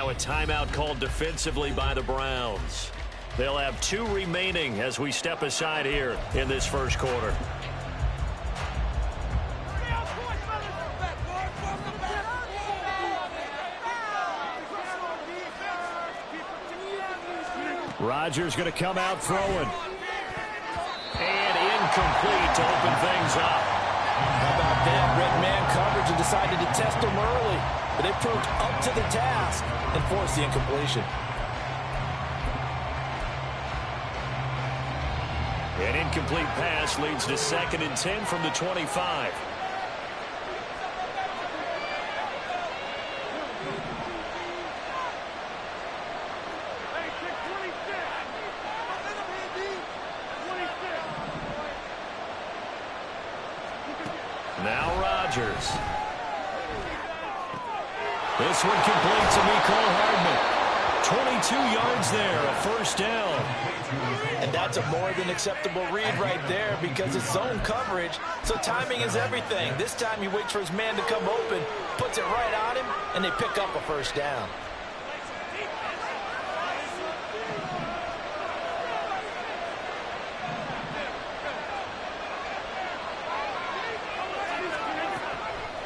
now a timeout called defensively by the Browns. They'll have 2 remaining as we step aside here in this first quarter. Rodgers going to come out throwing. And incomplete to open things up. How about that? Red man coverage and decided to test them early. But they proved up to the task and forced the incompletion. An incomplete pass leads to 2nd and 10 from the 25. Now Rodgers. This one complete to Mecole Hardman. 22 yards there, a first down. And that's a more than acceptable read right there because it's zone coverage, so timing is everything. This time he waits for his man to come open, puts it right on him, and they pick up a first down.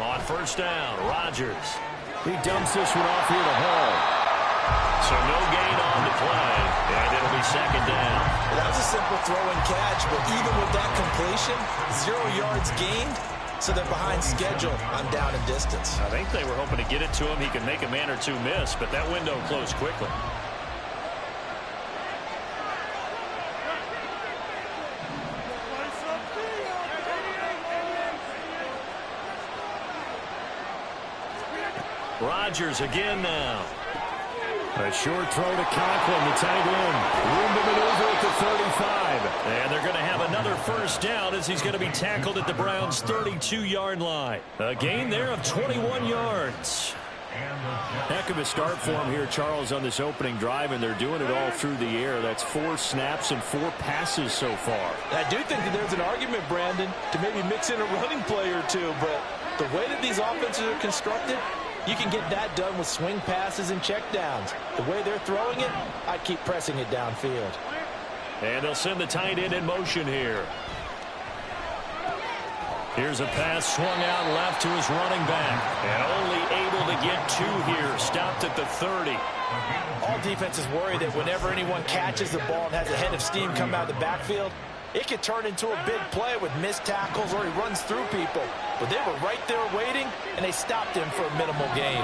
On first down, Rodgers. He dumps this one off here to Hall. So no gain on the play, and it'll be 2nd down. That was a simple throw and catch, but even with that completion, 0 yards gained, so they're behind schedule on down and distance. I think they were hoping to get it to him. He could make a man or two miss, but that window closed quickly. Rodgers again now. A short throw to Conklin, the tight end. Room to maneuver at the 35. And they're going to have another first down as he's going to be tackled at the Browns' 32-yard line. A gain there of 21 yards. Heck of a start for him here, Charles, on this opening drive, and they're doing it all through the air. That's 4 snaps and 4 passes so far. I do think that there's an argument, Brandon, to maybe mix in a running play or two, but the way that these offenses are constructed, you can get that done with swing passes and checkdowns. The way they're throwing it, I'd keep pressing it downfield. And they'll send the tight end in motion here. Here's a pass swung out left to his running back. And only able to get 2 here. Stopped at the 30. All defenses worry that whenever anyone catches the ball and has a head of steam come out of the backfield, it could turn into a big play with missed tackles or he runs through people. But they were right there waiting, and they stopped him for a minimal gain.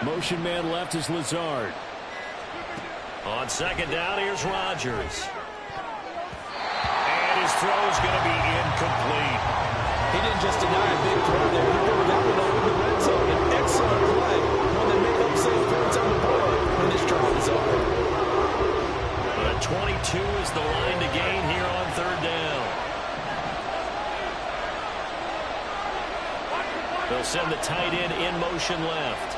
Motion man left is Lazard. On 2nd down, here's Rodgers. And his throw is going to be incomplete. He didn't just deny a big throw there. He threw that one over the red zone. An excellent play. One that made up safe points on the board when this drive is over. But 22 is the line to gain here on 3rd down. They'll send the tight end in motion left.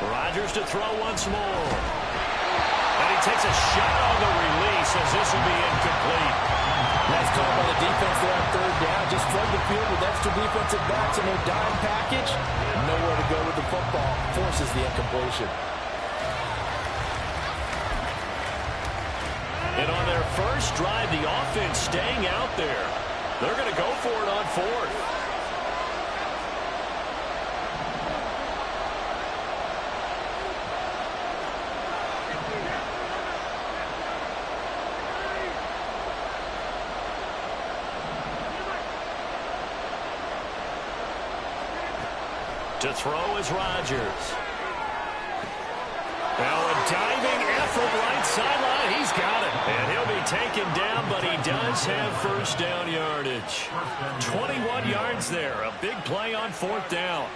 Rodgers to throw once more. And he takes a shot on the release as this will be incomplete. Nice call by the defense there on 3rd down. Just flood the field with extra defensive backs in their dime package. Nowhere to go with the football. Forces the incompletion. And on their first drive, the offense staying out there. They're going to go for it on 4th. To throw is Rodgers. Now a diving effort right sideline. He's got it. And he'll be taken down, but he does have first down yardage. 21 yards there. A big play on 4th down.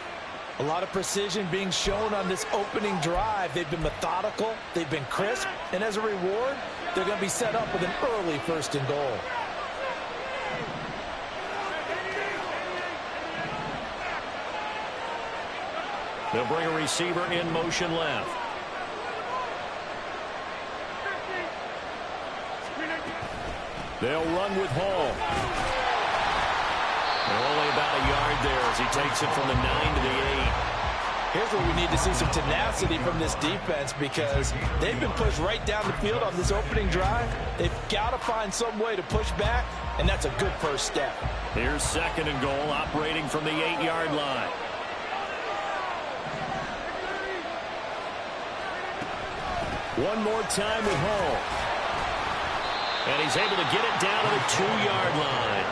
A lot of precision being shown on this opening drive. They've been methodical. They've been crisp. And as a reward, they're going to be set up with an early 1st and goal. They'll bring a receiver in motion left. They'll run with Hall. They're only about a yard there as he takes it from the 9 to the 8. Here's where we need to see some tenacity from this defense because they've been pushed right down the field on this opening drive. They've got to find some way to push back, and that's a good first step. Here's 2nd and goal, operating from the 8-yard line. One more time with Hall. And he's able to get it down to the 2-yard line.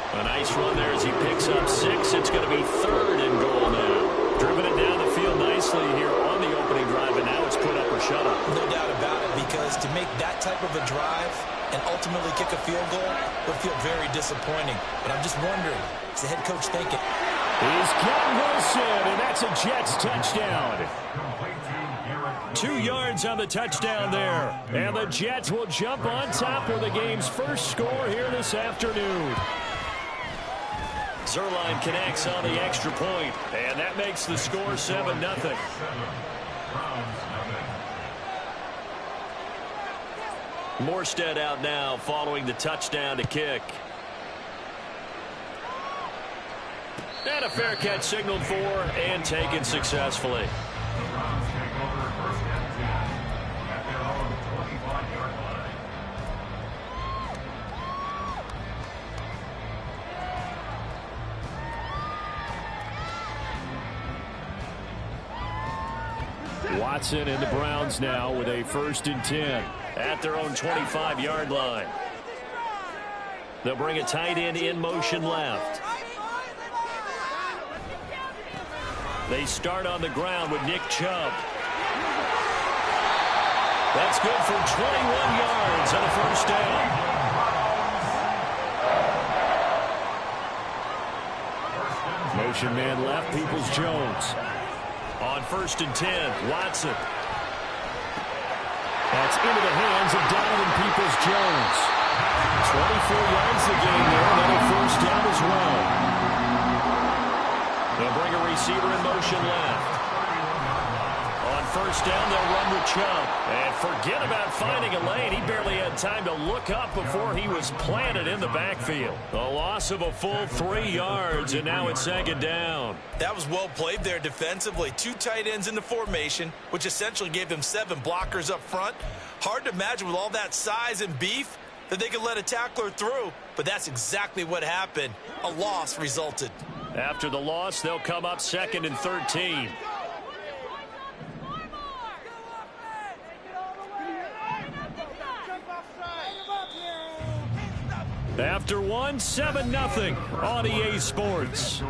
A nice run there as he picks up 6. It's going to be 3rd and goal now. Driven it down the field nicely here on the opening drive, and now it's put up or shut up. No doubt about it, because to make that type of a drive and ultimately kick a field goal would feel very disappointing. But I'm just wondering, is the head coach thinking? He's got Wilson, and that's a Jets touchdown. 2 yards on the touchdown there. And the Jets will jump on top with the game's first score here this afternoon. Zerline connects on the extra point, and that makes the score 7-0. Morstead out now following the touchdown to kick. And a fair catch signaled for and taken successfully. Watson and the Browns now with a 1st and 10 at their own 25-yard line. They'll bring a tight end in motion left. They start on the ground with Nick Chubb. That's good for 21 yards and a 1st down. Motion man left, Peoples-Jones. On 1st and 10, Watson. That's into the hands of Donovan Peoples-Jones. 24 yards the game there, and then a 1st down as well. They'll bring a receiver in motion left. On 1st down, they'll run with Chubb. And forget about finding a lane. He barely had time to look up before he was planted in the backfield. A loss of a full 3 yards, and now it's 2nd down. That was well played there defensively. 2 tight ends in the formation, which essentially gave them 7 blockers up front. Hard to imagine with all that size and beef that they could let a tackler through, but that's exactly what happened. A loss resulted. After the loss, they'll come up 2nd and 13. After 1, 7-0 on EA Sports.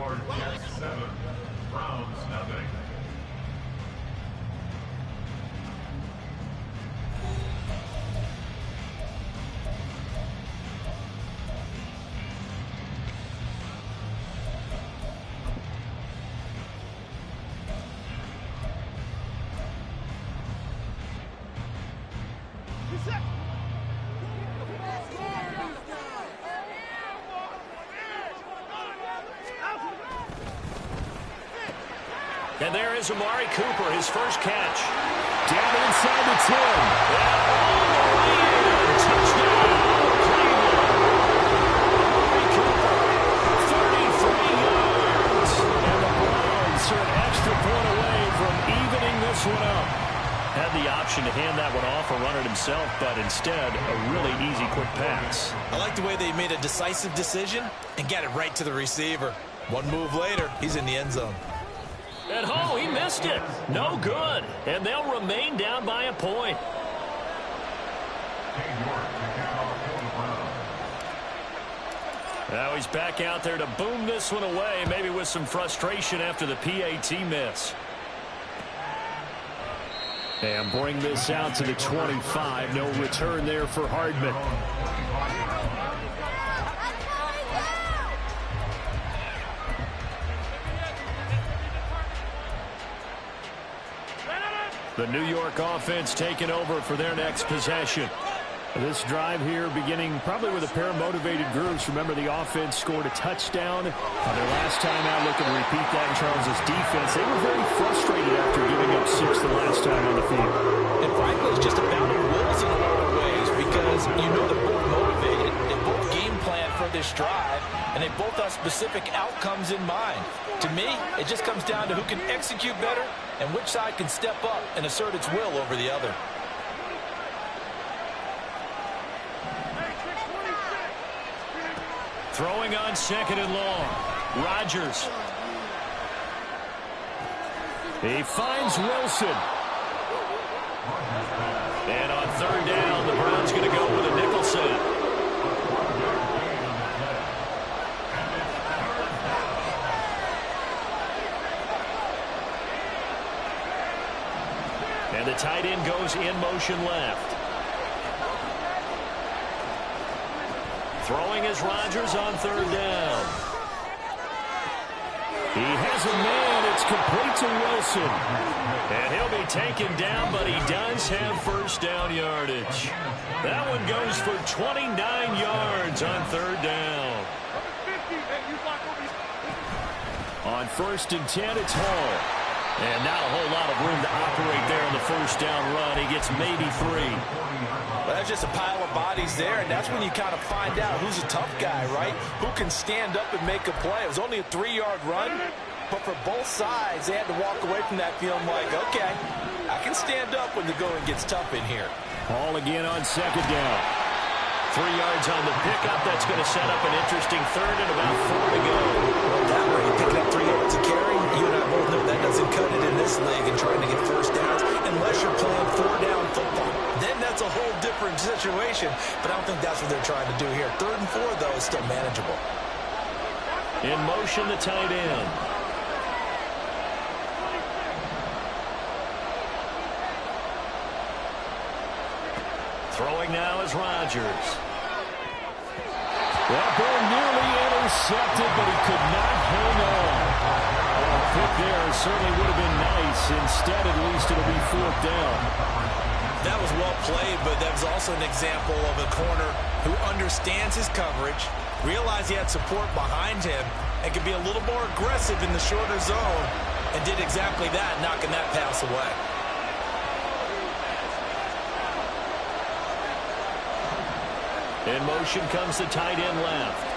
And there is Amari Cooper, his first catch. Down inside the 10. And all the way in. Touchdown, Cleveland. Amari Cooper, 33 yards. And the Browns are an extra point away from evening this one up. Had the option to hand that one off or run it himself, but instead, a really easy, quick pass. I like the way they made a decisive decision and got it right to the receiver. One move later, he's in the end zone. And oh, he missed it. No good. And they'll remain down by a point. Now he's back out there to boom this one away, maybe with some frustration after the PAT miss. And bring this out to the 25. No return there for Hardman. The New York offense taking over for their next possession. This drive here beginning probably with a pair of motivated groups. Remember, the offense scored a touchdown on their last time out. Looking to repeat that in Charles' defense. They were very frustrated after giving up 6 the last time on the field. And frankly, it's just a bout of wills in a lot of ways because you know they're both motivated. They both game plan for this drive, and they both have specific outcomes in mind. To me, it just comes down to who can execute better and which side can step up and assert its will over the other. Throwing on 2nd and long. Rodgers. He finds Wilson. And on 3rd down, the Browns going to go with a nickel set. And the tight end goes in motion left. Throwing is Rodgers on 3rd down. He has a man. It's complete to Wilson. And he'll be taken down, but he does have 1st down yardage. That one goes for 29 yards on 3rd down. On 1st and 10, it's Hall. And not a whole lot of room to operate there on the 1st down run. He gets maybe 3. Well, that's just a pile of bodies there, and that's when you kind of find out who's a tough guy, right? Who can stand up and make a play. It was only a 3-yard run, but for both sides, they had to walk away from that feeling like, okay, I can stand up when the going gets tough in here. Hall again on 2nd down. 3 yards on the pickup. That's going to set up an interesting 3rd and about 4 to go. Well, that way, picking up 3 yards of carry, you and I both know that doesn't cut it in this league and trying to get 1st downs unless you're playing 4-down football. Then that's a whole different situation, but I don't think that's what they're trying to do here. 3rd and 4, though, is still manageable. In motion, the tight end. Throwing now is Rodgers. That ball nearly intercepted, but he could not hang on. A pick there certainly would have been nice. Instead, at least it'll be 4th down. That was well played, but that was also an example of a corner who understands his coverage, realized he had support behind him, and could be a little more aggressive in the shorter zone, and did exactly that, knocking that pass away. In motion comes the tight end left.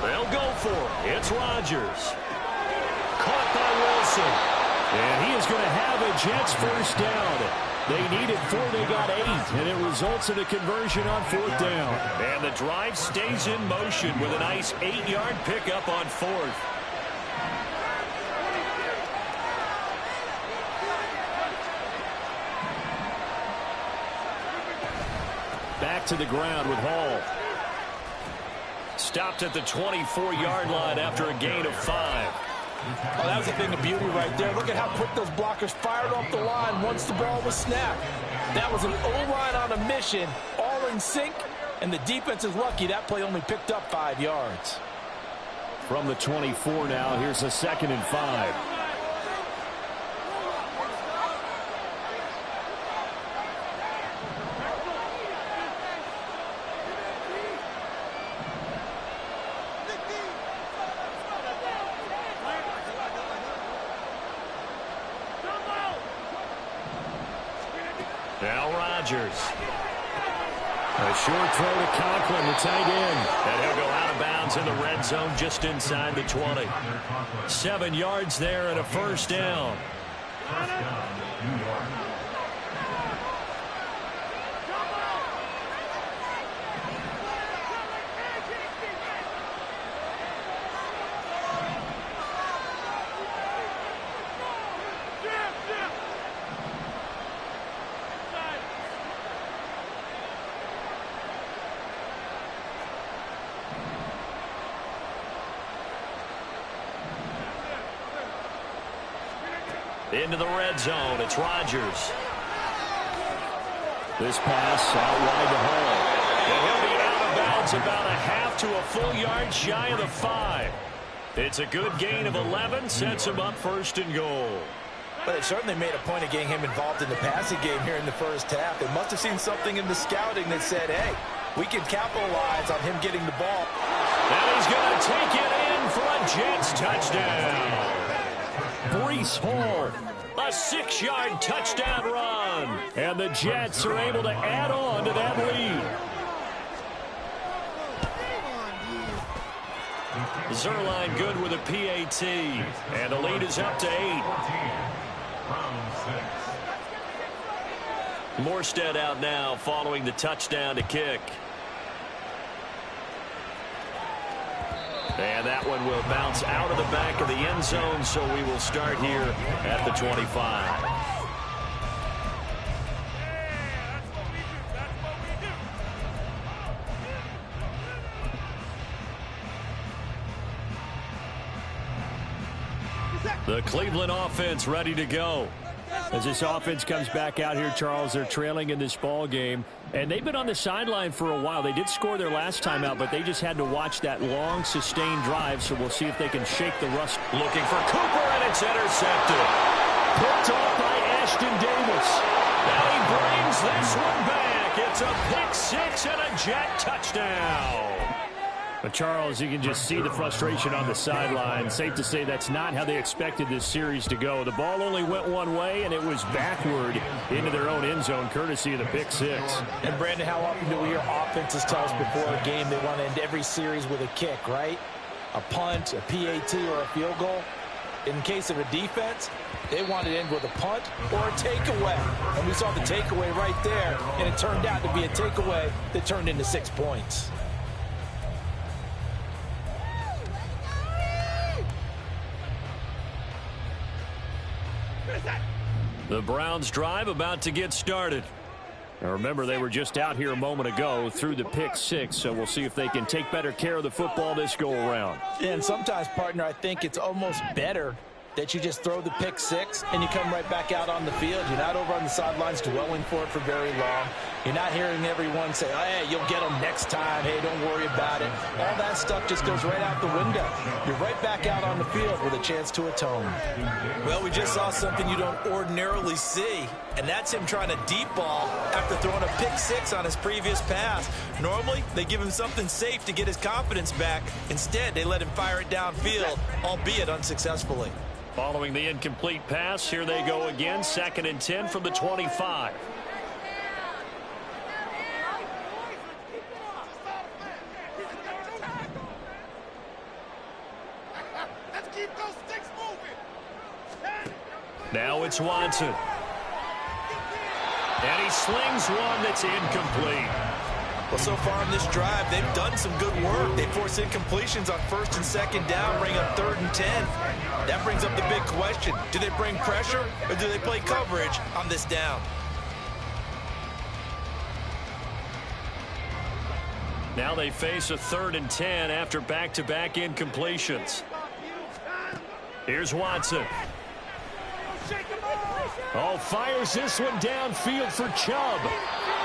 They'll go for it. It's Rodgers. Caught by Wilson. And he is going to have a Jets 1st down. They needed 4, they got 8. And it results in a conversion on 4th down. And the drive stays in motion with a nice 8-yard pickup on 4th. Back to the ground with Hall. Stopped at the 24-yard line after a gain of 5. Oh, that was a thing of beauty right there. Look at how quick those blockers fired off the line once the ball was snapped. That was an O-line on a mission, all in sync, and the defense is lucky that play only picked up 5 yards. From the 24 now, here's a 2nd and 5. Now Rodgers. A short throw to Conklin, the tight end. And he'll go out of bounds in the red zone just inside the 20. 7 yards there and a 1st down. Into the red zone, it's Rodgers. This pass out wide to Hall. And he'll be out of bounds about a half to a full yard shy of the 5. It's a good gain of 11, sets him up first and goal. But they certainly made a point of getting him involved in the passing game here in the first half. They must have seen something in the scouting that said, hey, we can capitalize on him getting the ball. And he's going to take it in for a Jets touchdown. Breece Hall, a 6-yard touchdown run. And the Jets are able to add on to that lead. Zerline good with a PAT. And the lead is up to 8. Morstead out now following the touchdown to kick. And that one will bounce out of the back of the end zone, so we will start here at the 25. The Cleveland offense ready to go. As this offense comes back out here, Charles, they're trailing in this ball game. And they've been on the sideline for a while. They did score their last time out, but they just had to watch that long, sustained drive. So we'll see if they can shake the rust. Looking for Cooper, and it's intercepted. Picked off by Ashton Davis. Now he brings this one back. It's a pick-6 and a Jet touchdown. But, Charles, you can just see the frustration on the sideline. Safe to say that's not how they expected this series to go. The ball only went one way, and it was backward into their own end zone, courtesy of the pick-6. And, Brandon, how often do we hear offenses tell us before a game they want to end every series with a kick, right? A punt, a PAT, or a field goal. In case of a defense, they want to end with a punt or a takeaway. And we saw the takeaway right there, and it turned out to be a takeaway that turned into 6 points. The Browns drive about to get started. Now remember, they were just out here a moment ago through the pick-6, so we'll see if they can take better care of the football this go-around. And sometimes, partner, I think it's almost better that you just throw the pick-6 and you come right back out on the field. You're not over on the sidelines dwelling for it for very long. You're not hearing everyone say, oh, hey, you'll get them next time. Hey, don't worry about it. All that stuff just goes right out the window. You're right back out on the field with a chance to atone. Well, we just saw something you don't ordinarily see, and that's him trying to deep ball after throwing a pick-6 on his previous pass. Normally, they give him something safe to get his confidence back. Instead, they let him fire it downfield, albeit unsuccessfully. Following the incomplete pass, here they go again, 2nd and 10 from the 25. Let's keep those sticks moving. Now it's Watson. And he slings one that's incomplete. Well, so far in this drive, they've done some good work. They force incompletions on 1st and 2nd down, bring up 3rd and 10. That brings up the big question. Do they bring pressure or do they play coverage on this down? Now they face a 3rd and 10 after back-to-back incompletions. Here's Watson. Oh, fires this one downfield for Chubb.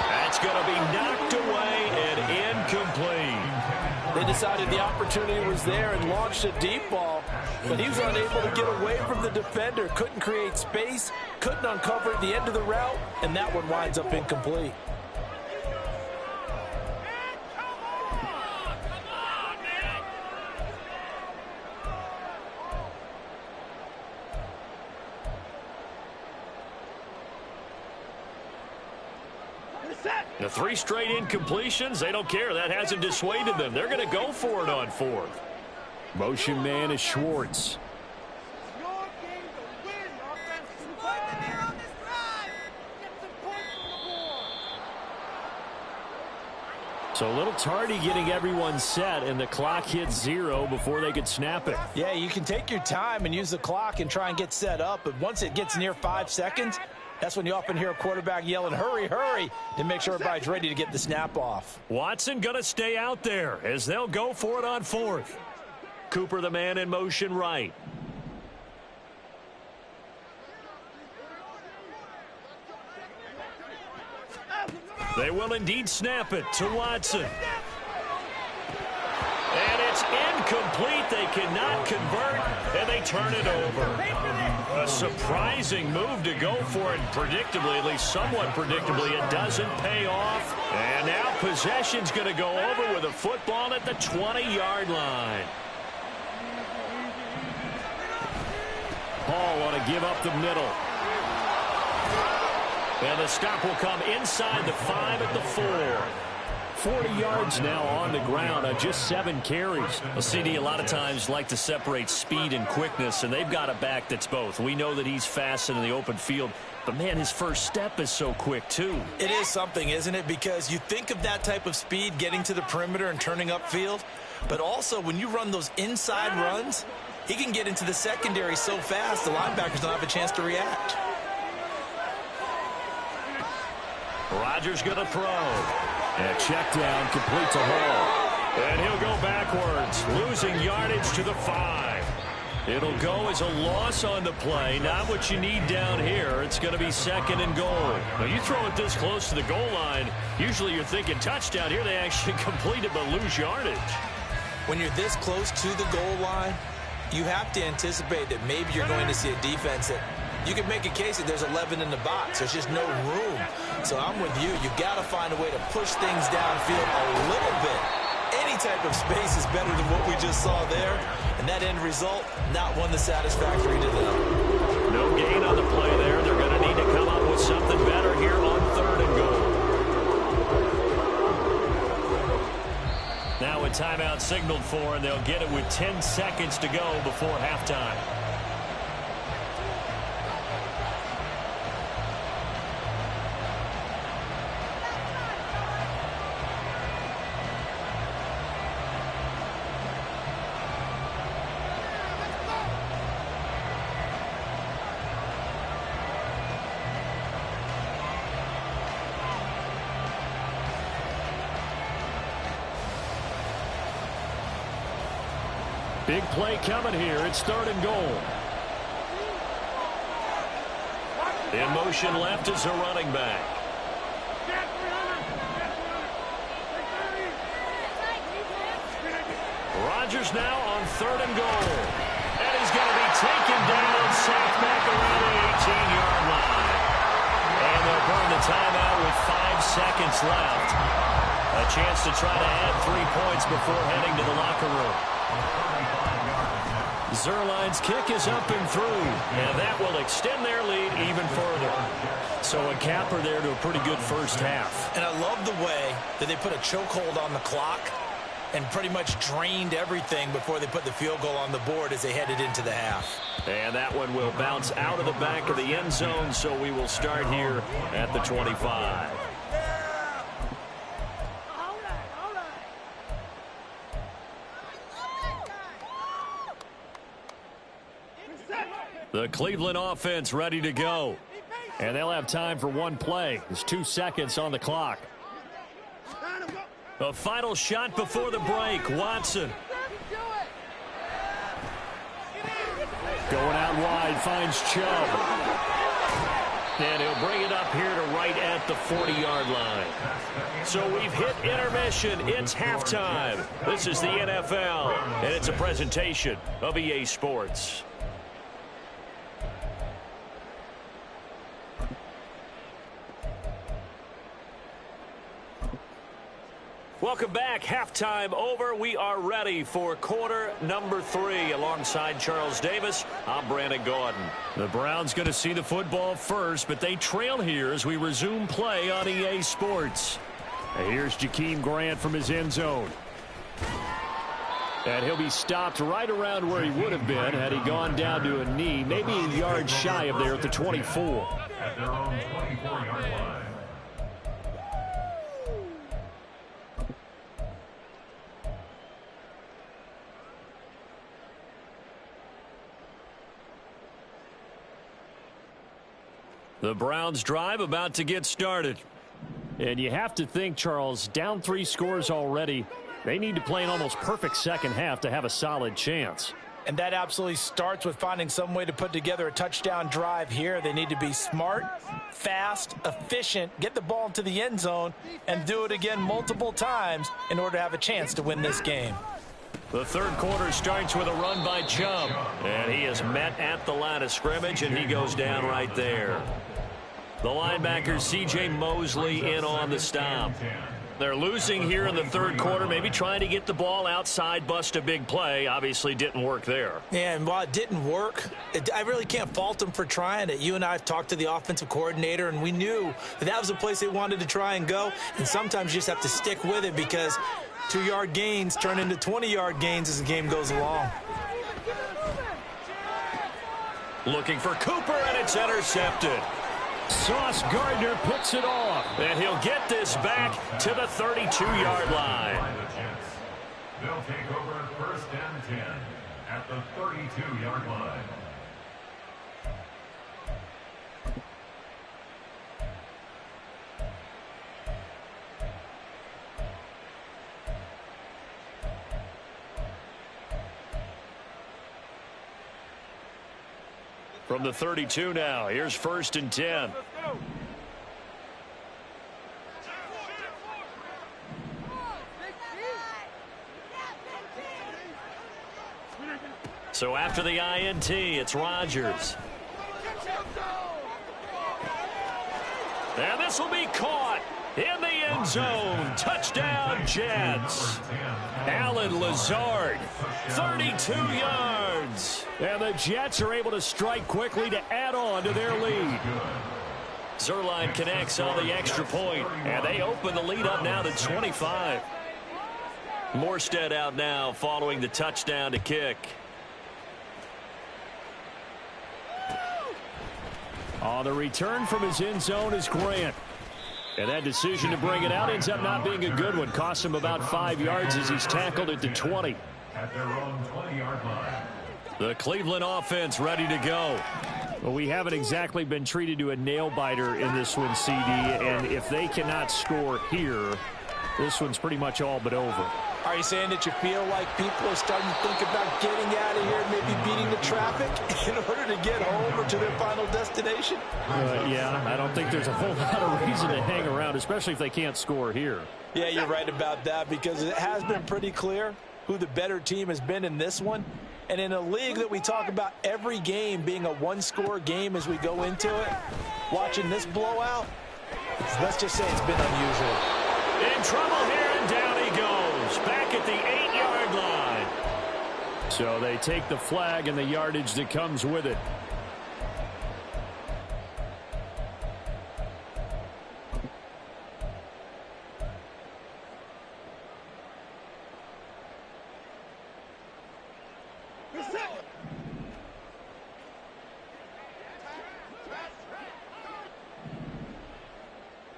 That's going to be knocked away and incomplete. They decided the opportunity was there and launched a deep ball, but he was unable to get away from the defender. Couldn't create space, couldn't uncover the end of the route, and that one winds up incomplete. The 3 straight incompletions, they don't care. That hasn't dissuaded them. They're going to go for it on 4th. Motion man is Schwartz. So a little tardy getting everyone set, and the clock hits 0 before they could snap it. Yeah, you can take your time and use the clock and try and get set up, but once it gets near 5 seconds, that's when you often hear a quarterback yelling, hurry, hurry, to make sure everybody's ready to get the snap off. Watson going to stay out there as they'll go for it on 4th. Cooper, the man in motion right. They will indeed snap it to Watson. And it's incomplete. incomplete. They cannot convert, and they turn it over. A surprising move to go for it. Predictably, at least somewhat predictably, it doesn't pay off. And now possession's going to go over with a football at the 20-yard line. Paul want to give up the middle. And the stop will come inside the 5 at the 4. 40 yards now on the ground on just 7 carries. Well, CD a lot of times like to separate speed and quickness, and they've got a back that's both. We know that he's fast in the open field, but, man, his first step is so quick, too. It is something, isn't it? Because you think of that type of speed getting to the perimeter and turning upfield, but also when you run those inside runs, he can get into the secondary so fast the linebackers don't have a chance to react. Rodgers going to throw. And check down, complete to Hall. And he'll go backwards, losing yardage to the 5. It'll go as a loss on the play. Not what you need down here. It's going to be 2nd and goal. Now, you throw it this close to the goal line, usually you're thinking touchdown. Here they actually complete it but lose yardage. When you're this close to the goal line, you have to anticipate that maybe you're going to see a defense that you can make a case that there's 11 in the box. There's just no room. So I'm with you. You've got to find a way to push things downfield a little bit. Any type of space is better than what we just saw there. And that end result, not one that's satisfactory to them. No gain on the play there. They're going to need to come up with something better here on 3rd and goal. Now a timeout signaled for, and they'll get it with 10 seconds to go before halftime. Big play coming here. It's 3rd and goal. In motion left is a running back. Rodgers now on 3rd and goal. And he's going to be taken down, sacked back around the 18-yard line. And they'll burn the timeout with 5 seconds left. A chance to try to add 3 points before heading to the locker room. Zerline's kick is up and through, and that will extend their lead even further. So a capper there to a pretty good first half. And I love the way that they put a chokehold on the clock and pretty much drained everything before they put the field goal on the board as they headed into the half. And that one will bounce out of the back of the end zone, so we will start here at the 25. The Cleveland offense ready to go. And they'll have time for one play. There's 2 seconds on the clock. A final shot before the break. Watson. Going out wide, finds Chubb. And he'll bring it up here to right at the 40-yard line. So we've hit intermission. It's halftime. This is the NFL, and it's a presentation of EA Sports. Welcome back. Halftime over. We are ready for quarter number 3. Alongside Charles Davis, I'm Brandon Gordon. The Browns going to see the football first, but they trail here as we resume play on EA Sports. And here's Jakeem Grant from his end zone. And he'll be stopped right around where he would have been had he gone down to a knee, maybe a yard shy of there at the 24. At their own 24-yard line. The Browns drive about to get started. And you have to think, Charles, down 3 scores already. They need to play an almost perfect second half to have a solid chance. And that absolutely starts with finding some way to put together a touchdown drive here. They need to be smart, fast, efficient, get the ball into the end zone, and do it again multiple times in order to have a chance to win this game. The third quarter starts with a run by Chubb. And he is met at the line of scrimmage, and he goes down right there. The linebacker, C.J. Mosley, in on the stop. They're losing here in the third quarter, maybe trying to get the ball outside, bust a big play. Obviously didn't work there. Yeah, and while it didn't work, I really can't fault them for trying it. You and I have talked to the offensive coordinator, and we knew that was the place they wanted to try and go. And sometimes you just have to stick with it because 2-yard gains turn into 20-yard gains as the game goes along. Looking for Cooper, and it's intercepted. Sauce Gardner picks it off, and he'll get this back to the 32-yard line. They'll take over first and 10 at the 32-yard line. From the 32 now, here's first and 10. So after the INT, it's Rodgers. And this will be caught in the end zone. Touchdown, Jets. Allen Lazard, 32 yards. And the Jets are able to strike quickly to add on to their lead. Zerline connects on the extra point, and they open the lead up now to 25. Morstead out now following the touchdown to kick. On the return from his end zone is Grant. And that decision to bring it out ends up not being a good one. Cost him about 5 yards as he's tackled at the 20. At their own 20-yard line. The Cleveland offense ready to go. Well, we haven't exactly been treated to a nail-biter in this one, CD. And if they cannot score here, this one's pretty much all but over. Are you saying that you feel like people are starting to think about getting out of here, maybe beating the traffic in order to get home or to their final destination? Yeah, I don't think there's a whole lot of reason to hang around, especially if they can't score here. Yeah, you're right about that because it has been pretty clear who the better team has been in this one. And in a league that we talk about every game being a one-score game as we go into it, watching this blowout, let's just say it's been unusual. In trouble here, and down he goes. Back at the 8-yard line. So they take the flag and the yardage that comes with it.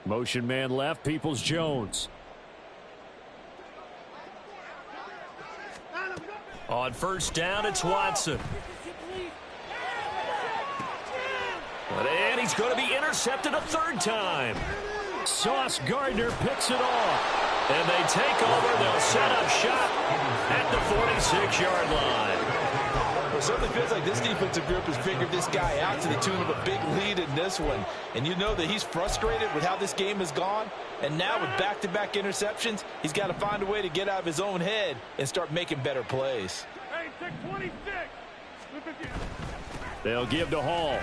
Motion man left, Peoples-Jones. On first down, it's Watson. And he's going to be intercepted a third time. Sauce Gardner picks it off. And they take over. They'll set up shop at the 46-yard line. It certainly feels like this defensive group has figured this guy out to the tune of a big lead in this one. And you know that he's frustrated with how this game has gone. And now with back-to-back interceptions, he's got to find a way to get out of his own head and start making better plays. Hey, take 26. They'll give to Hall.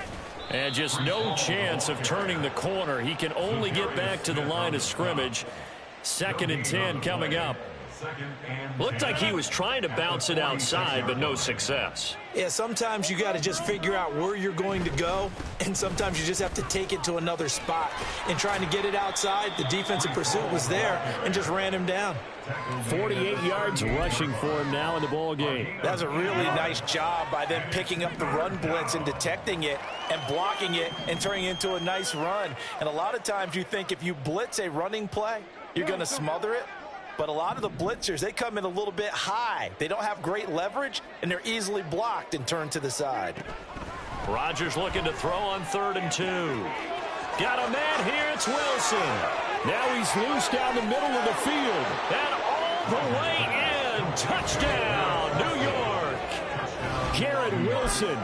And just no chance of turning the corner. He can only get back to the line of scrimmage. 2nd and 10 coming up. Looked like he was trying to bounce it outside, but no success. Yeah, sometimes you got to just figure out where you're going to go, and sometimes you just have to take it to another spot. In trying to get it outside, the defensive pursuit was there and just ran him down. 48 yards rushing for him now in the ball game. That was a really nice job by them picking up the run blitz and detecting it and blocking it and turning it into a nice run. And a lot of times you think if you blitz a running play, you're going to smother it. But a lot of the blitzers, they come in a little bit high. They don't have great leverage, and they're easily blocked and turned to the side. Rodgers looking to throw on 3rd and 2. Got a man here, it's Wilson. Now he's loose down the middle of the field. And all the way in. Touchdown, New York. Garrett Wilson.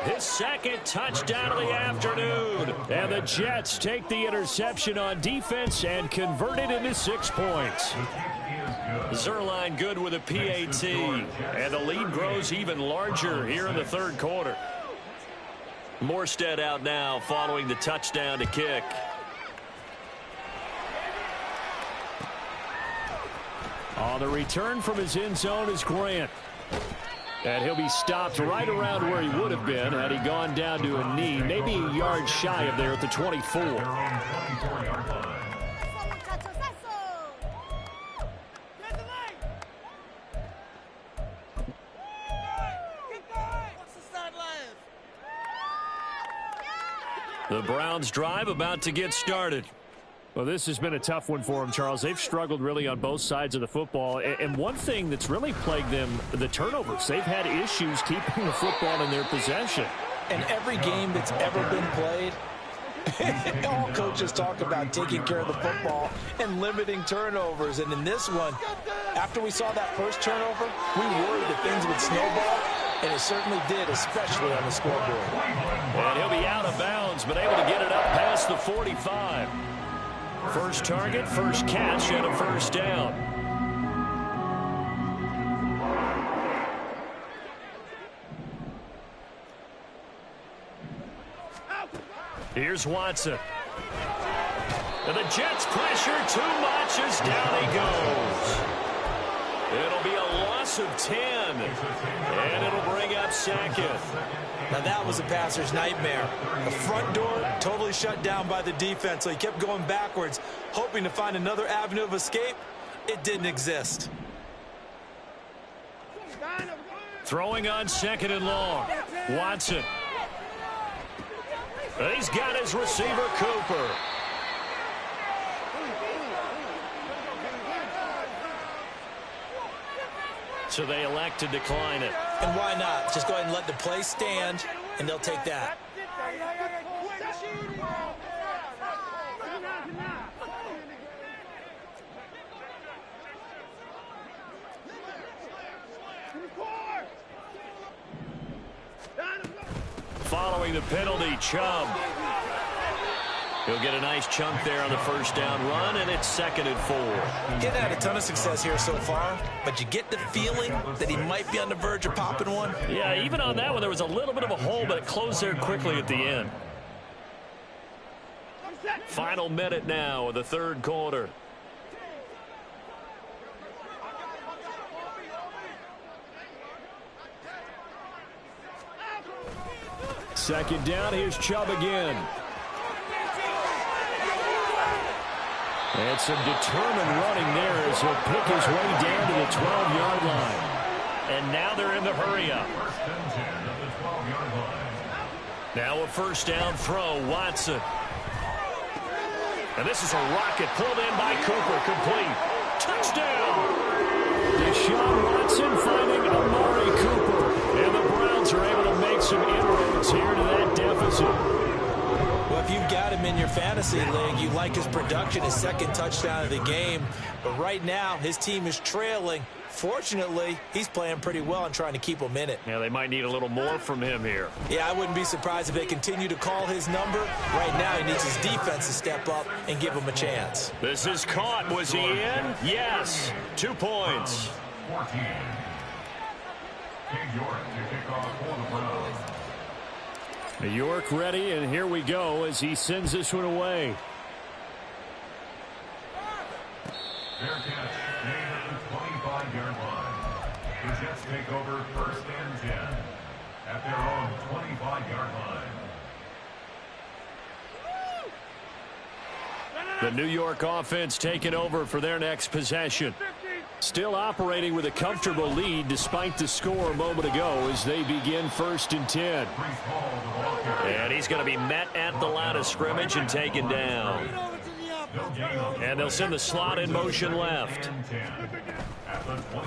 His 2nd touchdown of the afternoon. And the Jets take the interception on defense and convert it into 6 points. Zerline good with a PAT. And the lead grows even larger here in the third quarter. Morstead out now following the touchdown to kick. On the return from his end zone is Grant. And he'll be stopped right around where he would have been had he gone down to a knee, maybe a yard shy of there at the 24. The Browns drive about to get started. Well, this has been a tough one for them, Charles. They've struggled really on both sides of the football. And one thing that's really plagued them, the turnovers. They've had issues keeping the football in their possession. In every game that's ever been played, all coaches talk about taking care of the football and limiting turnovers. And in this one, after we saw that first turnover, we worried that things would snowball. And it certainly did, especially on the scoreboard. And he'll be out of bounds, but able to get it up past the 45. First target, first catch, and a first down. Here's Watson. And the Jets pressure too much as down he goes. It'll be a loss of 10. And it'll bring up second. Now that was a passer's nightmare. The front door totally shut down by the defense, so he kept going backwards, hoping to find another avenue of escape. It didn't exist. Throwing on second and long. Watson. He's got his receiver, Cooper. So they elect to decline it. And why not? Just go ahead and let the play stand, and they'll take that. Following the penalty, Chubb. He'll get a nice chunk there on the first down run, and it's 2nd and 4. Getting had a ton of success here so far, but you get the feeling that he might be on the verge of popping one. Yeah, even on that one, there was a little bit of a hole, but it closed there quickly at the end. Final minute now of the third quarter. Second down, here's Chubb again. And some determined running there as he'll pick his way down to the 12-yard line. And now they're in the hurry-up. Now a first down throw, Watson. And this is a rocket pulled in by Cooper, complete. Touchdown! Deshaun Watson finding Amari Cooper. And the Browns are able to make some inroads here to that deficit. Well, if you've got him in your fantasy league, you like his production, his second touchdown of the game. But right now, his team is trailing. Fortunately, he's playing pretty well and trying to keep them in it. Yeah, they might need a little more from him here. Yeah, I wouldn't be surprised if they continue to call his number. Right now, he needs his defense to step up and give him a chance. This is caught. Was he in? Yes. 2 points. 14. New York to kick off for the Browns. New York ready, and here we go as he sends this one away. Fair catch made at the 25-yard line. The Jets take over first and 10 at their own 25-yard line. The New York offense taking over for their next possession. Still operating with a comfortable lead despite the score a moment ago as they begin 1st and 10. And he's going to be met at the line of scrimmage and taken down. And they'll send the slot in motion left.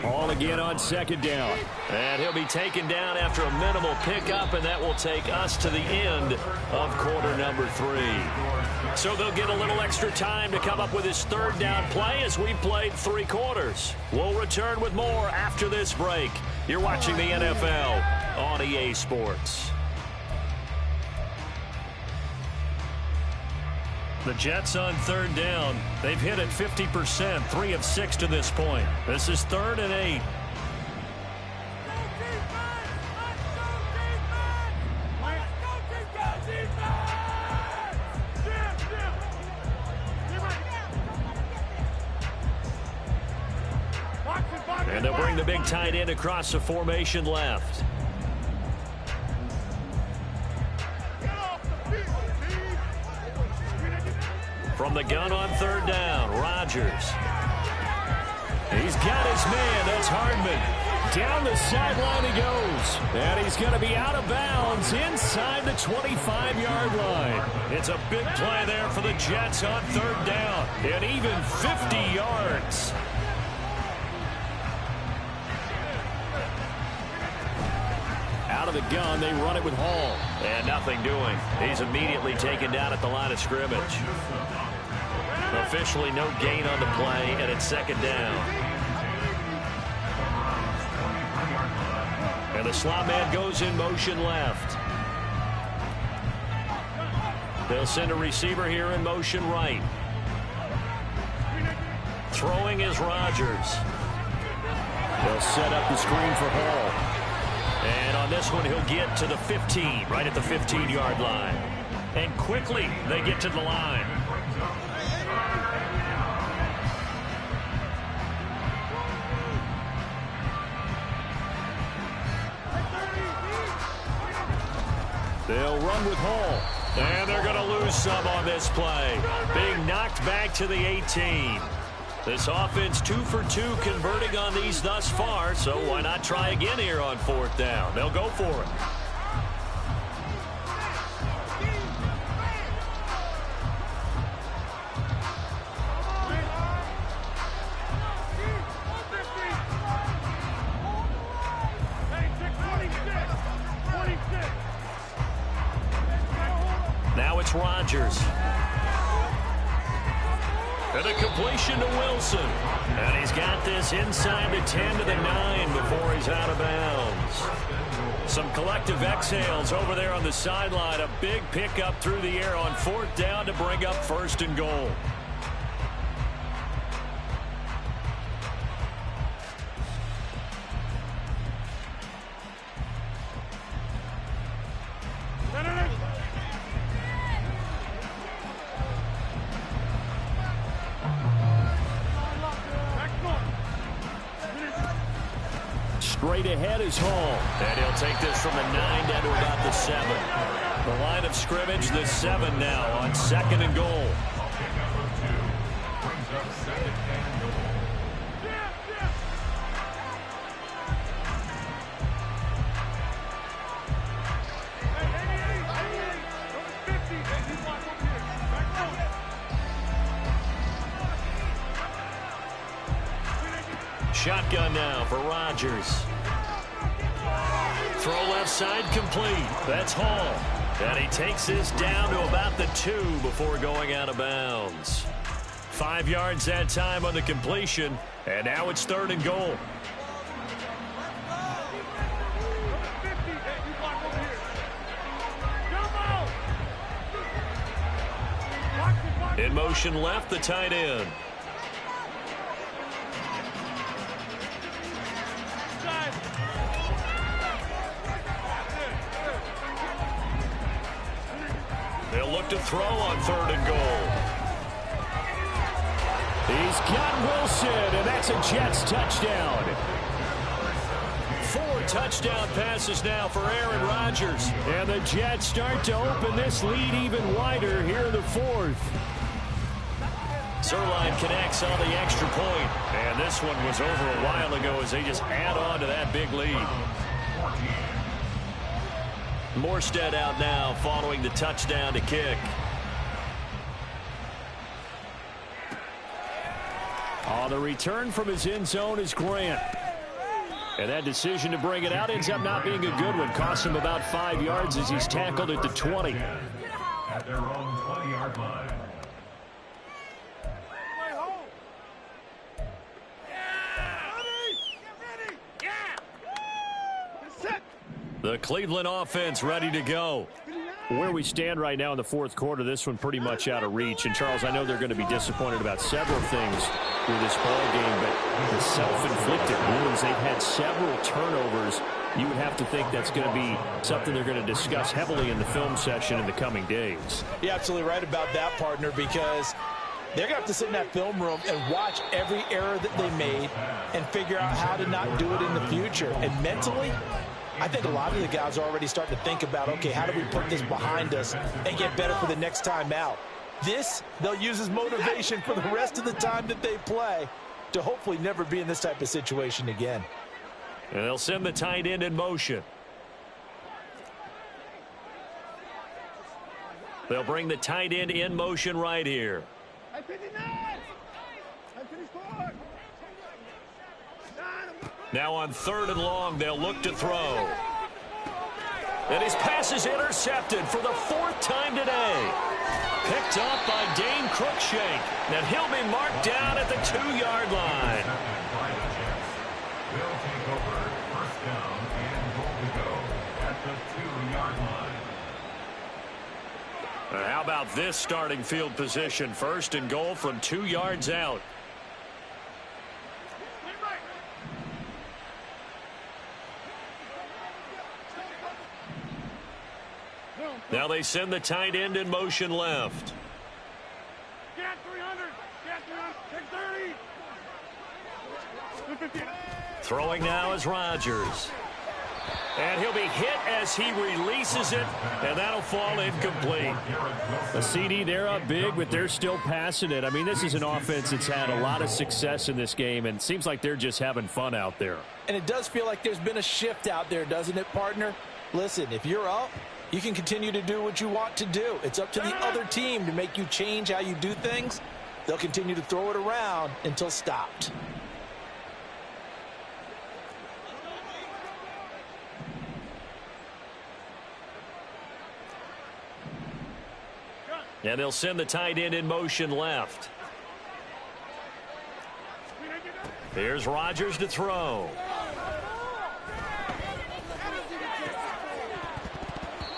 All again on 2nd down. And he'll be taken down after a minimal pickup, and that will take us to the end of quarter number 3. So they'll get a little extra time to come up with his third down play as we played 3 quarters. We'll return with more after this break. You're watching the NFL on EA Sports. The Jets on third down. They've hit it 50%, 3 of 6 to this point. This is 3rd and 8. And they'll bring the big tight end across the formation left. From the gun on third down, Rodgers. He's got his man. That's Hardman. Down the sideline he goes. And he's going to be out of bounds inside the 25-yard line. It's a big play there for the Jets on third down. And even 50 yards. Out of the gun, they run it with Hall. And nothing doing. He's immediately taken down at the line of scrimmage. Officially no gain on the play, and it's 2nd down. And the slot man goes in motion left. They'll send a receiver here in motion right. Throwing is Rodgers. They'll set up the screen for Hall. And on this one, he'll get to the 15, right at the 15-yard line. And quickly, they get to the line. They'll run with Hall. And they're going to lose some on this play. Being knocked back to the 18. This offense 2 for 2 converting on these thus far, so why not try again here on 4th down? They'll go for it. Now it's Rodgers. And a completion to Wilson. And he's got this inside the 10 to the 9 before he's out of bounds. Some collective exhales over there on the sideline. A big pickup through the air on 4th down to bring up 1st and goal. Straight ahead is Hall. And he'll take this from the 9 down to about the 7. The line of scrimmage, the 7 now on 2nd and goal. Shotgun now for Rodgers. Throw left side complete. That's Hall. And he takes this down to about the 2 before going out of bounds. 5 yards that time on the completion. And now it's 3rd and goal. In motion left, the tight end. They'll look to throw on 3rd and goal. He's got Wilson, and that's a Jets touchdown. 4 touchdown passes now for Aaron Rodgers. And the Jets start to open this lead even wider here in the 4th. Zerline connects on the extra point. And this one was over a while ago as they just add on to that big lead. Morstead out now following the touchdown to kick. On the return from his end zone is Grant. And that decision to bring it out ends up not being a good one. Costs him about 5 yards as he's tackled at the 20. At their own 20-yard line. The Cleveland offense ready to go. Where we stand right now in the fourth quarter, this one pretty much out of reach. And, Charles, I know they're going to be disappointed about several things with this ball game, but the self-inflicted wounds, they've had several turnovers. You would have to think that's going to be something they're going to discuss heavily in the film session in the coming days. You're absolutely right about that, partner, because they're going to have to sit in that film room and watch every error that they made and figure out how to not do it in the future. And mentally, I think a lot of the guys are already starting to think about, okay, how do we put this behind us and get better for the next time out? This, they'll use as motivation for the rest of the time that they play to hopefully never be in this type of situation again. And they'll send the tight end in motion. They'll bring the tight end in motion right here. Now on 3rd and long, they'll look to throw. And his pass is intercepted for the 4th time today. Picked up by Dane Cruikshank. And he'll be marked down at the 2-yard line. They'll take over 1st down and goal to go at the 2-yard line. How about this starting field position? 1st and goal from 2 yards out. Now they send the tight end in motion left. Get 300. Get 300. Take 30. Throwing now is Rodgers. And he'll be hit as he releases it, and that'll fall incomplete. The CD, they're up big, but they're still passing it. I mean, this is an offense that's had a lot of success in this game, and it seems like they're just having fun out there. And it does feel like there's been a shift out there, doesn't it, partner? Listen, if you're up, you can continue to do what you want to do. It's up to the other team to make you change how you do things. They'll continue to throw it around until stopped. And they'll send the tight end in motion left. Here's Rodgers to throw.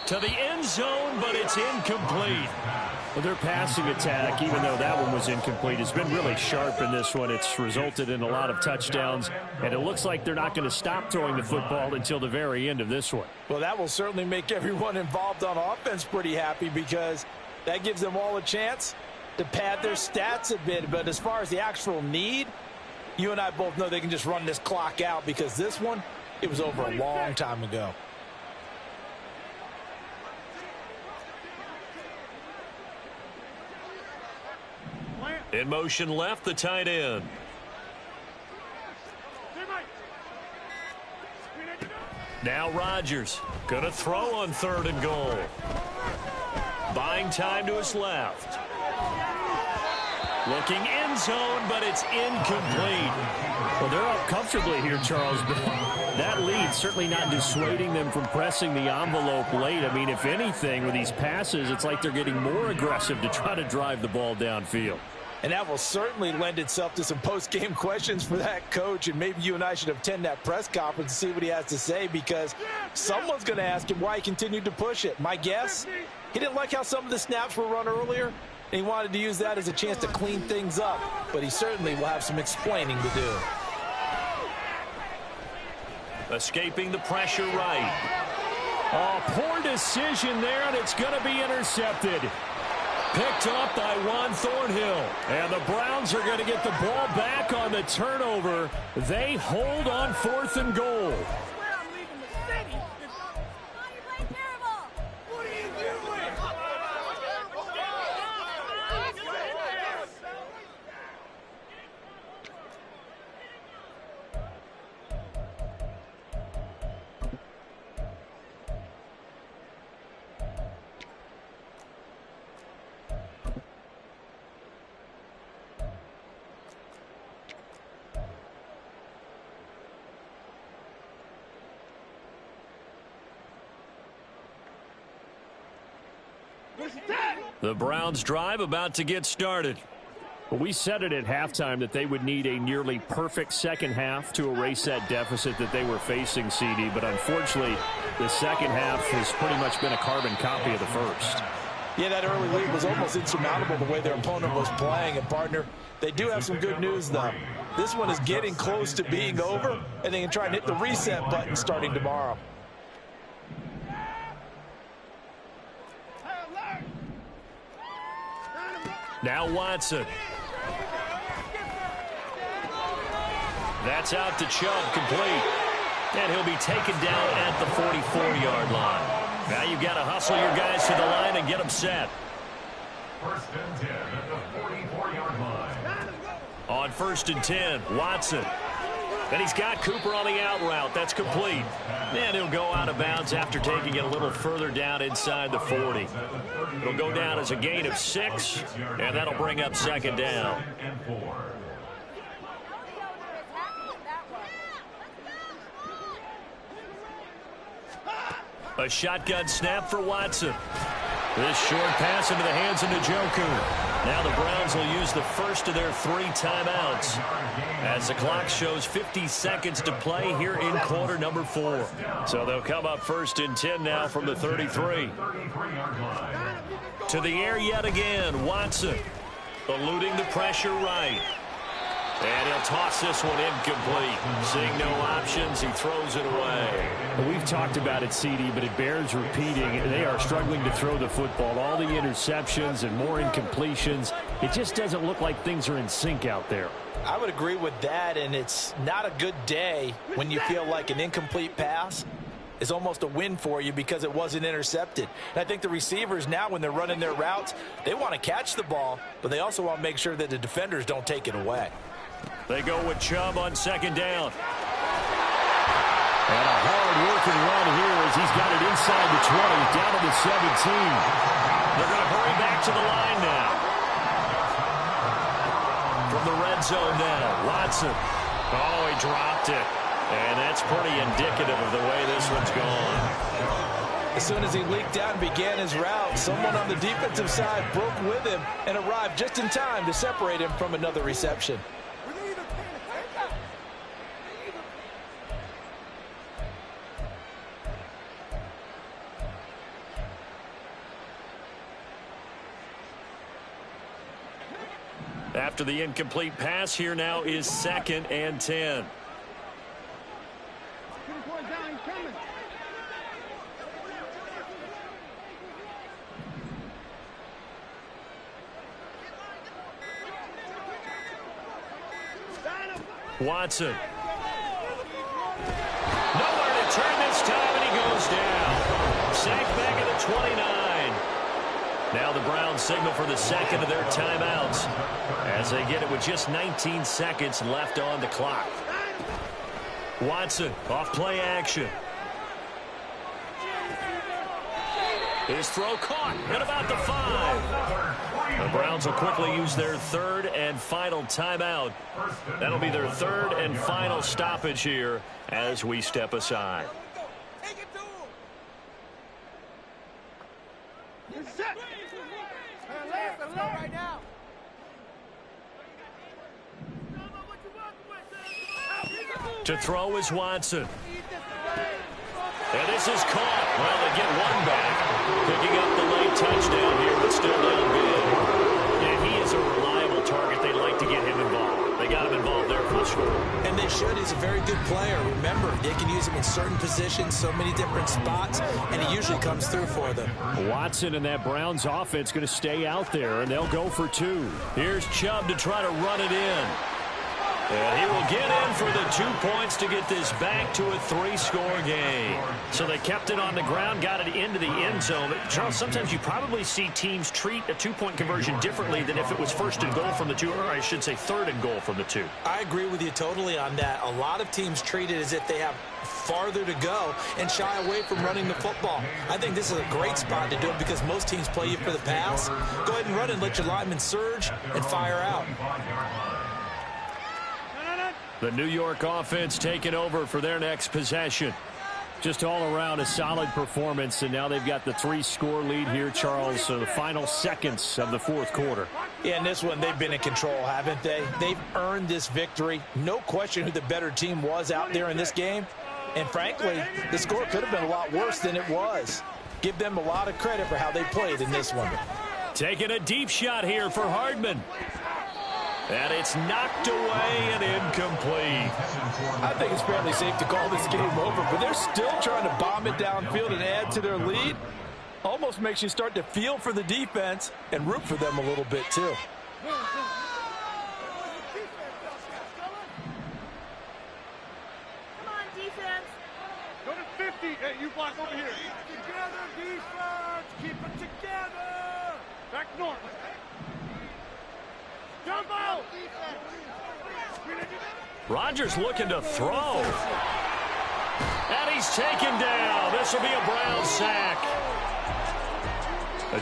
To the end zone, but it's incomplete. Well, their passing attack, even though that one was incomplete, has been really sharp in this one. It's resulted in a lot of touchdowns, and it looks like they're not going to stop throwing the football until the very end of this one. Well, that will certainly make everyone involved on offense pretty happy because that gives them all a chance to pad their stats a bit. But as far as the actual need, you and I both know they can just run this clock out because this one, it was over a long time ago. In motion left, the tight end. Now Rodgers going to throw on 3rd and goal. Buying time to his left. Looking end zone, but it's incomplete. Well, they're up comfortably here, Charles, but that lead certainly not dissuading them from pressing the envelope late. I mean, if anything, with these passes, it's like they're getting more aggressive to try to drive the ball downfield. And that will certainly lend itself to some post-game questions for that coach. And maybe you and I should attend that press conference and see what he has to say because someone's going to ask him why he continued to push it. My guess, he didn't like how some of the snaps were run earlier, and he wanted to use that as a chance to clean things up. But he certainly will have some explaining to do. Escaping the pressure right. Oh, poor decision there, and it's going to be intercepted. Picked up by Juan Thornhill. And the Browns are going to get the ball back on the turnover. They hold on 4th and goal. The Browns drive about to get started. Well, we said it at halftime that they would need a nearly perfect second half to erase that deficit that they were facing, CD. But unfortunately, the second half has pretty much been a carbon copy of the first. Yeah, that early lead was almost insurmountable the way their opponent was playing. And, partner, they do have some good news, though. This one is getting close to being over, and they can try and hit the reset button starting tomorrow. Now Watson. That's out to Chubb, complete. And he'll be taken down at the 44-yard line. Now you've got to hustle your guys to the line and get them set. First and 10 at the 44-yard line. On first and 10, Watson. And he's got Cooper on the out route. That's complete. And he'll go out of bounds after taking it a little further down inside the 40. It'll go down as a gain of 6, and that'll bring up second down. A shotgun snap for Watson. This short pass into the hands of Njoku. Now the Browns will use the first of their 3 timeouts as the clock shows 50 seconds to play here in quarter number 4. So they'll come up first and 10 now from the 33. To the air yet again, Watson eluding the pressure right. And he'll toss this one incomplete. Seeing no options, he throws it away. We've talked about it, CD, but it bears repeating. They are struggling to throw the football. All the interceptions and more incompletions. It just doesn't look like things are in sync out there. I would agree with that, and it's not a good day when you feel like an incomplete pass is almost a win for you because it wasn't intercepted. And I think the receivers now, when they're running their routes, they want to catch the ball, but they also want to make sure that the defenders don't take it away. They go with Chubb on second down. And a hard-working run here as he's got it inside the 20, down to the 17. They're going to hurry back to the line now. From the red zone now, Watson. Oh, he dropped it. And that's pretty indicative of the way this one's gone. As soon as he leaked out and began his route, someone on the defensive side broke with him and arrived just in time to separate him from another reception. After the incomplete pass, here now is second and 10. Watson. Nowhere to turn this time, and he goes down. Sacked back at the 29. Now the Browns signal for the second of their timeouts as they get it with just 19 seconds left on the clock. Watson off play action. His throw caught at about the 5. The Browns will quickly use their third and final timeout. That'll be their third and final stoppage here as we step aside. To throw is Watson. And this is caught. Well, they get one back. Picking up the late touchdown here, but still down big. And he is a reliable target. They'd like to get him involved. They got him involved there for the score. And they should. He's a very good player. Remember, they can use him in certain positions, so many different spots, and he usually comes through for them. Watson and that Browns offense going to stay out there, and they'll go for 2. Here's Chubb to try to run it in. And he will get in for the 2 points to get this back to a 3-score game. So they kept it on the ground, got it into the end zone. But Charles, sometimes you probably see teams treat a 2-point conversion differently than if it was first and goal from the 2, or I should say third and goal from the 2. I agree with you totally on that. A lot of teams treat it as if they have farther to go and shy away from running the football. I think this is a great spot to do it because most teams play you for the pass. Go ahead and run and let your linemen surge and fire out. The New York offense taking over for their next possession. Just all around a solid performance, and now they've got the 3-score lead here, Charles, so the final seconds of the fourth quarter. Yeah, in this one, they've been in control, haven't they? They've earned this victory. No question who the better team was out there in this game. And frankly, the score could have been a lot worse than it was. Give them a lot of credit for how they played in this one. Taking a deep shot here for Hardman. And it's knocked away and incomplete. I think it's fairly safe to call this game over, but they're still trying to bomb it downfield and add to their lead. Almost makes you start to feel for the defense and root for them a little bit, too. Come on, defense. Go to 50. Hey, you block over here. Keep it together, defense. Keep it together. Back north. Jump out. Rodgers looking to throw. And he's taken down. This will be a Brown sack.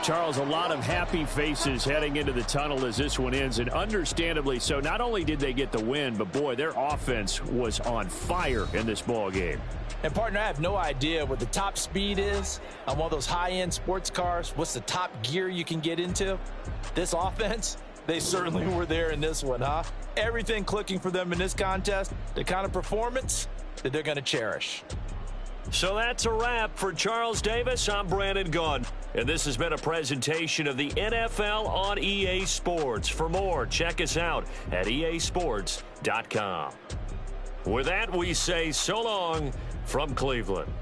Charles, a lot of happy faces heading into the tunnel as this one ends, and understandably so. Not only did they get the win, but, boy, their offense was on fire in this ball game. And, partner, I have no idea what the top speed is on one of those high-end sports cars. What's the top gear you can get into? This offense, they certainly were there in this one, huh? Everything clicking for them in this contest, the kind of performance that they're going to cherish. So that's a wrap for Charles Davis. I'm Brandon Gunn. And this has been a presentation of the NFL on EA Sports. For more, check us out at easports.com. With that, we say so long from Cleveland.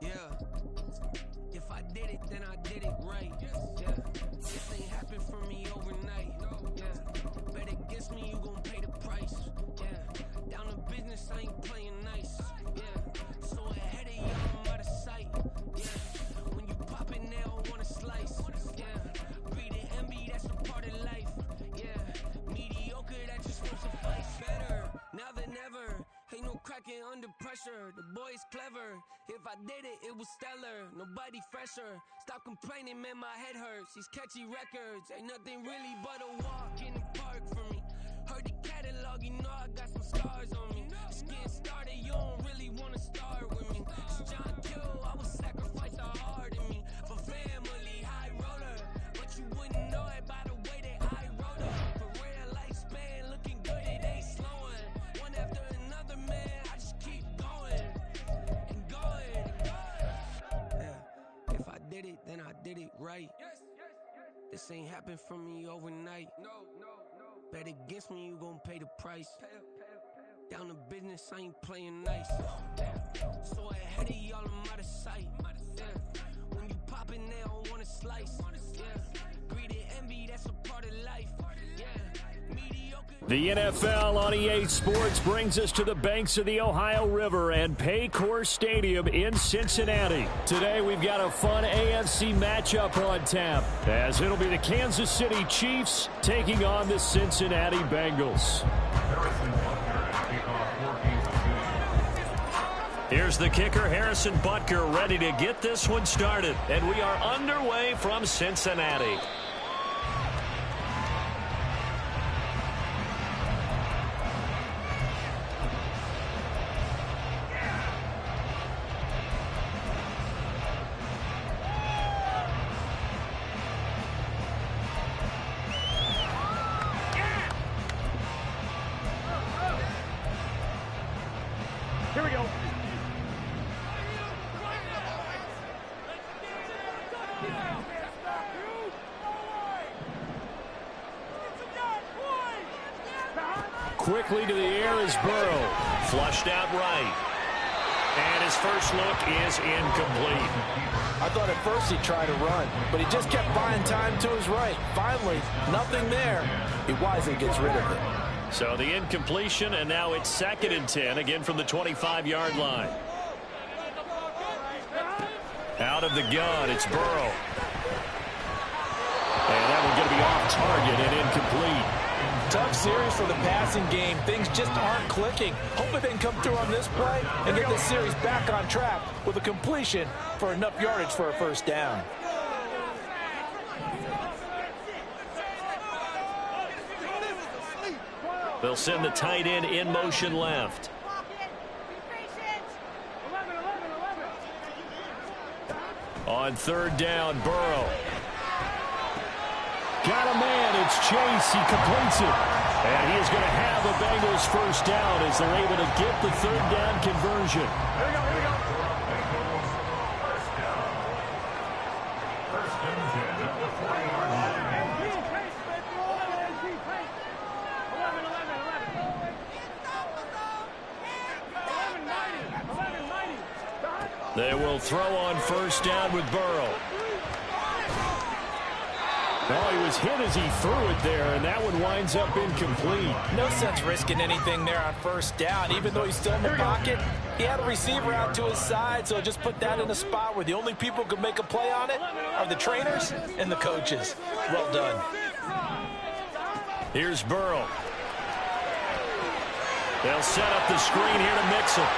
Yeah, if I did it, then I did it right. Yeah, this ain't happened for me overnight. Yeah, bet against me, you gon' pay the price. Yeah, down to business, I ain't playing nice. Yeah, so ahead of y'all, I'm out of sight. Yeah, when you pop it, they don't wanna slice. Yeah, greed and envy, that's a part of life. Yeah, mediocre, that just won't suffice. Better now than ever. Ain't no cracking under pressure. The boy's clever. If I did it, it was stellar. Nobody fresher. Stop complaining, man, my head hurts. These catchy records ain't nothing really but a walk in the park for me. Heard the catalog, you know I got some scars on me. Just getting started, you don't really wanna start with me. It's John Q, I would sacrifice a heart in me for family, high roller. But you wouldn't know it by the way that I wrote her. Career lifespan looking good, it ain't slowing. One after another, man, I just keep going and going and going. Yeah, if I did it, then I did it right. This ain't happened for me overnight. No. Bet against me, you gon' pay the price. Down to business, I ain't playing nice. So ahead of y'all, I'm out of sight. Yeah. When you poppin', they don't wanna slice. Yeah. Greed and envy, that's a part of life. Yeah. Mediocre. The NFL on EA Sports brings us to the banks of the Ohio River and Paycor Stadium in Cincinnati. Today we've got a fun AFC matchup on tap, as it'll be the Kansas City Chiefs taking on the Cincinnati Bengals. Here's the kicker, Harrison Butker, ready to get this one started. And we are underway from Cincinnati. Here we go. quickly to the air is Burrow. Flushed out right. And his first look is incomplete. I thought at first he'd try to run, but he just kept buying time to his right. Finally, nothing there. He wisely gets rid of it. So the incompletion, and now it's 2nd and 10, again from the 25-yard line. Out of the gun, it's Burrow. And that one's going to be off target and incomplete. Tough series for the passing game. Things just aren't clicking. Hoping they can come through on this play and get this series back on track with a completion for enough yardage for a first down. They'll send the tight end in motion left. On 3rd down, Burrow. Got a man. It's Chase. He completes it. And he is going to have the Bengals first down as they're able to get the 3rd down conversion. Here we go, here we go. First down. First and 10 at the 40-yard line. 11. They will throw on first down with Burrow. Oh, he was hit as he threw it there, and that one winds up incomplete. No sense risking anything there on first down. Even though he's still in the pocket, he had a receiver out to his side, so just put that in a spot where the only people who can make a play on it are the trainers and the coaches. Well done. Here's Burrow. They'll set up the screen here to mix it.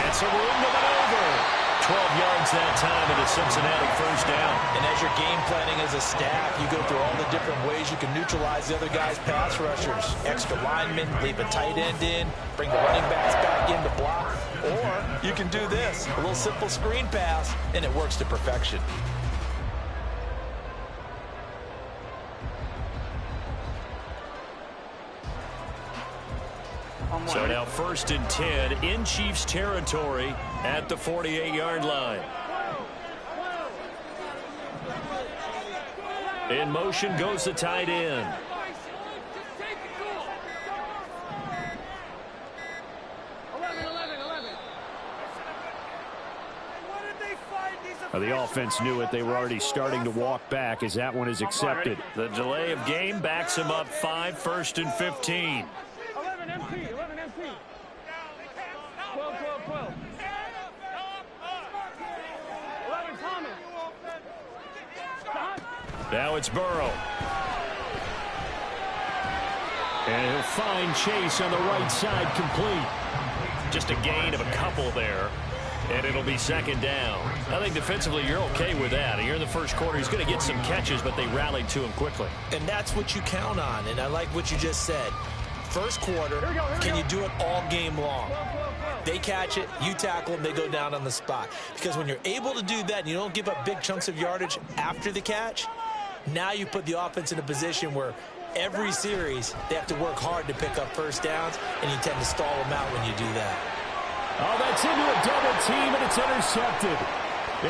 It's a room to maneuver. 12 yards that time and a Cincinnati first down. And as you're game planning as a staff, you go through all the different ways you can neutralize the other guy's pass rushers. Extra linemen, leave a tight end in, bring the running backs back in to block. Or you can do this, a little simple screen pass, and it works to perfection. So now 1st and 10 in Chiefs territory at the 48-yard line. In motion goes the tight end. The offense knew it. They were already starting to walk back as that one is accepted. The delay of game backs him up 5, 1st and 15. 11 MT. 12. 11 Thomas. Now it's Burrow. And he'll find Chase on the right side complete. Just a gain of a couple there. And it'll be 2nd down. I think defensively you're okay with that. Here in the first quarter, he's going to get some catches, but they rallied to him quickly. And that's what you count on, and I like what you just said. First quarter, can you do it all game long? They catch it, you tackle them, they go down on the spot. Because when you're able to do that and you don't give up big chunks of yardage after the catch, now you put the offense in a position where every series they have to work hard to pick up first downs, and you tend to stall them out when you do that. Oh, that's into a double team, and it's intercepted.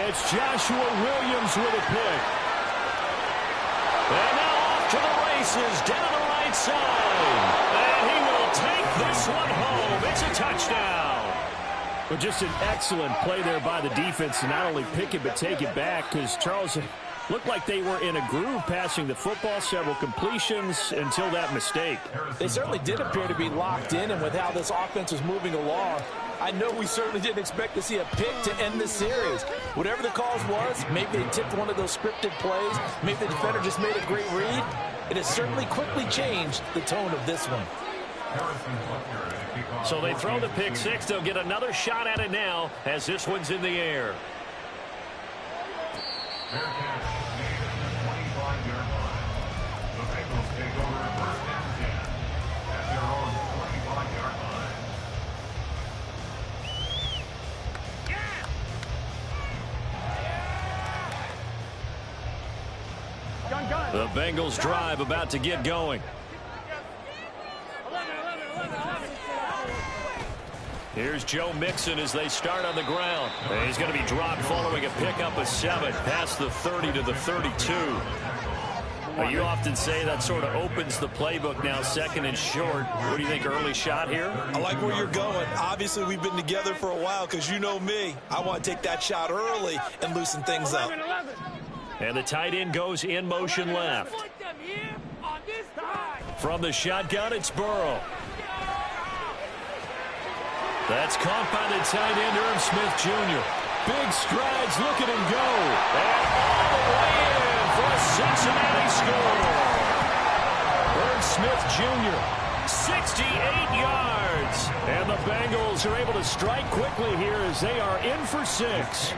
It's Joshua Williams with a pick. And now off to the races down the right side. And he will take this one home. It's a touchdown. But just an excellent play there by the defense to not only pick it but take it back, because Charles looked like they were in a groove passing the football, several completions until that mistake. They certainly did appear to be locked in, and with how this offense was moving along, I know we certainly didn't expect to see a pick to end this series. Whatever the cause was, maybe they tipped one of those scripted plays, maybe the defender just made a great read. It has certainly quickly changed the tone of this one. So they throw the pick six. They'll get another shot at it now as this one's in the air. Fair catch made at the 25-yard line. The Bengals take over first and 10 at their own 25-yard line. The Bengals drive about to get going. Here's Joe Mixon as they start on the ground. And he's going to be dropped following a pickup of 7 past the 30 to the 32. Well, you often say that sort of opens the playbook now, second and short. What do you think, early shot here? I like where you're going. Obviously, we've been together for a while because you know me. I want to take that shot early and loosen things up. And the tight end goes in motion left. From the shotgun, it's Burrow. That's caught by the tight end, Irv Smith Jr. Big strides, look at him go. And all the way in for a Cincinnati score. Irv Smith Jr., 68 yards. And the Bengals are able to strike quickly here as they are in for 6.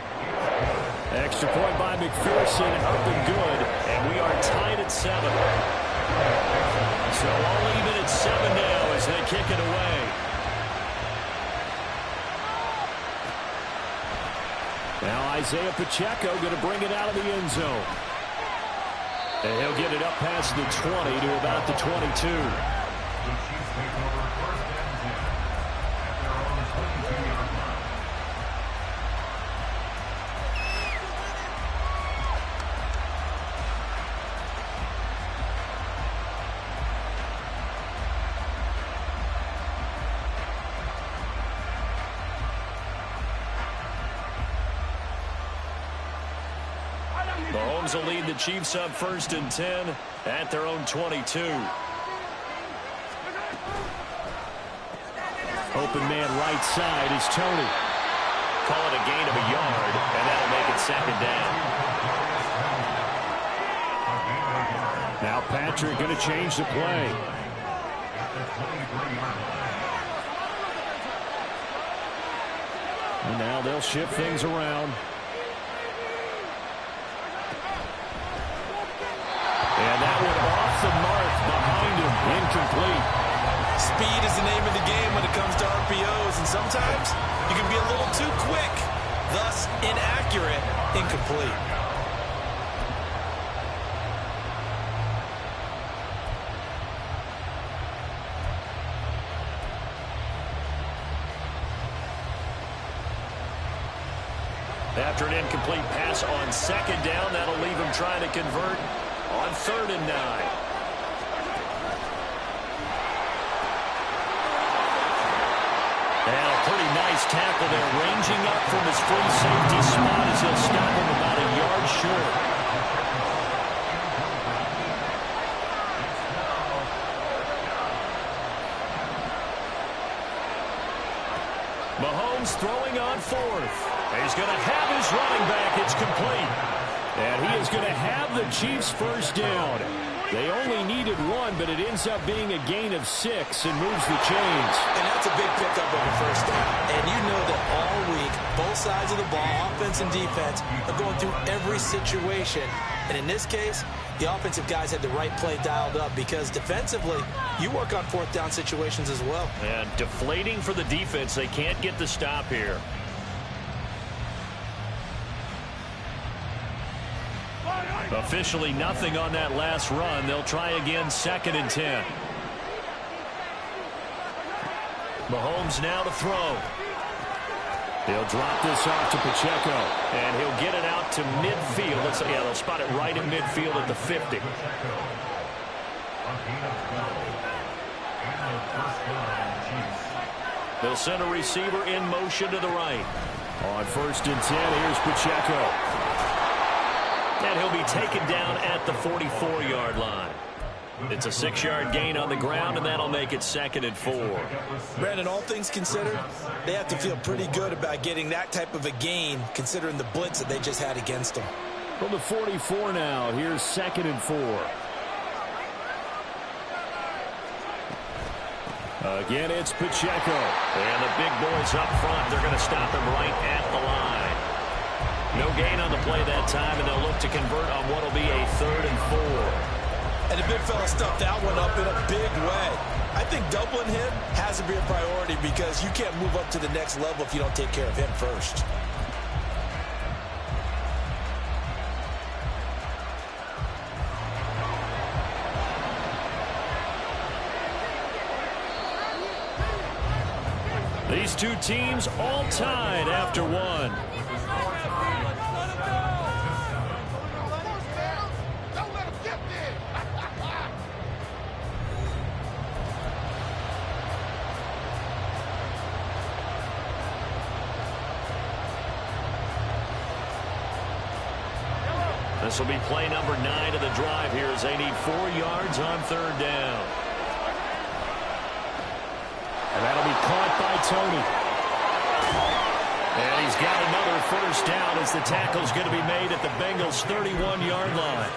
Extra point by McPherson, up and good. And we are tied at 7. So all even at 7 now as they kick it away. Now Isaiah Pacheco going to bring it out of the end zone. And he'll get it up past the 20 to about the 22. The Chiefs take over first and 10 at their own 22-yard line. Mahomes will lead the Chiefs up first and 10 at their own 22. Open man right side is Tony. Call it a gain of a yard, and that'll make it second down. Now Patrick going to change the play. And now they'll shift things around. And that one off the mark behind him, incomplete. Speed is the name of the game when it comes to RPOs, and sometimes you can be a little too quick, thus inaccurate, incomplete. After an incomplete pass on second down, that'll leave him trying to convert on 3rd and 9. And a pretty nice tackle there, ranging up from his free safety spot as he'll stop him about a yard short. Mahomes throwing on 4th. He's going to have his running back. It's complete. And he is going to have the Chiefs first down. They only needed 1, but it ends up being a gain of 6 and moves the chains. And that's a big pickup of a first down. And you know that all week, both sides of the ball, offense and defense, are going through every situation. And in this case, the offensive guys had the right play dialed up because defensively, you work on 4th down situations as well. And deflating for the defense. They can't get the stop here. Officially nothing on that last run. They'll try again, 2nd and 10. Mahomes now to throw. He'll drop this off to Pacheco, and he'll get it out to midfield. They'll spot it right in midfield at the 50. They'll send a receiver in motion to the right. On 1st and 10, here's Pacheco. And he'll be taken down at the 44-yard line. It's a 6-yard gain on the ground, and that'll make it 2nd and 4. Brandon, all things considered, they have to feel pretty good about getting that type of a gain, considering the blitz that they just had against them. From the 44 now, here's 2nd and 4. Again, it's Pacheco. And the big boys up front, they're going to stop him right at the line. No gain on the play that time, and they'll look to convert on what will be a 3rd and 4. And the big fella stuffed that one up in a big way. I think doubling him has to be a priority because you can't move up to the next level if you don't take care of him first. These two teams all tied after 1. This will be play number 9 of the drive here as they need 4 yards on 3rd down. And that'll be caught by Tony. And he's got another 1st down as the tackle's going to be made at the Bengals' 31-yard line.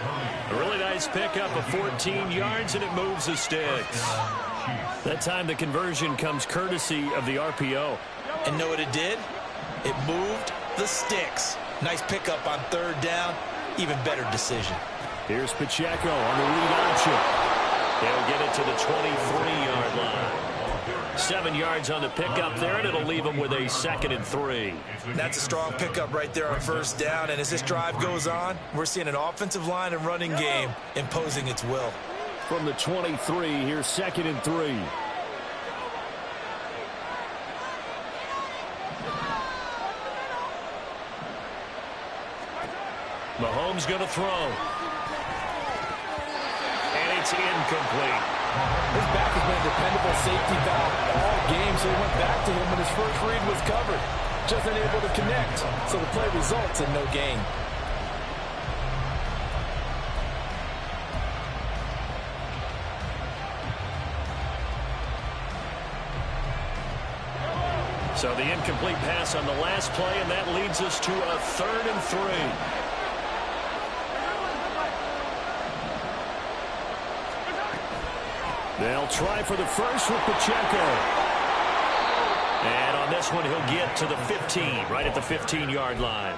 A really nice pickup of 14 yards, and it moves the sticks. That time the conversion comes courtesy of the RPO. And know what it did? It moved the sticks. Nice pickup on 3rd down. Even better decision. Here's Pacheco on the read option. They'll get it to the 23-yard line. 7 yards on the pickup there, and it'll leave them with a 2nd and 3. That's a strong pickup right there on 1st down. And as this drive goes on, we're seeing an offensive line and running game imposing its will. From the 23, here's 2nd and 3. Mahomes going to throw. And it's incomplete. His back has been a dependable safety valve all game, so he went back to him when his first read was covered. Just unable to connect, so the play results in no gain. So the incomplete pass on the last play, and that leads us to a 3rd and 3. They'll try for the first with Pacheco. And on this one, he'll get to the 15, right at the 15-yard line.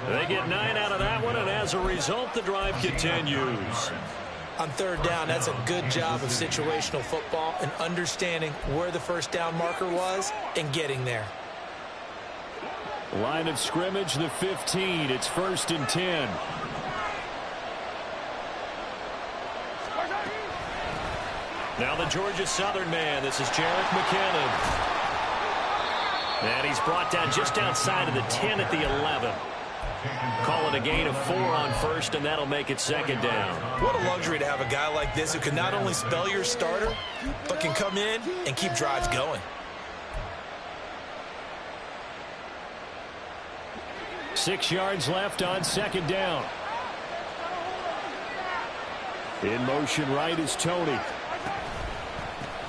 They get 9 out of that one, and as a result, the drive continues. On 3rd down, that's a good job of situational football and understanding where the 1st down marker was and getting there. Line of scrimmage, the 15. It's 1st and 10. Now the Georgia Southern man. This is Jerick McKinnon. And he's brought down just outside of the 10 at the 11. Call it a gain of 4 on 1st, and that'll make it 2nd down. What a luxury to have a guy like this who can not only spell your starter, but can come in and keep drives going. 6 yards left on 2nd down. In motion right is Tony.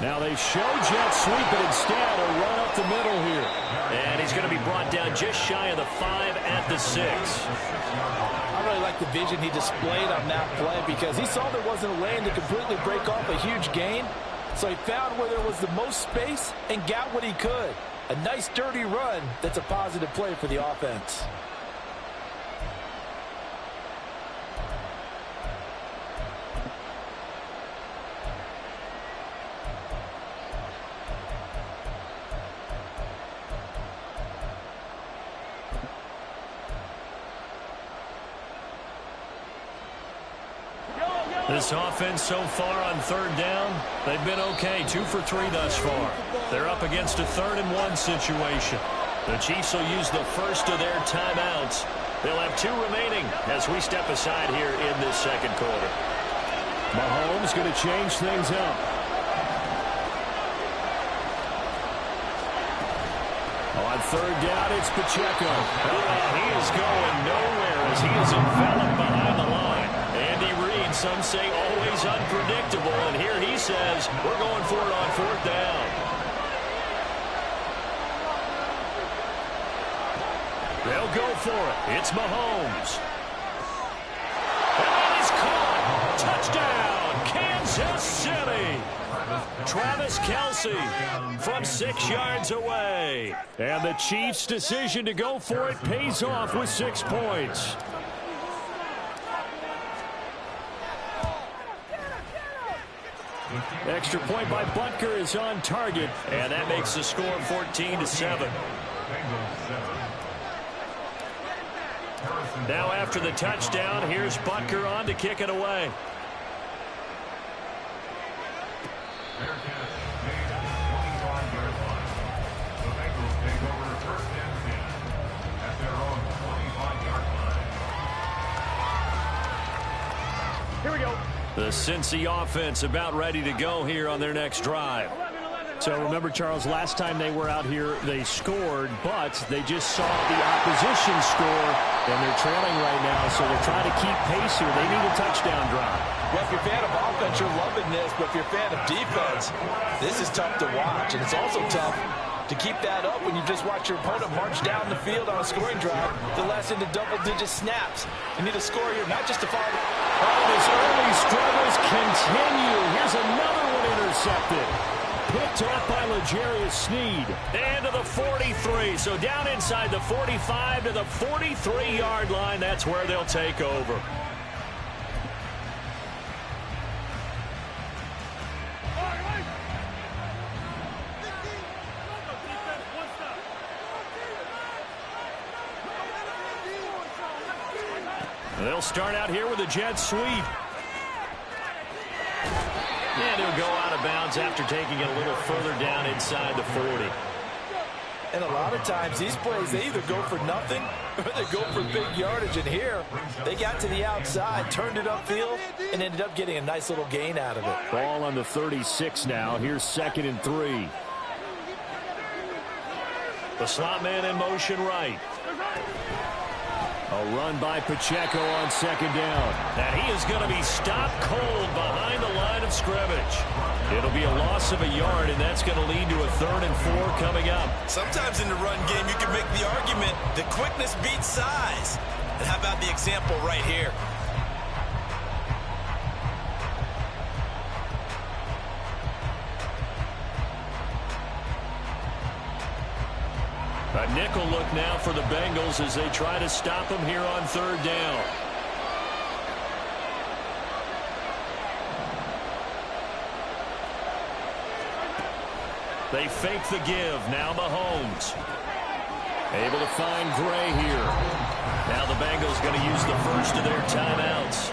Now they show jet sweep, but instead a run up the middle here. And he's going to be brought down just shy of the 5 at the 6. I really like the vision he displayed on that play because he saw there wasn't a lane to completely break off a huge gain. So he found where there was the most space and got what he could. A nice dirty run that's a positive play for the offense. This offense so far on 3rd down, they've been okay. 2 for 3 thus far. They're up against a 3rd and 1 situation. The Chiefs will use the first of their timeouts. They'll have 2 remaining as we step aside here in this 2nd quarter. Mahomes going to change things up. On 3rd down, it's Pacheco. He is going nowhere as he is enveloped behind the line. Andy Reid, some say always unpredictable, and here he says we're going for it on 4th down. They'll go for it. It's Mahomes. And that is caught. Touchdown, Kansas City. Travis Kelce from 6 yards away. And the Chiefs' decision to go for it pays off with 6 points. Extra point by Butker is on target. And that makes the score 14-7. Now after the touchdown, here's Butker on to kick it away. Here we go. The Cincy offense about ready to go here on their next drive. So remember, Charles, last time they were out here, they scored, but they just saw the opposition score, and they're trailing right now, so they're trying to keep pace here. They need a touchdown drive. Well, if you're a fan of offense, you're loving this, but if you're a fan of defense, this is tough to watch, and it's also tough to keep that up when you just watch your opponent march down the field on a scoring drive to last into double-digit snaps. You need a score here, not just to follow. Oh, his early struggles continue. Here's another one intercepted. Picked up by L'Jarius Sneed. And to the 43. So down inside the 45 to the 43-yard line. That's where they'll take over. They'll start out here with a jet sweep. And he'll go out of bounds after taking it a little further down inside the 40. And a lot of times these plays, they either go for nothing or they go for big yardage. And here, they got to the outside, turned it upfield, and ended up getting a nice little gain out of it. Ball on the 36 now. Here's 2nd and 3. The slot man in motion right. A run by Pacheco on 2nd down. And he is going to be stopped cold behind the line of scrimmage. It'll be a loss of a yard, and that's going to lead to a 3rd and 4 coming up. Sometimes in the run game, you can make the argument that quickness beats size. And how about the example right here? A nickel look now for the Bengals as they try to stop him here on 3rd down. They fake the give. Now Mahomes. Able to find Gray here. Now the Bengals going to use the first of their timeouts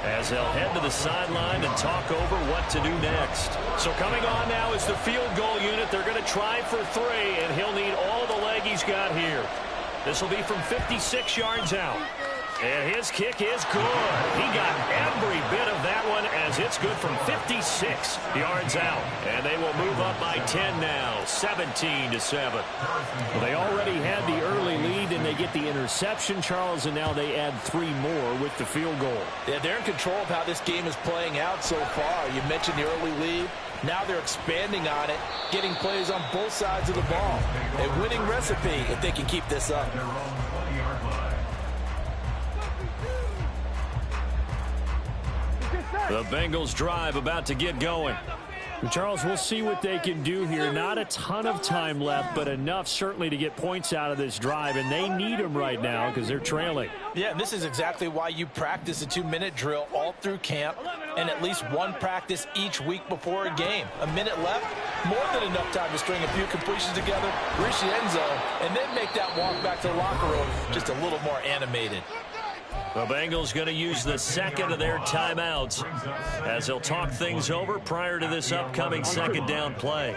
as they'll head to the sideline and talk over what to do next. So coming on now is the field goal unit. They're going to try for 3, and he'll need all the leg he's got here. This will be from 56 yards out. And his kick is good. He got every bit of that one as it's good from 56 yards out. And they will move up by 10 now, 17-7. Well, they already had the early lead, and they get the interception, Charles, and now they add 3 more with the field goal. Yeah, they're in control of how this game is playing out so far. You mentioned the early lead. Now they're expanding on it, getting plays on both sides of the ball. A winning recipe if they can keep this up. The Bengals drive about to get going. Charles, we'll see what they can do here. Not a ton of time left, but enough certainly to get points out of this drive, and they need them right now because they're trailing. Yeah, and this is exactly why you practice a 2-minute drill all through camp and at least one practice each week before a game. A minute left, more than enough time to string a few completions together, reach the end zone, and then make that walk back to the locker room just a little more animated. The Bengals going to use the second of their timeouts as they'll talk things over prior to this upcoming 2nd down play.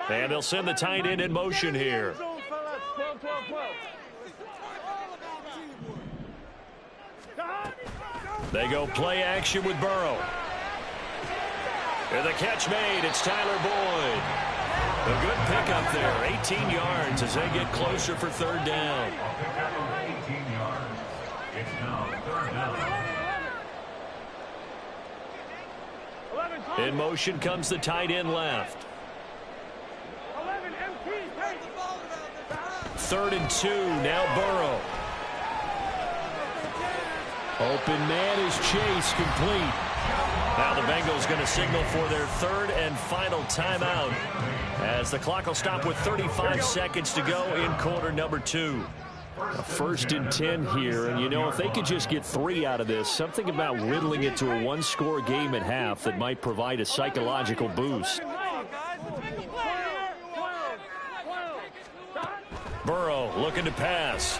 And they'll send the tight end in motion here. They go play action with Burrow. And the catch made. It's Tyler Boyd. A good pickup there. 18 yards as they get closer for 3rd down. 18 yards. It's now 3rd down. In motion comes the tight end left. 3rd and 2. Now Burrow. Open man is Chase, complete. Now the Bengals going to signal for their 3rd and final timeout as the clock will stop with 35 seconds to go in quarter number 2. A 1st and 10 here, and you know, if they could just get 3 out of this, something about whittling it to a 1-score game at half that might provide a psychological boost. Burrow looking to pass.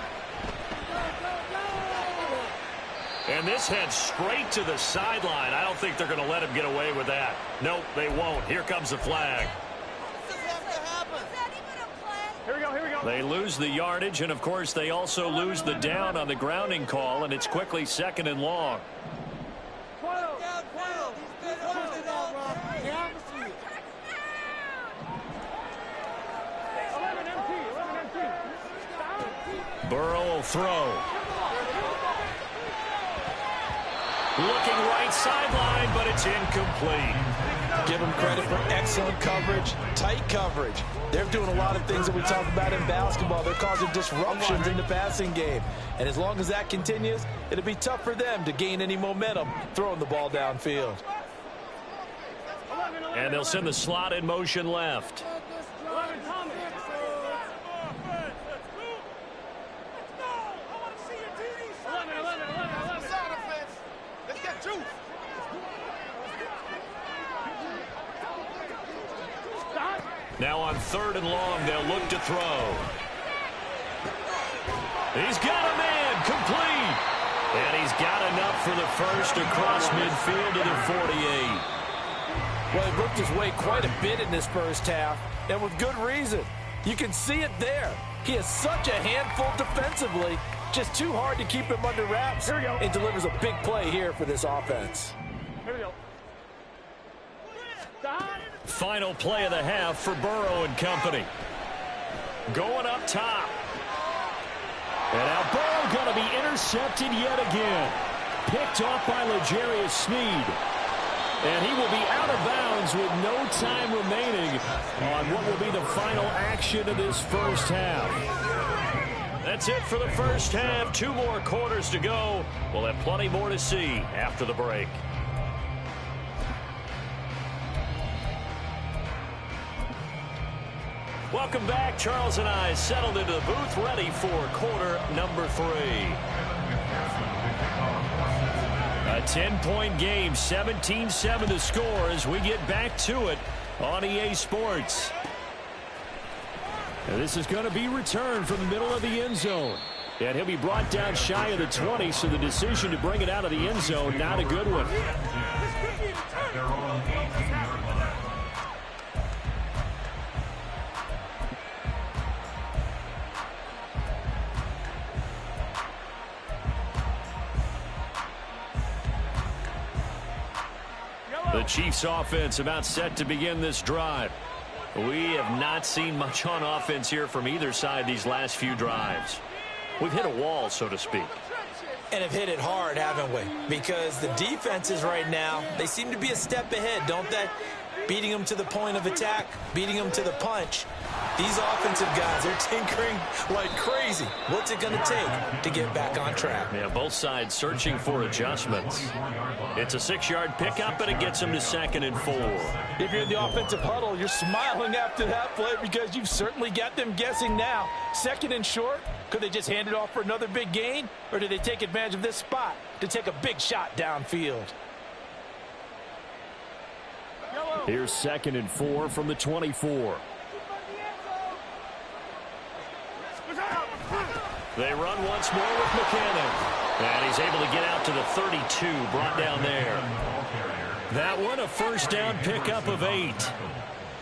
And this heads straight to the sideline. I don't think they're going to let him get away with that. Nope, they won't. Here comes the flag. Here we go, here we go. They lose the yardage, and, of course, they also lose the down on the grounding call, and it's quickly 2nd and long. Burrow will throw. Looking right sideline, but it's incomplete. Give them credit for excellent coverage, tight coverage. They're doing a lot of things that we talk about in basketball. They're causing disruptions in the passing game. And as long as that continues, it'll be tough for them to gain any momentum throwing the ball downfield. And they'll send the slot in motion left. Now on 3rd and long, they'll look to throw. He's got a man, complete. And he's got enough for the first across midfield to the 48. Well, he looked his way quite a bit in this first half, and with good reason. You can see it there. He is such a handful defensively, just too hard to keep him under wraps. Here we go. It delivers a big play here for this offense. Here we go. Final play of the half for Burrow and company. Going up top. And now Burrow going to be intercepted yet again. Picked off by L'Jarius Sneed. And he will be out of bounds with no time remaining on what will be the final action of this first half. That's it for the first half. 2 more quarters to go. We'll have plenty more to see after the break. Welcome back. Charles and I settled into the booth, ready for quarter number 3. A 10-point game, 17-7 to score as we get back to it on EA Sports. And this is going to be returned from the middle of the end zone. And he'll be brought down shy of the 20, so the decision to bring it out of the end zone, not a good one. The Chiefs offense about set to begin this drive. We have not seen much on offense here from either side these last few drives. We've hit a wall, so to speak. And have hit it hard, haven't we? Because the defenses right now, they seem to be a step ahead, don't they? Beating them to the point of attack, beating them to the punch. These offensive guys, they're tinkering like crazy. What's it going to take to get back on track? Yeah, both sides searching for adjustments. It's a 6-yard pickup, and it gets them to 2nd and 4. If you're in the offensive huddle, you're smiling after that play because you've certainly got them guessing now. 2nd and short, could they just hand it off for another big gain? Or do they take advantage of this spot to take a big shot downfield? Here's 2nd and 4 from the 24. They run once more with McKinnon. And he's able to get out to the 32, brought down there. That one, a first down pickup of 8.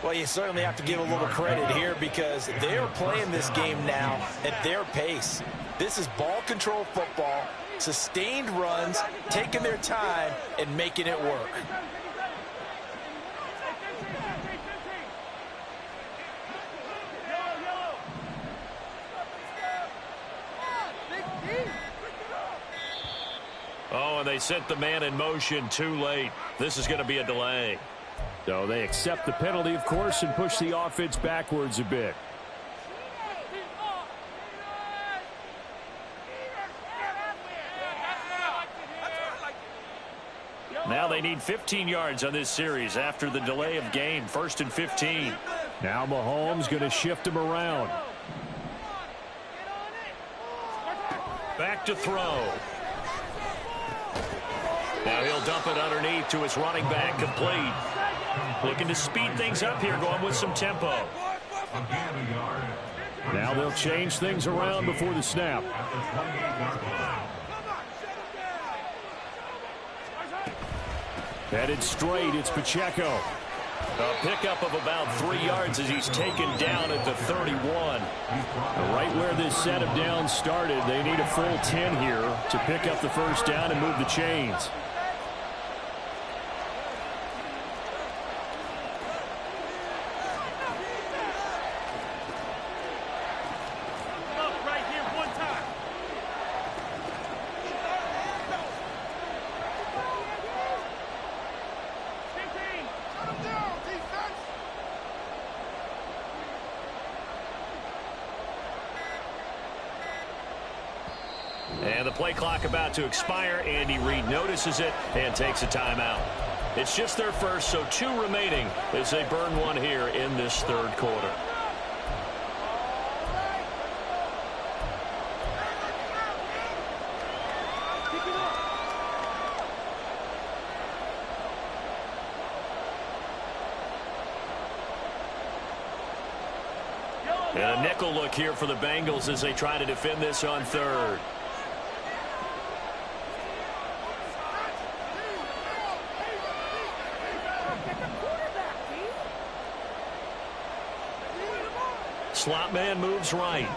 Well, you certainly have to give a little credit here because they're playing this game now at their pace. This is ball control football, sustained runs, taking their time, and making it work. Oh, and they sent the man in motion too late. This is going to be a delay. So they accept the penalty, of course, and push the offense backwards a bit. Now they need 15 yards on this series after the delay of game. 1st and 15. Now Mahomes going to shift him around. Back to throw. Now he'll dump it underneath to his running back, complete. Looking to speed things up here, going with some tempo. Now they'll change things around before the snap. Headed straight, it's Pacheco. A pickup of about 3 yards as he's taken down at the 31. Right where this set of downs started, they need a full 10 here to pick up the first down and move the chains. And the play clock about to expire. Andy Reid notices it and takes a timeout. It's just their first, so 2 remaining as they burn one here in this third quarter. And a nickel look here for the Bengals as they try to defend this on third. Slot man moves right.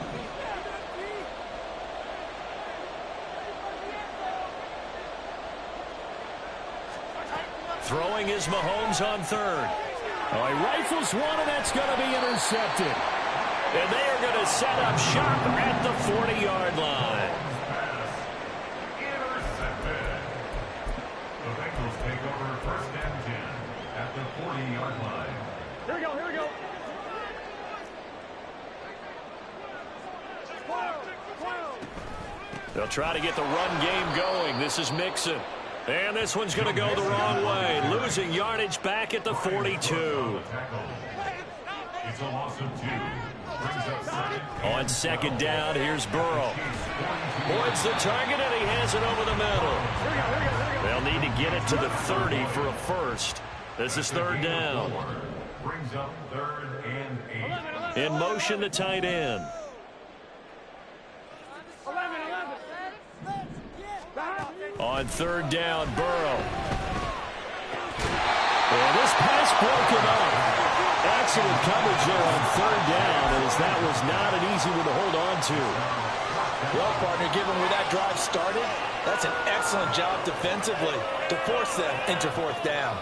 Throwing is Mahomes on third. Oh, he rifles one, and that's going to be intercepted. And they are going to set up shop at the 40-yard line. Intercepted. The Bengals take over first and 10 at the 40-yard line. Here we go, here we go. They'll try to get the run game going. This is Mixon. And this one's going to go the wrong way. Losing yardage back at the 42. It's a loss of 2. On second down, here's Burrow. Boyd's the target, and he has it over the middle. They'll need to get it to the 30 for a first. This is third down. Brings up third and 8. In motion, the tight end. On third down, Burrow. And this pass broken up. Excellent coverage there on third down, as that was not an easy one to hold on to. Well, partner, given where that drive started, that's an excellent job defensively to force them into fourth down.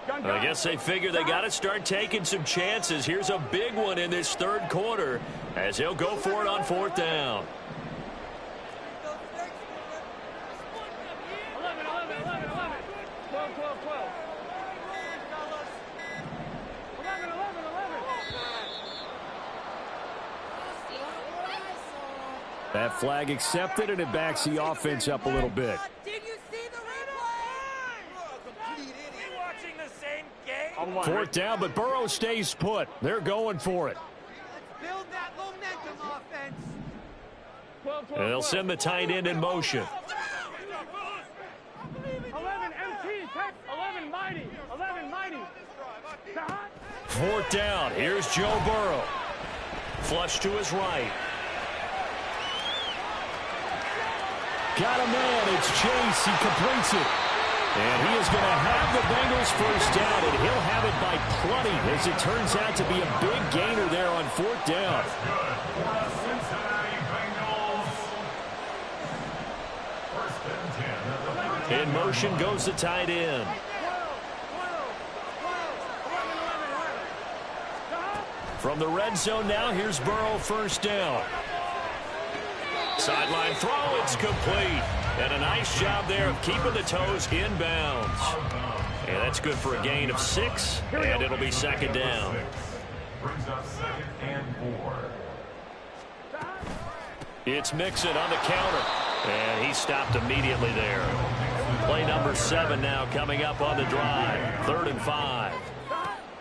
I guess they figure they got to start taking some chances. Here's a big one in this third quarter as he'll go for it on fourth down. 12. That flag accepted, and it backs the offense up a little bit. Did you see the replay? Watching the same game? Fourth down, but Burrow stays put. They're going for it. Let's build that momentum offense. And they'll send the tight end in motion. 11 MT, 11 mighty, 11 mighty. Fourth down, here's Joe Burrow. Flush to his right. Got a man, it's Chase, he completes it. And he is going to have the Bengals first down, and he'll have it by plenty, as it turns out to be a big gainer there on fourth down. That's good for the Cincinnati Bengals. First and 10 at the 40. In motion goes the tight end. From the red zone now, here's Burrow first down. Sideline throw, it's complete. And a nice job there of keeping the toes inbounds. And that's good for a gain of 6, and it'll be second down. Brings up second and 4. It's Mixon on the counter. And he stopped immediately there. Play number 7 now coming up on the drive. 3rd and 5.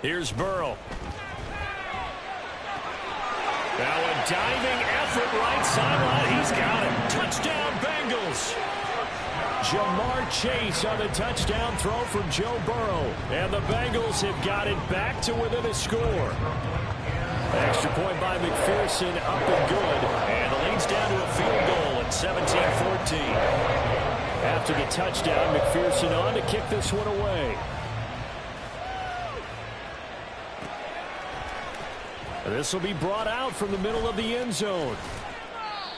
Here's Burrow. Now a diving effort right sideline. He's got it. Touchdown, Bengals. Jamar Chase on the touchdown throw from Joe Burrow. And the Bengals have got it back to within a score. Extra point by McPherson, up and good. And the lead's down to a field goal at 17-14. After the touchdown, McPherson on to kick this one away. This will be brought out from the middle of the end zone.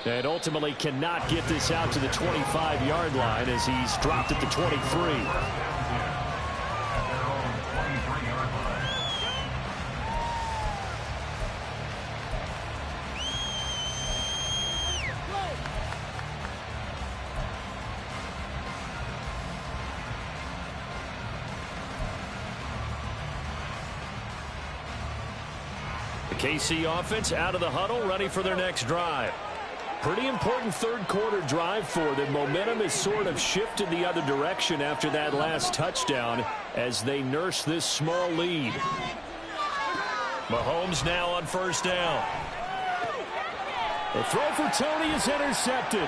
And ultimately cannot get this out to the 25-yard line as he's dropped at the 23. KC offense out of the huddle, ready for their next drive. Pretty important third quarter drive for them. Momentum has sort of shifted the other direction after that last touchdown as they nurse this small lead. Mahomes now on first down. The throw for Tony is intercepted.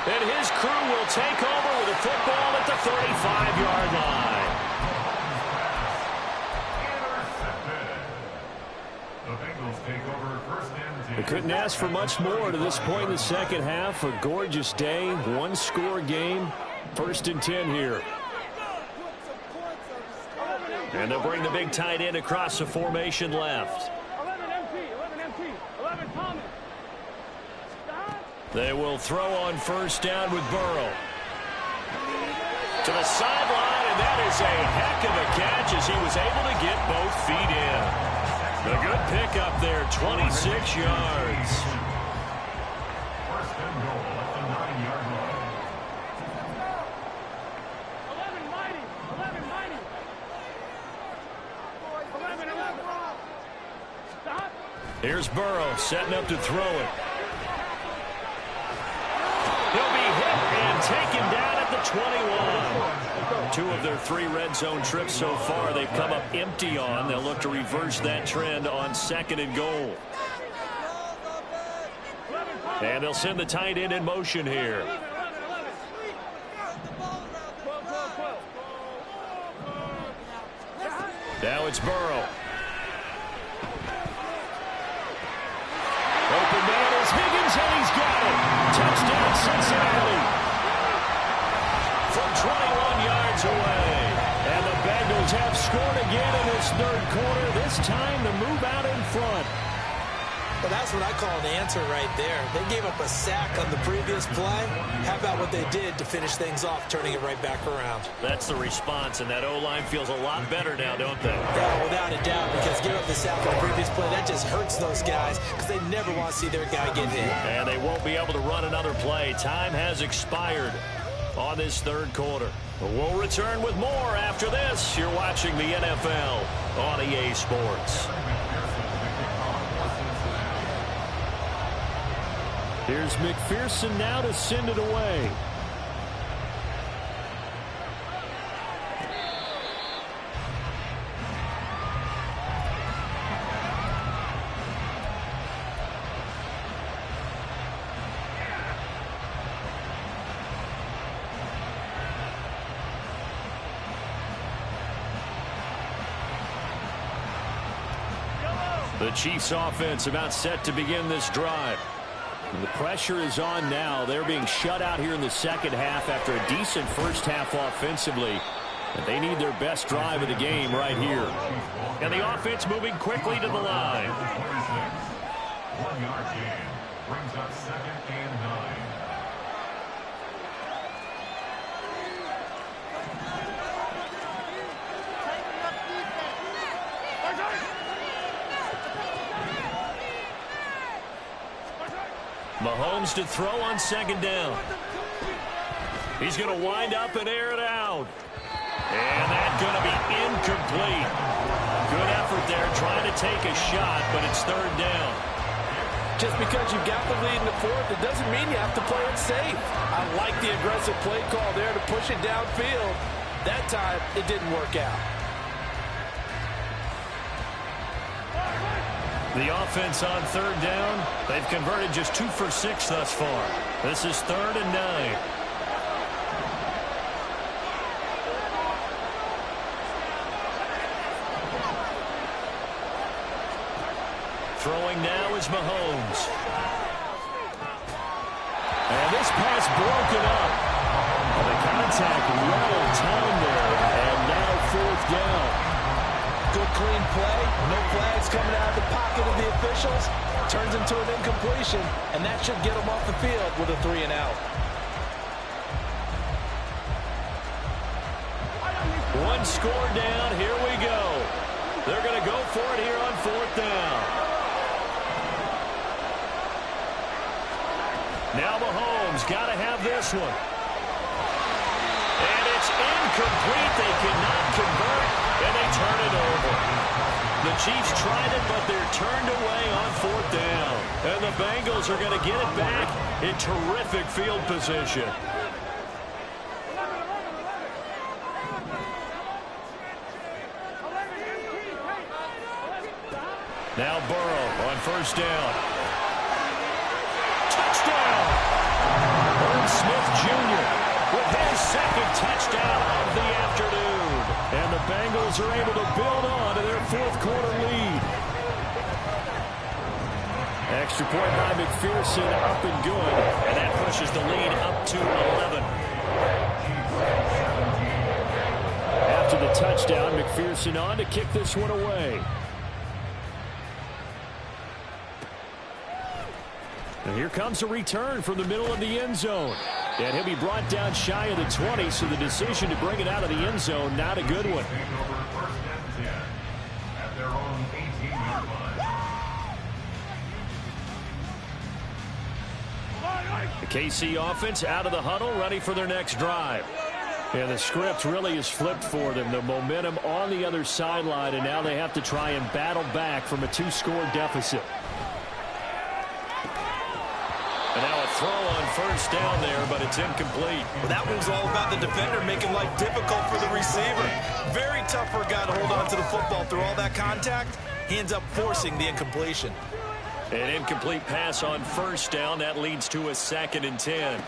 And his crew will take over with a football at the 35-yard line. They couldn't ask for much more to this point in the second half. A gorgeous day, one-score game. 1st and 10 here. And they'll bring the big tight end across the formation left. 11 Thomas. They will throw on first down with Burrow. To the sideline, and that is a heck of a catch as he was able to get both feet in. A good pickup there, 26 yards. First and goal at the 9-yard line. 11 mighty. 11. Stop. Here's Burrow setting up to throw it. He'll be hit and taken down at the 21. 2 of their 3 red zone trips so far they've come up empty on. They'll look to reverse that trend on 2nd and goal. And they'll send the tight end in motion here. Now it's Burrow. Open man is Higgins, and he's got it. Touchdown, Cincinnati. From 21 yards away. And the Bengals have scored again in this third quarter. This time to move out in front. Well, that's what I call an answer right there. They gave up a sack on the previous play. How about what they did to finish things off, turning it right back around? That's the response, and that O-line feels a lot better now, don't they? Yeah, without a doubt, because give up the sack on the previous play, that just hurts those guys because they never want to see their guy get hit. And they won't be able to run another play. Time has expired on this third quarter. We'll return with more after this. You're watching the NFL on EA Sports. Here's McPherson now to send it away. The Chiefs offense about set to begin this drive. And the pressure is on now. They're being shut out here in the second half after a decent first half offensively. And they need their best drive of the game right here. And the offense moving quickly to the line. 1-yard gain brings up 2nd and 9. Mahomes to throw on 2nd down. He's going to wind up and air it out. And that's going to be incomplete. Good effort there trying to take a shot, but it's 3rd down. Just because you've got the lead in the 4th, it doesn't mean you have to play it safe. I like the aggressive play call there to push it downfield. That time, it didn't work out. The offense on 3rd down, they've converted just 2 for 6 thus far. This is 3rd and 9. Throwing now is Mahomes. And this pass broken up. And the contact well timed there. And now 4th down. Good clean play. No flags coming out of the pocket of the officials. Turns into an incompletion. And that should get them off the field with a 3-and-out. One score down. Here we go. They're going to go for it here on 4th down. Now Mahomes got to have this one. And it's incomplete. They cannot convert, and they turn it over. The Chiefs tried it, but they're turned away on 4th down. And the Bengals are going to get it back in terrific field position. Now Burrow on 1st down. Touchdown! Irv Smith Jr. with his 2nd touchdown of the afternoon. And the Bengals are able to build on to their 4th quarter lead. Extra point by McPherson, up and good. And that pushes the lead up to 11. After the touchdown, McPherson on to kick this one away. And here comes a return from the middle of the end zone. And he'll be brought down shy of the 20, so the decision to bring it out of the end zone, not a good one. At their own 18-yard line. The KC offense out of the huddle, ready for their next drive. And the script really is flipped for them. The momentum on the other sideline, and now they have to try and battle back from a 2-score deficit. And now a throw on 1st down there, but it's incomplete. Well, that one's all about the defender making life difficult for the receiver. Very tough for a guy to hold on to the football through all that contact. He ends up forcing the incompletion. An incomplete pass on 1st down. That leads to a 2nd and 10.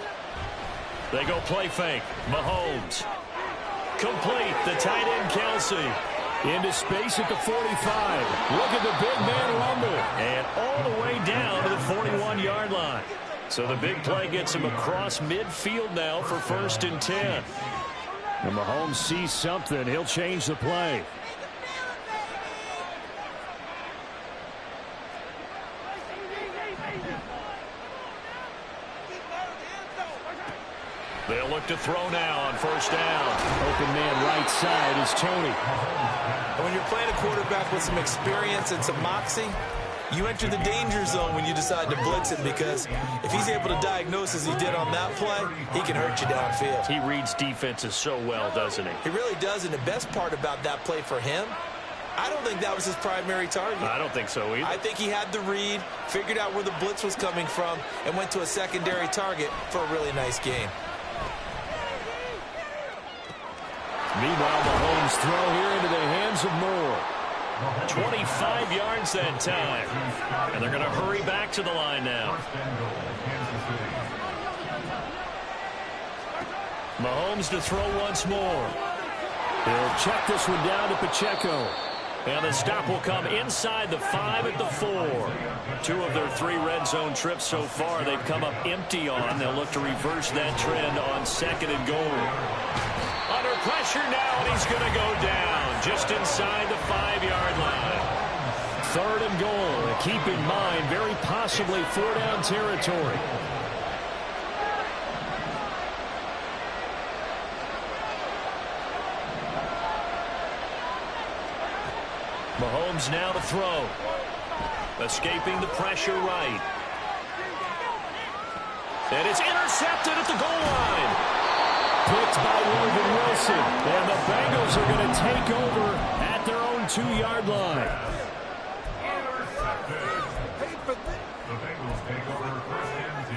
They go play fake. Mahomes. Complete. The tight end, Kelsey. Into space at the 45. Look at the big man rumble. And all the way down to the 41-yard line. So the big play gets him across midfield now for 1st and 10. And Mahomes sees something. He'll change the play. They'll look to throw now on 1st down. Open man right side is Tony. And when you're playing a quarterback with some experience and some moxie, you enter the danger zone when you decide to blitz him, because if he's able to diagnose as he did on that play, he can hurt you downfield. He reads defenses so well, doesn't he? He really does, and the best part about that play for him, I don't think that was his primary target. I don't think so either. I think he had the read, figured out where the blitz was coming from, and went to a secondary target for a really nice gain. Meanwhile, Mahomes' throw here into the hands of Moore. 25 yards that time. And they're going to hurry back to the line now. Mahomes to throw once more. He'll check this one down to Pacheco. And the stop will come inside the 5 at the 4. 2 of their 3 red zone trips so far they've come up empty on. They'll look to reverse that trend on 2nd and goal. Under pressure now, and he's going to go down just inside the 5-yard line. 3rd and goal. And keep in mind, very possibly 4-down territory. Mahomes now to throw. Escaping the pressure right. And it's intercepted at the goal line. Picked by Logan Wilson. And the Bengals are going to take over at their own 2-yard line. The Bengals take over 1st and 10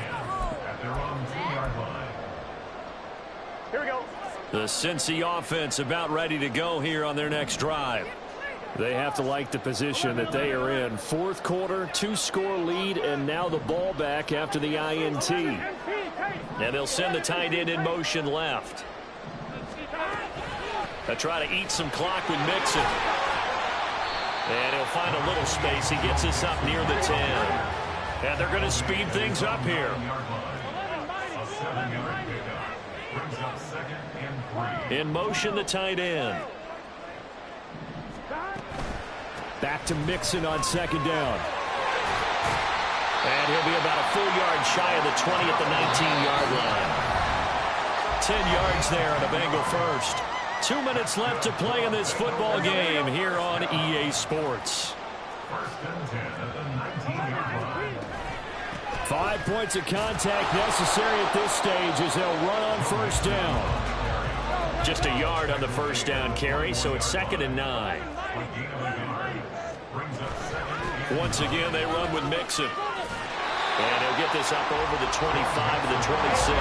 at their own 2-yard line. Here we go. The Cincy offense about ready to go here on their next drive. They have to like the position that they are in. 4th quarter, 2-score lead, and now the ball back after the INT. And they'll send the tight end in motion left. They'll try to eat some clock with Mixon. And he'll find a little space. He gets us up near the 10. And they're going to speed things up here. A 7-yard pickup brings up 2nd and 3. In motion, the tight end. Back to Mixon on 2nd down. And he'll be about a full yard shy of the 20 at the 19-yard line. 10 yards there on a Bengal first. 2 minutes left to play in this football game here on EA Sports. 1st and 10 at the 19-yard line. 5 points of contact necessary at this stage as they'll run on 1st down. Just a yard on the 1st down carry, so it's 2nd and 9. Once again, they run with Mixon. And he'll get this up over the 25 to the 26.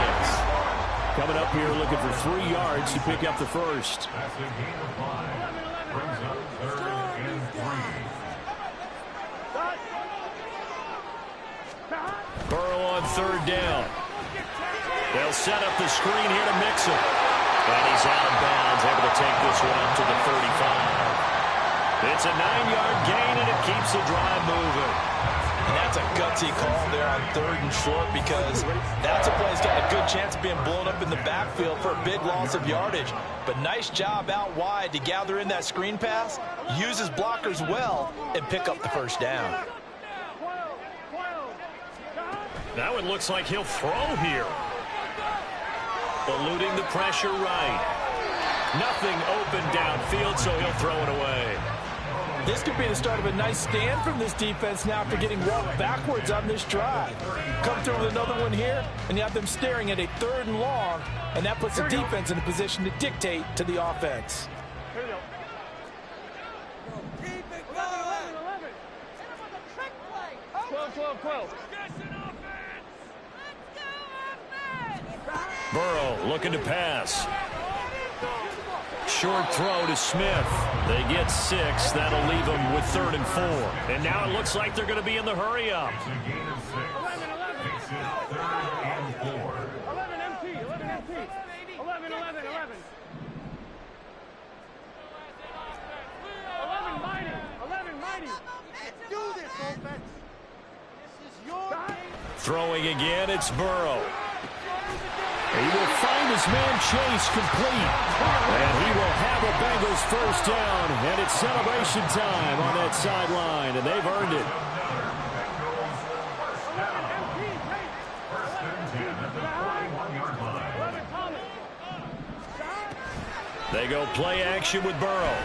Coming up here looking for 3 yards to pick up the first. That's a gain of 5. Brings up 3rd and 3. Burrow on 3rd down. They'll set up the screen here to Mixon. And he's out of bounds, able to take this one up to the 35. It's a 9-yard gain, and it keeps the drive moving. And that's a gutsy call there on 3rd and short, because that's a play that's got a good chance of being blown up in the backfield for a big loss of yardage. But nice job out wide to gather in that screen pass, use his blockers well, and pick up the 1st down. Now it looks like he'll throw here. Eluding the pressure right. Nothing open downfield, so he'll throw it away. This could be the start of a nice stand from this defense now after getting walked backwards on this drive. Come through with another one here, and you have them staring at a 3rd and long, and that puts the defense in a position to dictate to the offense. Here we go. Keep it going. 12. Burrow looking to pass. Short throw to Smith. They get 6. That'll leave them with 3rd and 4. And now it looks like they're going to be in the hurry-up. It's a gain of 6. Makes it 3rd and 4. 11 MT. 11 mighty. Do this, offense. This is your game. Throwing again, it's Burrow. He will find his man Chase complete. And he will have a Bengals 1st down. And it's celebration time on that sideline. And they've earned it. They go play action with Burrow.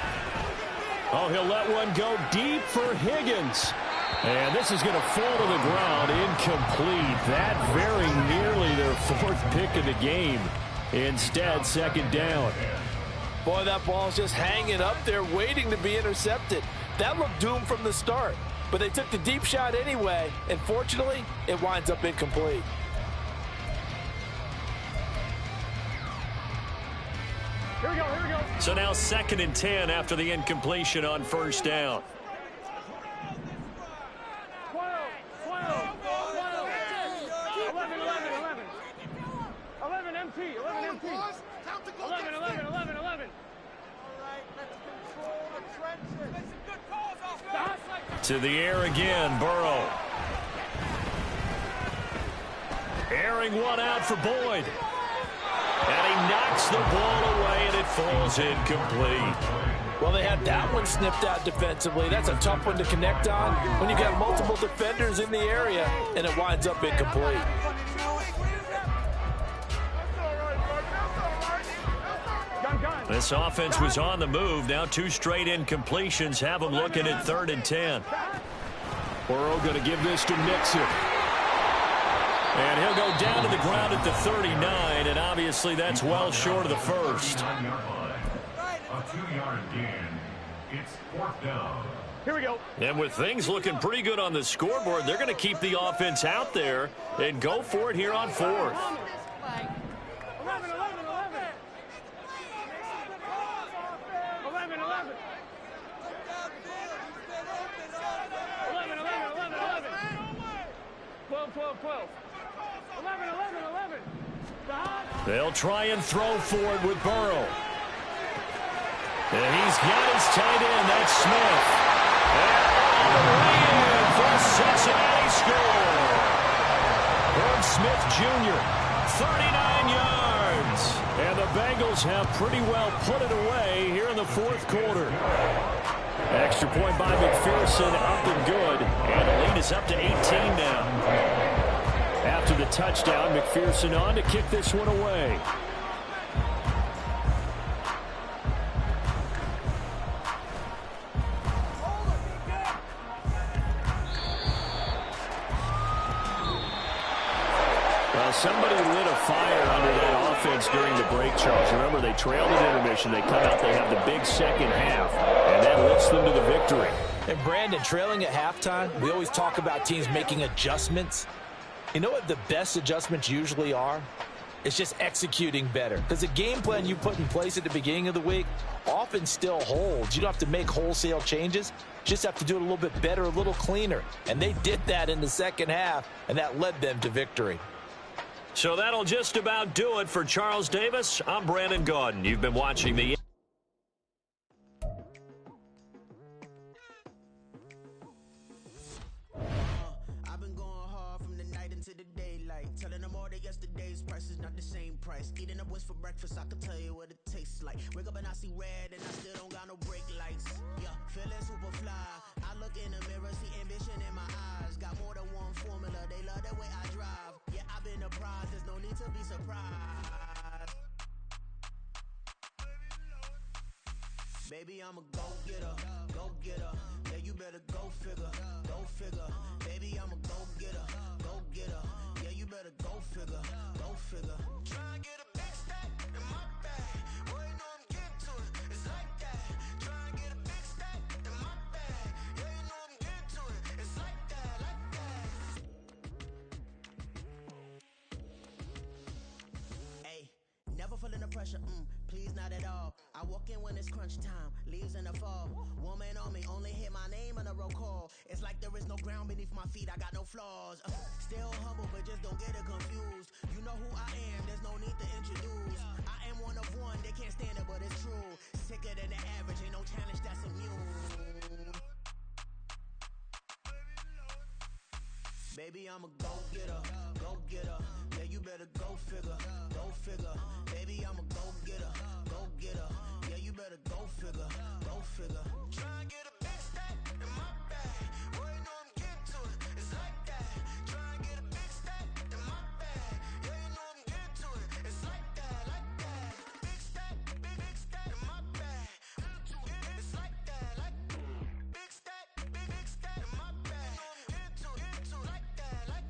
Oh, he'll let one go deep for Higgins. And this is going to fall to the ground incomplete. That very nearly their 4th pick of the game. Instead, 2nd down. Boy, that ball's just hanging up there waiting to be intercepted. That looked doomed from the start. But they took the deep shot anyway, and fortunately, it winds up incomplete. Here we go. So now 2nd and 10 after the incompletion on 1st down. 11 MT. 11. All right, let's control the trenches. Make some good calls off. To the air again, Burrow. Airing one out for Boyd. And he knocks the ball away, and it falls incomplete. Well, they had that one snipped out defensively. That's a tough one to connect on when you got multiple defenders in the area, and it winds up incomplete. This offense was on the move. Now 2 straight incompletions have them looking at 3rd and 10. Burrow going to give this to Mixon. And he'll go down to the ground at the 39, and obviously that's well short of the first. A 2-yard gain. It's 4th down. Here we go. And with things looking pretty good on the scoreboard, they're going to keep the offense out there and go for it here on 4th. 11. 12. 11. They'll try and throw for it with Burrow. And he's got his tight end. That's Smith. 39 yards. And the Bengals have pretty well put it away here in the fourth quarter. Extra point by McPherson, up and good. And the lead is up to 18 now. After the touchdown, McPherson on to kick this one away. Somebody lit a fire under that offense during the break, Charles. Remember, they trailed at intermission. They come out, they have the big second half, and that lifts them to the victory. And Brandon, trailing at halftime, we always talk about teams making adjustments. You know what the best adjustments usually are? It's just executing better. Because the game plan you put in place at the beginning of the week often still holds. You don't have to make wholesale changes. You just have to do it a little bit better, a little cleaner. And they did that in the second half, and that led them to victory. So that'll just about do it for Charles Davis. I'm Brandon Gaudin. You've been watching the... I've been going hard from the night into the daylight. Telling them all that yesterday's price is not the same price. Eating up wings for breakfast, I can tell you what it tastes like. Wake up and I see red and I still don't got no brake lights. Yeah, feeling super fly. I look in the mirror, see ambition in my eyes. Got more than one formula, they love the way I drive. Yeah, I've been a prize, there's no need to be surprised. Baby, I'm a go-getter, go-getter. Yeah, you better go figure, go figure. Baby, I'm a go-getter, go-getter. Yeah, you better go figure, go figure. Try and get a big stack in my bag. Boy, you know I'm getting to it, it's like that. Try and get a big stack in my bag. Yeah, you know I'm getting to it, it's like that, like that. Hey, never feeling the pressure, please not at all. I walk in when it's crunch time, leaves in the fall. Woman on me, only hit my name on a roll call. It's like there is no ground beneath my feet, I got no flaws. Still humble, but just don't get it confused. You know who I am, there's no need to introduce. I am one of one, they can't stand it, but it's true. Sicker than the average, ain't no challenge that's immune. Baby, I'm a go-getter, go-getter. Yeah, you better go figure, go figure. Baby, I'm a go-getter, go-getter. Yeah, you better go figure, go figure. Try and get a big stack in my bag. Boy, you know I'm getting to it, it's like that. Try and get a big stack in my bag. Yeah, you know I'm getting to it, it's like that, like that. Big stack, big stack in my bag. It's like that, like big stack in my bag. Get to it, like that, like.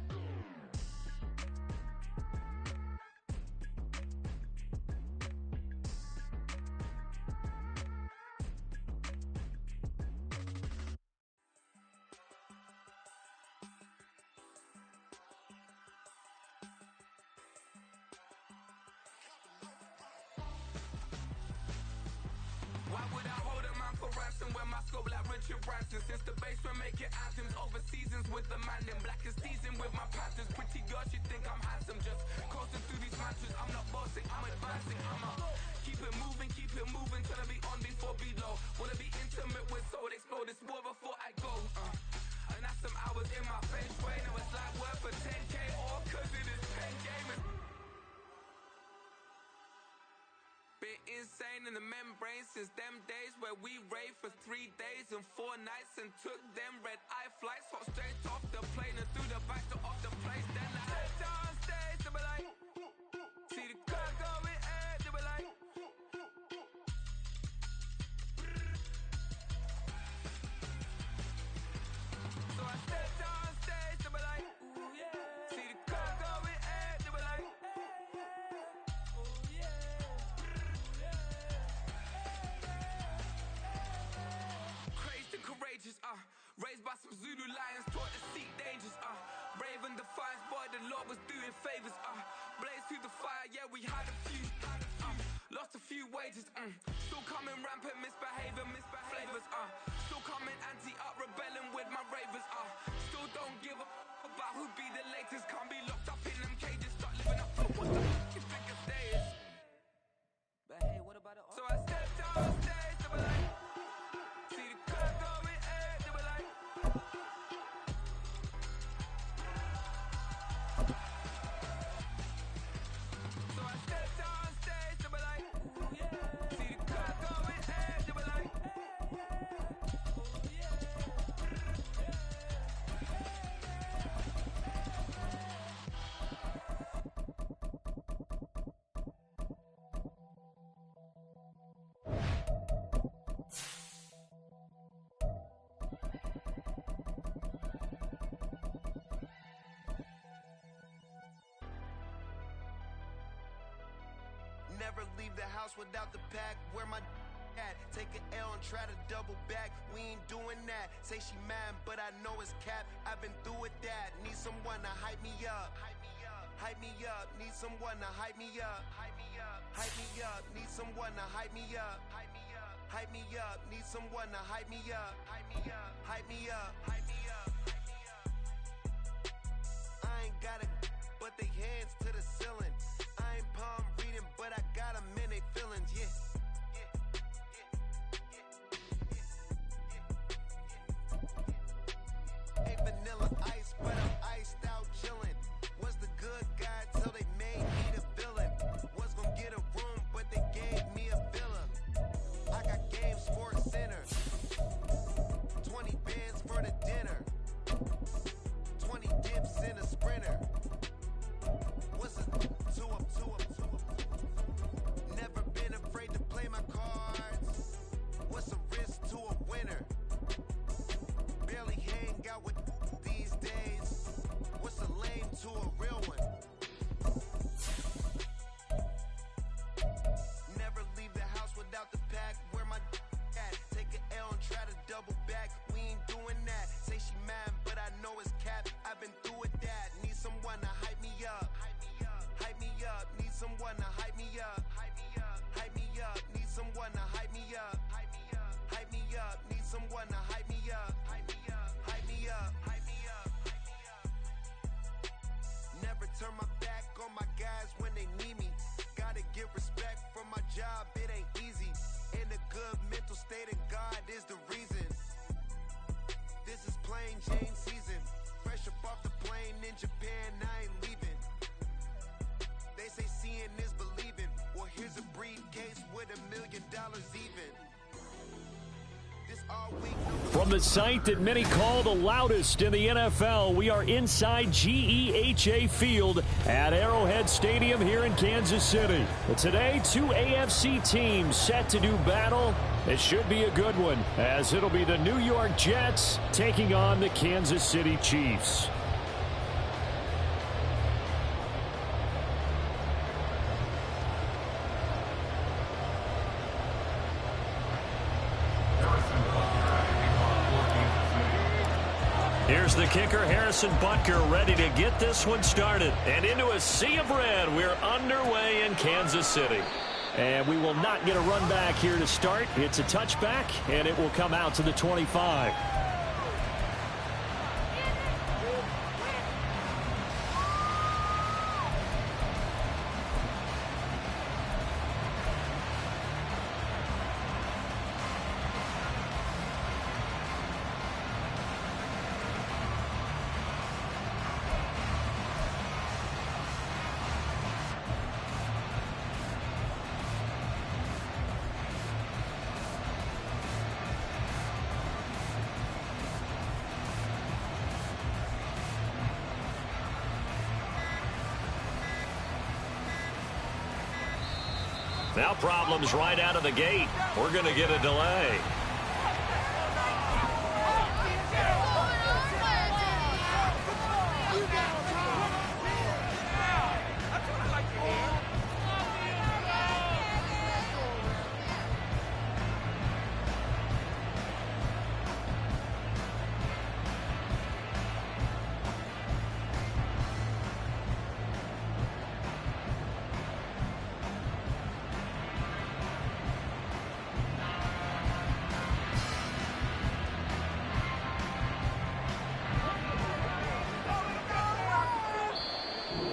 Why would I hold a man for ransom when my scope like Richard Branson? Since the basement making anthems over seasons with the man in black is teasing with my patterns. Pretty girl, she think I'm handsome. Just coasting through these mantras. I'm not bossing, I'm advancing. I'ma keep it moving, trying to be on before below. Wanna be intimate with soul, explode this war before I go. And that's some hours in my feng shui. Now it's like work for 10K or cause it is pen game. Been insane in the membrane since them days where we raved for 3 days and 4 nights and took them red eye flights, hot straight off the plane and through the back door of the place. Then I head downstairs, they were like, see the car going air, they were like, so I stepped downstairs, they were like, ooh yeah, see the car going air, they were like, ooh yeah. Crazed and courageous, raised by some Zulu lions, taught to seek dangers, brave and defiant, boy, the Lord was doing favors, blaze through the fire, yeah, we had a few, lost a few wages, still coming rampant, misbehaving, flavors, still coming anti-up, rebelling with my ravers, still don't give a about who be the latest, can't be locked up in them cages, start living up, what the fuck you think of days? But hey, what about it? So I stepped downstairs, they were like, see the car going air, they were like, Never leave the house without the pack. Where my at? Take an L and try to double back. We ain't doing that. Say she mad, but I know it's cap. I've been through with that. Need someone to hype me up. Hype me up. Need someone to hype me up. Hype me up. Hype me up. Need someone to hype me up. Hype me up. Hype me up. Need someone to hype me up. Hype me up. Hype me up. Hype me up. I ain't got it, but they hands to the ceiling. I ain't palm reading, but I got them in they feelings. Yeah. Hey, vanilla ice, but I'm iced out chillin'. Was the good guy till they made me the villain. Was gonna get a room, but they gave me a villa. I got Game Sports Center. 20 bands for the dinner. 20 dips in a sprinter. What's a two up? Never been afraid to play my cards. What's a risk to a winner? Barely hang out with these days. What's a lame to a real one? Never leave the house without the pack. Where my at? Take an L and try to double back. We ain't doing that. Say she mad, but I know it's cap. I've been through with that. Need someone to hype me up. Hype me up. Need someone to hype me up. Hype me up. Hype me up. Need someone to hype me up. Hype me up. Hype me up. Need someone to hype me up. Hype me up. Hype me up. Hype me up. Never turn my back on my guys when they need me. Gotta give respect for my job, it ain't easy. In a good mental state and God is the reason. This is plain Jane season. Fresh up off the plane in Japan, I ain't leaving. They say seeing is believing. Well, here's a briefcase with $1 million even. This all week. From the site that many call the loudest in the NFL, we are inside GEHA Field at Arrowhead Stadium here in Kansas City. But today, two AFC teams set to do battle. It should be a good one, as it'll be the New York Jets taking on the Kansas City Chiefs. Here's the kicker, Harrison Butker, ready to get this one started. And into a sea of red, we're underway in Kansas City. And we will not get a run back here to start. It's a touchback, and it will come out to the 25. Now problems right out of the gate. We're going to get a delay.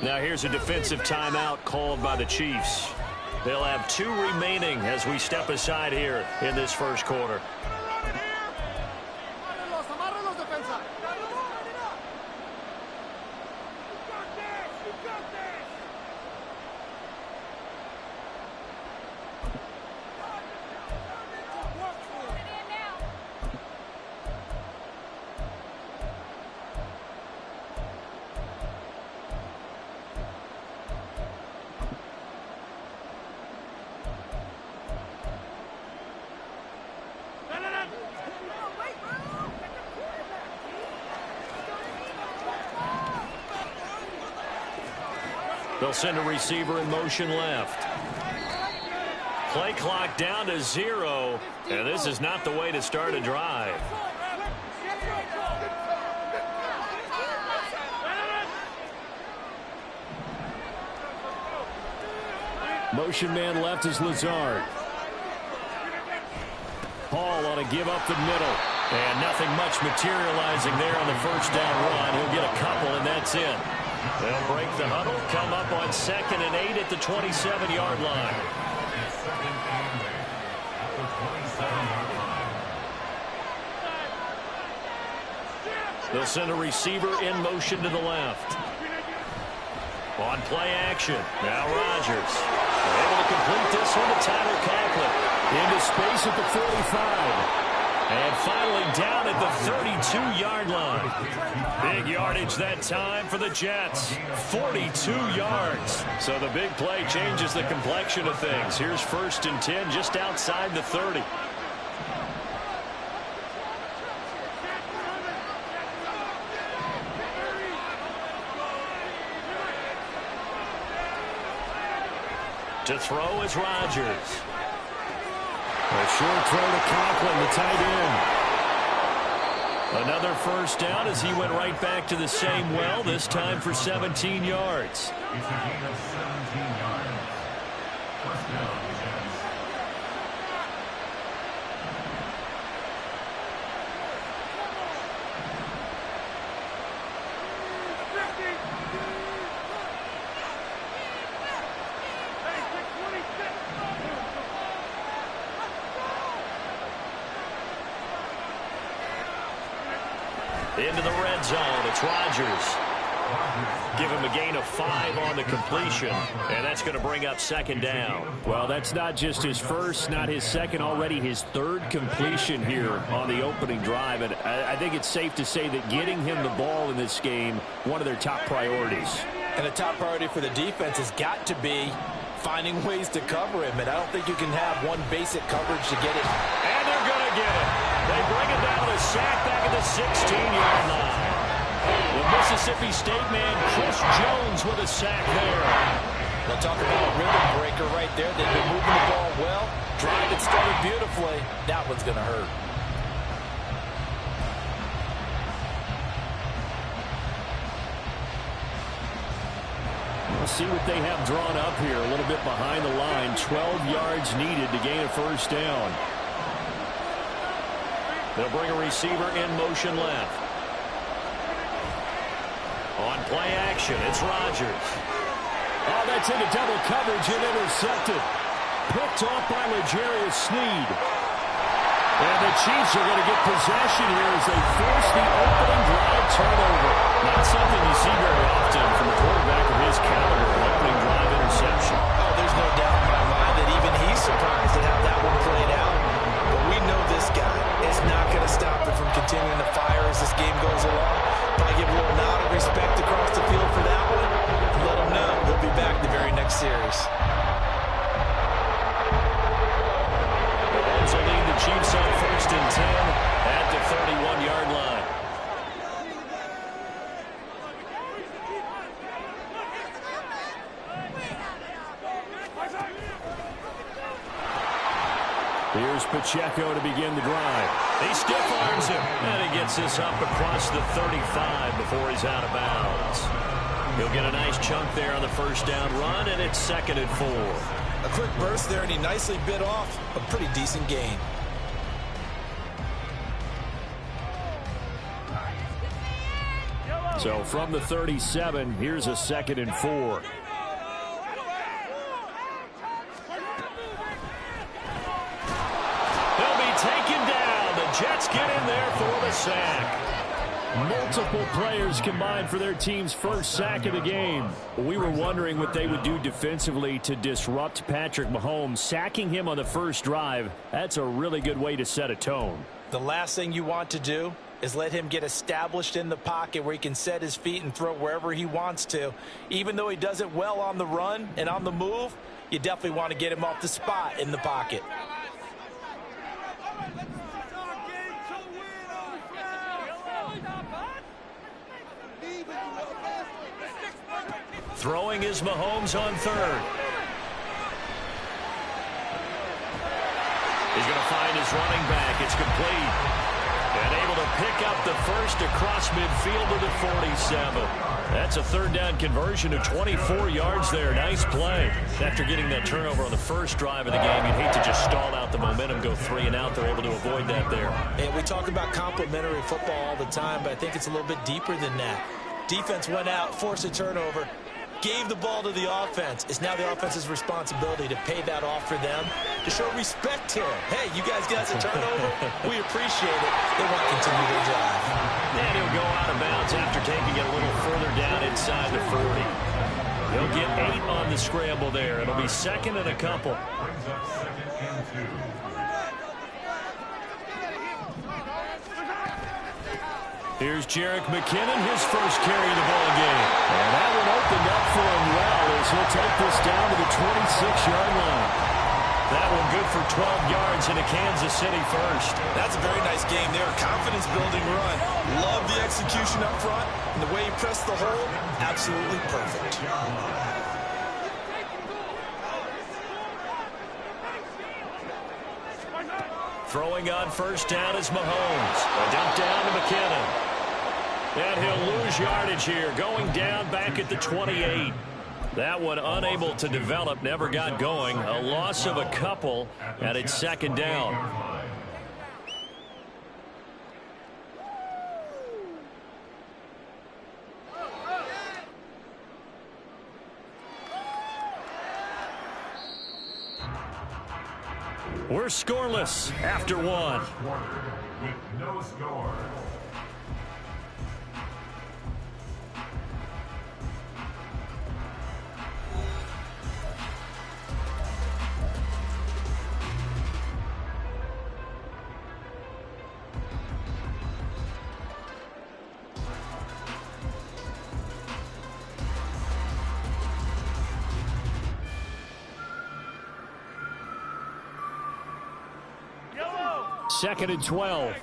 Now here's a defensive timeout called by the Chiefs. They'll have 2 remaining as we step aside here in this first quarter. They'll send a receiver in motion left. play clock down to 0, and this is not the way to start a drive. Motion man left is Lazard. Hall on a give up the middle. And nothing much materializing there on the first down run. He'll get a couple, and that's it. They'll break the huddle, come up on 2nd and 8 at the 27-yard line. They'll send a receiver in motion to the left. On play action, now Rodgers. Able to complete this one to Tyler Conklin. Into space at the 45. And finally down at the 32-yard line. Big yardage that time for the Jets. 42 yards. So the big play changes the complexion of things. Here's 1st and 10 just outside the 30. To throw is Rodgers. A short throw to Conklin, the tight end. Another first down as he went right back to the same well, this time for 17 yards. It's a gain of 17 yards. First down, Jets. Into the red zone, it's Rodgers. Give him a gain of 5 on the completion, and that's going to bring up 2nd down. Well, that's not just his first, not his second, already his 3rd completion here on the opening drive. And I think it's safe to say that getting him the ball in this game, one of their top priorities. And the top priority for the defense has got to be finding ways to cover him. And I don't think you can have one basic coverage to get it. And they're going to get it. They bring it down to a sack back at the 16-yard line. The Mississippi State man, Chris Jones, with a sack there. They'll talk about a rhythm breaker right there. They've been moving the ball well. Drive it started beautifully. That one's going to hurt. We'll see what they have drawn up here. A little bit behind the line. 12 yards needed to gain a first down. They'll bring a receiver in motion left. On play action, it's Rodgers. Oh, that's into double coverage and intercepted. Picked off by L'Jarius Sneed. And the Chiefs are going to get possession here as they force the opening drive turnover. Not something you see very often from a quarterback of his caliber, an opening drive interception. Oh, there's no doubt in my mind that even he's surprised at how that one played out. But we know this guy is not going to stop him from continuing to fire as this game goes along. Probably give a little nod of respect across the field for that one. And let him know he'll be back the very next series. Mahomes will lead the Chiefs on 1st and 10 at the 31-yard line. Here's Pacheco to begin the drive. He stiff arms him, and he gets this up across the 35 before he's out of bounds. He'll get a nice chunk there on the first down run, and it's 2nd and 4. A quick burst there, and he nicely bit off a pretty decent gain. So from the 37, here's a 2nd and 4. Jets get in there for the sack. Multiple players combined for their team's first sack of the game. We were wondering what they would do defensively to disrupt Patrick Mahomes. Sacking him on the first drive, that's a really good way to set a tone. The last thing you want to do is let him get established in the pocket where he can set his feet and throw wherever he wants to. Even though he does it well on the run and on the move, you definitely want to get him off the spot in the pocket. Throwing is Mahomes on 3rd. He's going to find his running back. It's complete. And able to pick up the first across midfield to the 47. That's a third down conversion of 24 yards there. Nice play. After getting that turnover on the first drive of the game, you'd hate to just stall out the momentum, go 3 and out. They're able to avoid that there. And we talk about complementary football all the time, but I think it's a little bit deeper than that. Defense went out, forced a turnover, gave the ball to the offense. It's now the offense's responsibility to pay that off for them, to show respect to them. Hey, you guys got a turnover? We appreciate it. They want to continue their drive. And he'll go out of bounds after taking it a little further down inside the 40. He'll get 8 on the scramble there. It'll be second and a couple. Brings up second and 2. Here's Jerick McKinnon, his first carry of the ball game. And that one opened up for him well as he'll take this down to the 26-yard line. That one good for 12 yards into Kansas City first. That's a very nice game there. Confidence-building run. Love the execution up front. And the way he pressed the hole, absolutely perfect. Throwing on first down is Mahomes. A dump down to McKinnon. And he'll lose yardage here. Going down back at the 28. That one unable to develop, never got going. A loss of a couple, and it's second down. We're scoreless after one. With no score. Second and 12.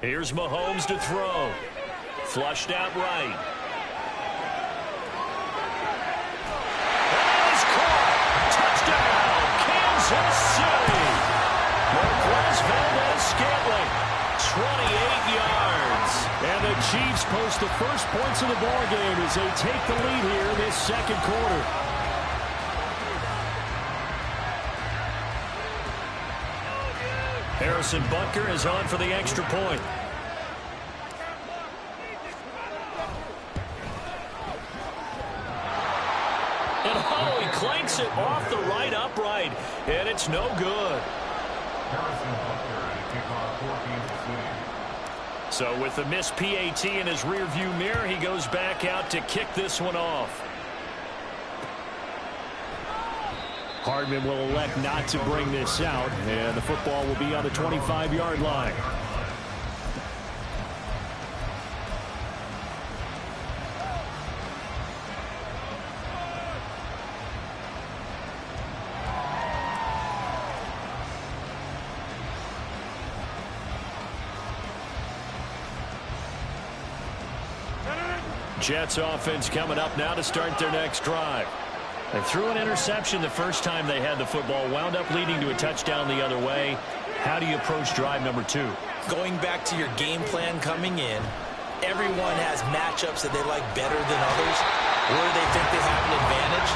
Here's Mahomes to throw. Flushed out right. Kansas City. Marquez Valdez-Scantling, 28 yards. And the Chiefs post the first points of the ball game as they take the lead here in this second quarter. Harrison Butker is on for the extra point. And oh, he clanks it off the right upright, and it's no good. So with the missed PAT in his rearview mirror, he goes back out to kick this one off. Hardman will elect not to bring this out, and the football will be on the 25-yard line. Jets offense coming up now to start their next drive. They threw an interception the first time they had the football, wound up leading to a touchdown the other way. How do you approach drive number 2? Going back to your game plan coming in, everyone has matchups that they like better than others, where they think they have an advantage.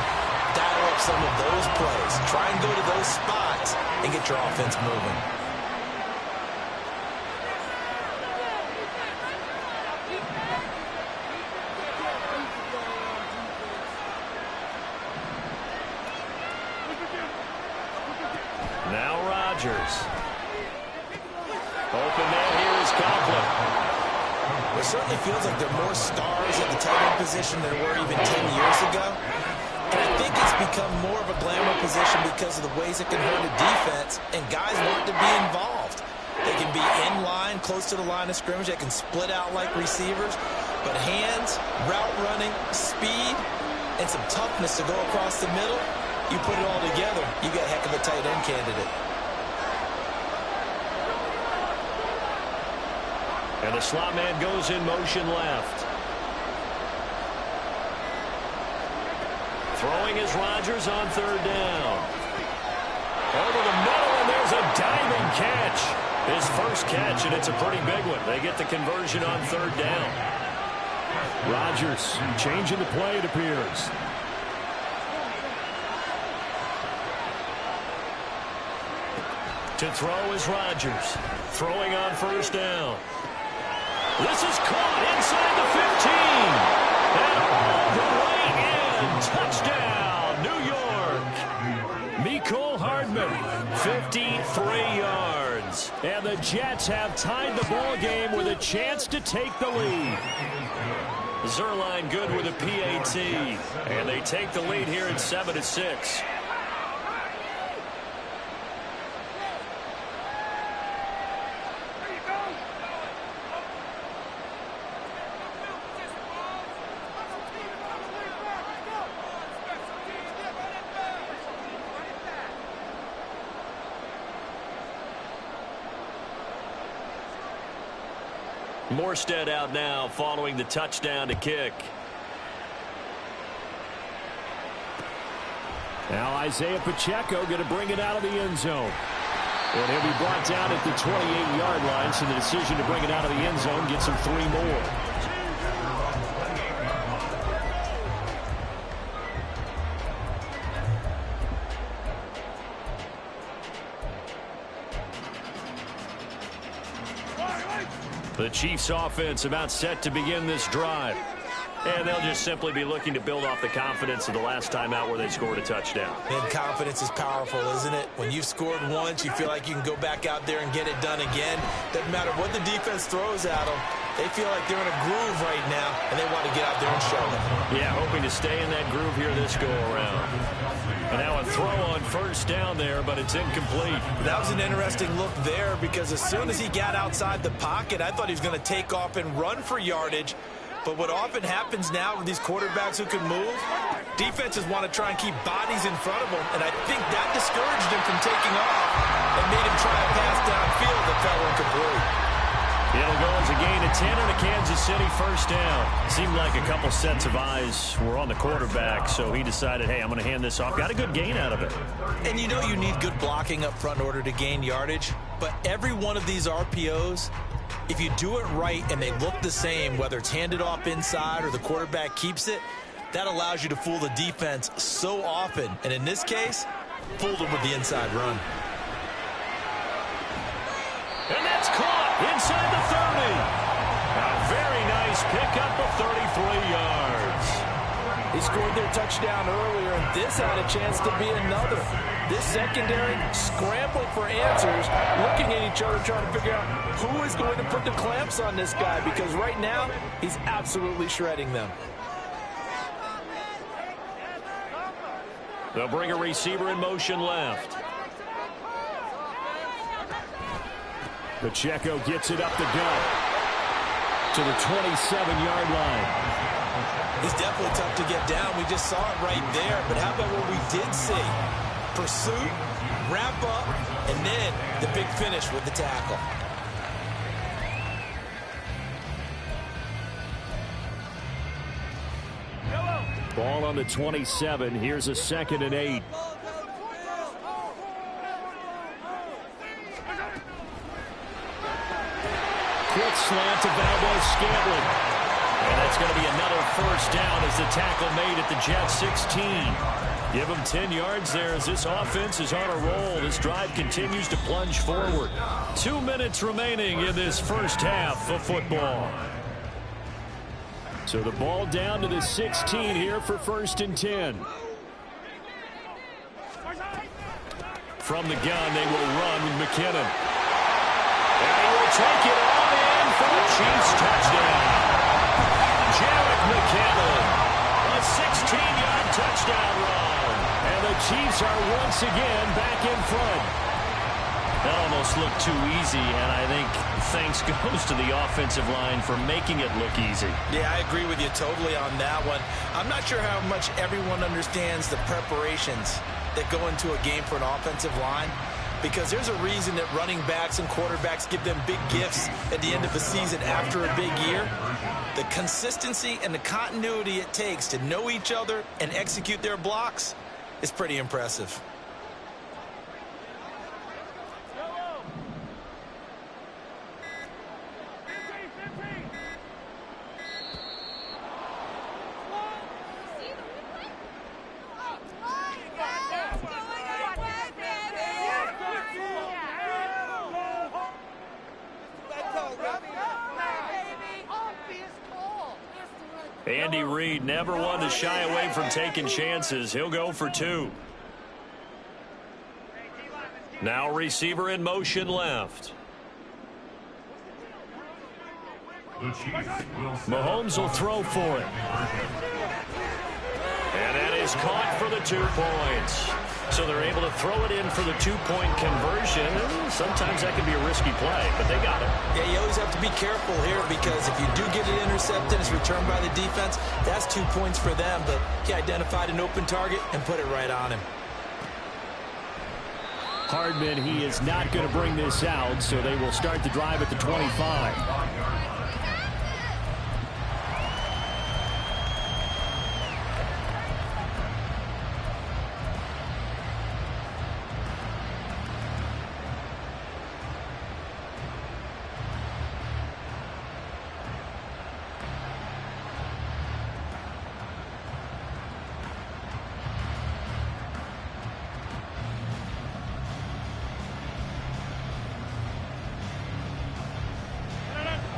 Dial up some of those plays. Try and go to those spots and get your offense moving. Now Rodgers. Open man here is Conklin. It certainly feels like there are more stars at the tight end position than there were even 10 years ago. And I think it's become more of a glamour position because of the ways it can hurt a defense, and guys want to be involved. They can be in line, close to the line of scrimmage. They can split out like receivers. But hands, route running, speed, and some toughness to go across the middle, you put it all together, you got a heck of a tight end candidate. And the slot man goes in motion left. Throwing is Rodgers on third down. Over the middle, and there's a diving catch. His first catch, and it's a pretty big one. They get the conversion on third down. Rodgers changing the play, it appears. To throw is Rodgers. Throwing on first down. This is caught inside the 15. And all the way in. Touchdown, New York. Mecole Hardman, 53 yards. And the Jets have tied the ball game with a chance to take the lead. Zerline good with a PAT. And they take the lead here at 7-6. Morstead out now following the touchdown to kick. Now Isaiah Pacheco going to bring it out of the end zone. And he'll be brought down at the 28-yard line, so the decision to bring it out of the end zone gets him 3 more. The Chiefs offense about set to begin this drive. And they'll just simply be looking to build off the confidence of the last time out where they scored a touchdown. And confidence is powerful, isn't it? When you've scored once, you feel like you can go back out there and get it done again. Doesn't matter what the defense throws at them. They feel like they're in a groove right now, and they want to get out there and show it. Yeah, hoping to stay in that groove here this go-around. And now a throw on first down there, but it's incomplete. That was an interesting look there because as soon as he got outside the pocket, I thought he was going to take off and run for yardage. But what often happens now with these quarterbacks who can move, defenses want to try and keep bodies in front of them, and I think that discouraged him from taking off and made him try a pass downfield that fell incomplete. It'll go as a gain of 10 and a Kansas City first down. Seemed like a couple sets of eyes were on the quarterback, so he decided, hey, I'm going to hand this off. Got a good gain out of it. And you know you need good blocking up front in order to gain yardage, but every one of these RPOs, if you do it right and they look the same, whether it's handed off inside or the quarterback keeps it, that allows you to fool the defense so often. And in this case, fooled them with the inside run. And that's caught inside the 30. A very nice pickup of 33 yards. He scored their touchdown earlier, and this had a chance to be another. This secondary scrambling for answers, looking at each other, trying to figure out who is going to put the clamps on this guy, because right now, he's absolutely shredding them. They'll bring a receiver in motion left. Pacheco gets it up the gut to the 27-yard line. He's definitely tough to get down. We just saw it right there. But how about what we did see? Pursuit, wrap up, and then the big finish with the tackle. Ball on the 27. Here's a 2nd and 8. Quick slant to Valdez-Scantling. And that's going to be another first down as the tackle made at the Jets 16. Give them 10 yards there as this offense is on a roll. This drive continues to plunge forward. 2 minutes remaining in this first half of football. So the ball down to the 16 here for 1st and 10. From the gun, they will run with McKinnon. And he will take it all in for the Chiefs touchdown. Jarek McKinnon, a 16-yard touchdown run. And the Chiefs are once again back in front. That almost looked too easy, and I think thanks goes to the offensive line for making it look easy. Yeah, I agree with you totally on that one. I'm not sure how much everyone understands the preparations that go into a game for an offensive line, because there's a reason that running backs and quarterbacks give them big gifts at the end of the season after a big year. The consistency and the continuity it takes to know each other and execute their blocks is pretty impressive. Andy Reid never one to shy away from taking chances. He'll go for 2. Now receiver in motion left. Mahomes will throw for it. And that is caught for the 2 points. So they're able to throw it in for the 2-point conversion. Sometimes that can be a risky play, but they got it. Yeah, you always have to be careful here, because if you do get it intercepted, it's returned by the defense, that's 2 points for them. But he identified an open target and put it right on him. Hardman, he is not going to bring this out, so they will start the drive at the 25.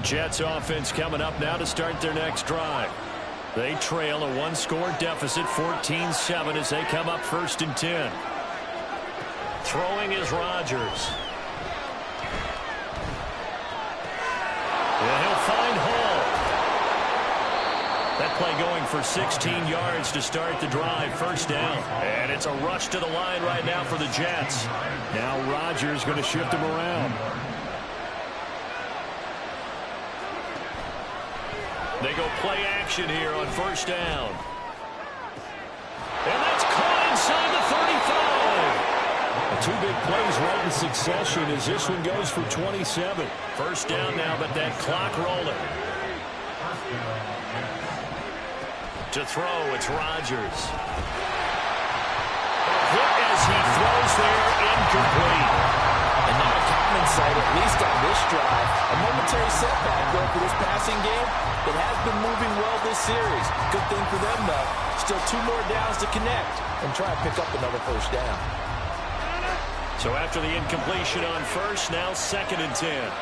Jets offense coming up now to start their next drive. They trail a 1-score deficit, 14-7, as they come up 1st and 10. Throwing is Rodgers. And he'll find Hall. That play going for 16 yards to start the drive, 1st down. And it's a rush to the line right now for the Jets. Now Rodgers going to shift him around. They go play action here on 1st down. And that's caught inside the 35. 2 big plays right in succession as this one goes for 27. 1st down now, but that clock rolling. To throw, it's Rodgers. Hit as he throws there, incomplete. And not a common sight, at least on this drive. A momentary setback, though, for this passing game. It has been moving well this series. Good thing for them, though. Still 2 more downs to connect and try to pick up another 1st down. So after the incompletion on 1st, now 2nd and 10.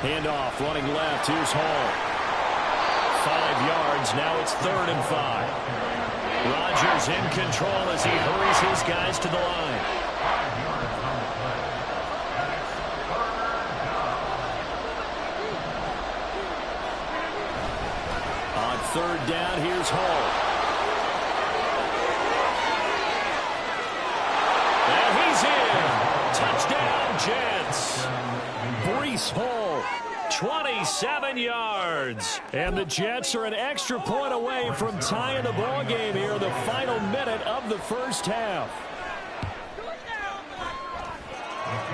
Handoff running left. Here's Hall. 5 yards. Now it's 3rd and 5. Rodgers in control as he hurries his guys to the line. On 3rd down, here's Hall. And he's in. Touchdown, Jets. Breece Hall. 27 yards. And the Jets are an extra point away from tying the ball game here in the final minute of the 1st half.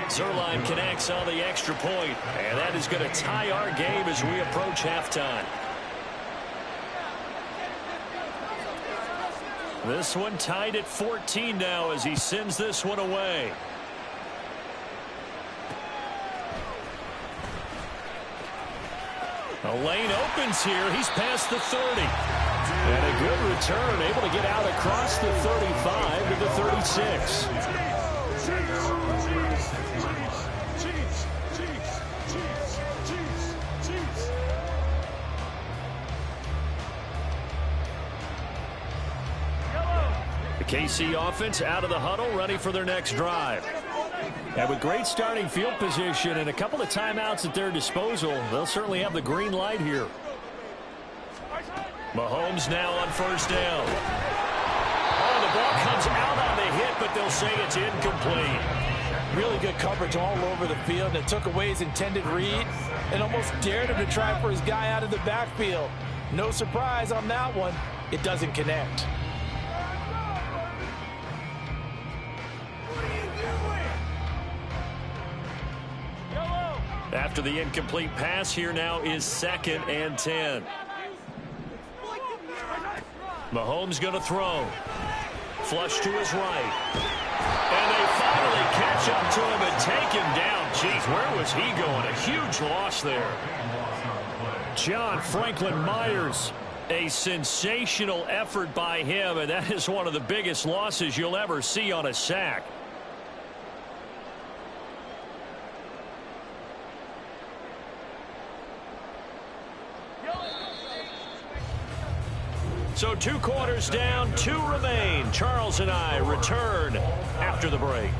Zerline connects on the extra point, and that is going to tie our game as we approach halftime. This one tied at 14 now as he sends this one away. A lane opens here. He's past the 30. And a good return, able to get out across the 35 to the 36. The KC offense out of the huddle, ready for their next drive. And with great starting field position and a couple of timeouts at their disposal, they'll certainly have the green light here. Mahomes now on 1st down. the ball comes out on the hit, but they'll say it's incomplete. Really good coverage all over the field. It took away his intended read and almost dared him to try for his guy out of the backfield. No surprise on that one. It doesn't connect. After the incomplete pass, here now is 2nd and 10. Mahomes going to throw. Flush to his right. And they finally catch up to him and take him down. Jeez, where was he going? A huge loss there. John Franklin Myers. A sensational effort by him, and that is one of the biggest losses you'll ever see on a sack. So 2 quarters down, 2 remain. Charles and I return after the break.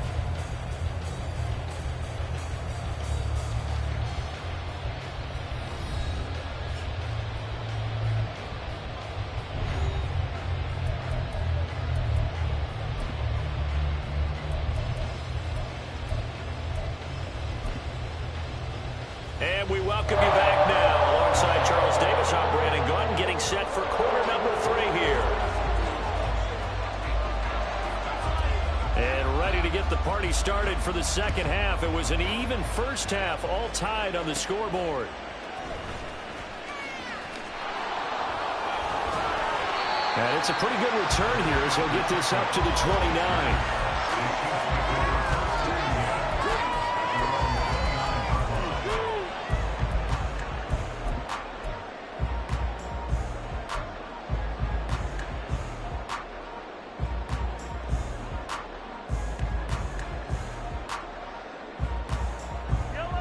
And we welcome you back now. Alongside Charles Davis, I'm Brandon Gunn, getting set for quarter number 3 here. And ready to get the party started for the second half. It was an even first half, all tied on the scoreboard. And it's a pretty good return here as he'll get this up to the 29.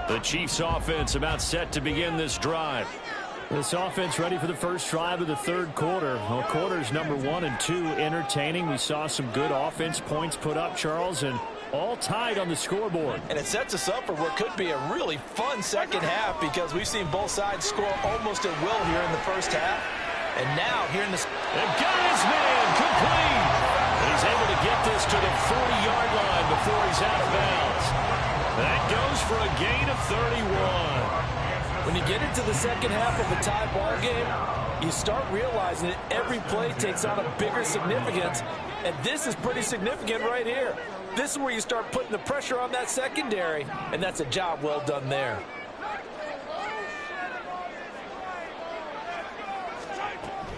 The Chiefs offense about set to begin this drive. This offense ready for the first drive of the third quarter. Well, quarters number 1 and 2 entertaining. We saw some good offense points put up, Charles, and all tied on the scoreboard. And it sets us up for what could be a really fun second half because we've seen both sides score almost at will here in the first half. And now here in the... And got his man complete. And he's able to get this to the 40-yard line before he's out of bounds. That goes for a gain of 31. When you get into the second half of a tie ball game, you start realizing that every play takes on a bigger significance, and this is pretty significant right here. This is where you start putting the pressure on that secondary, and that's a job well done there.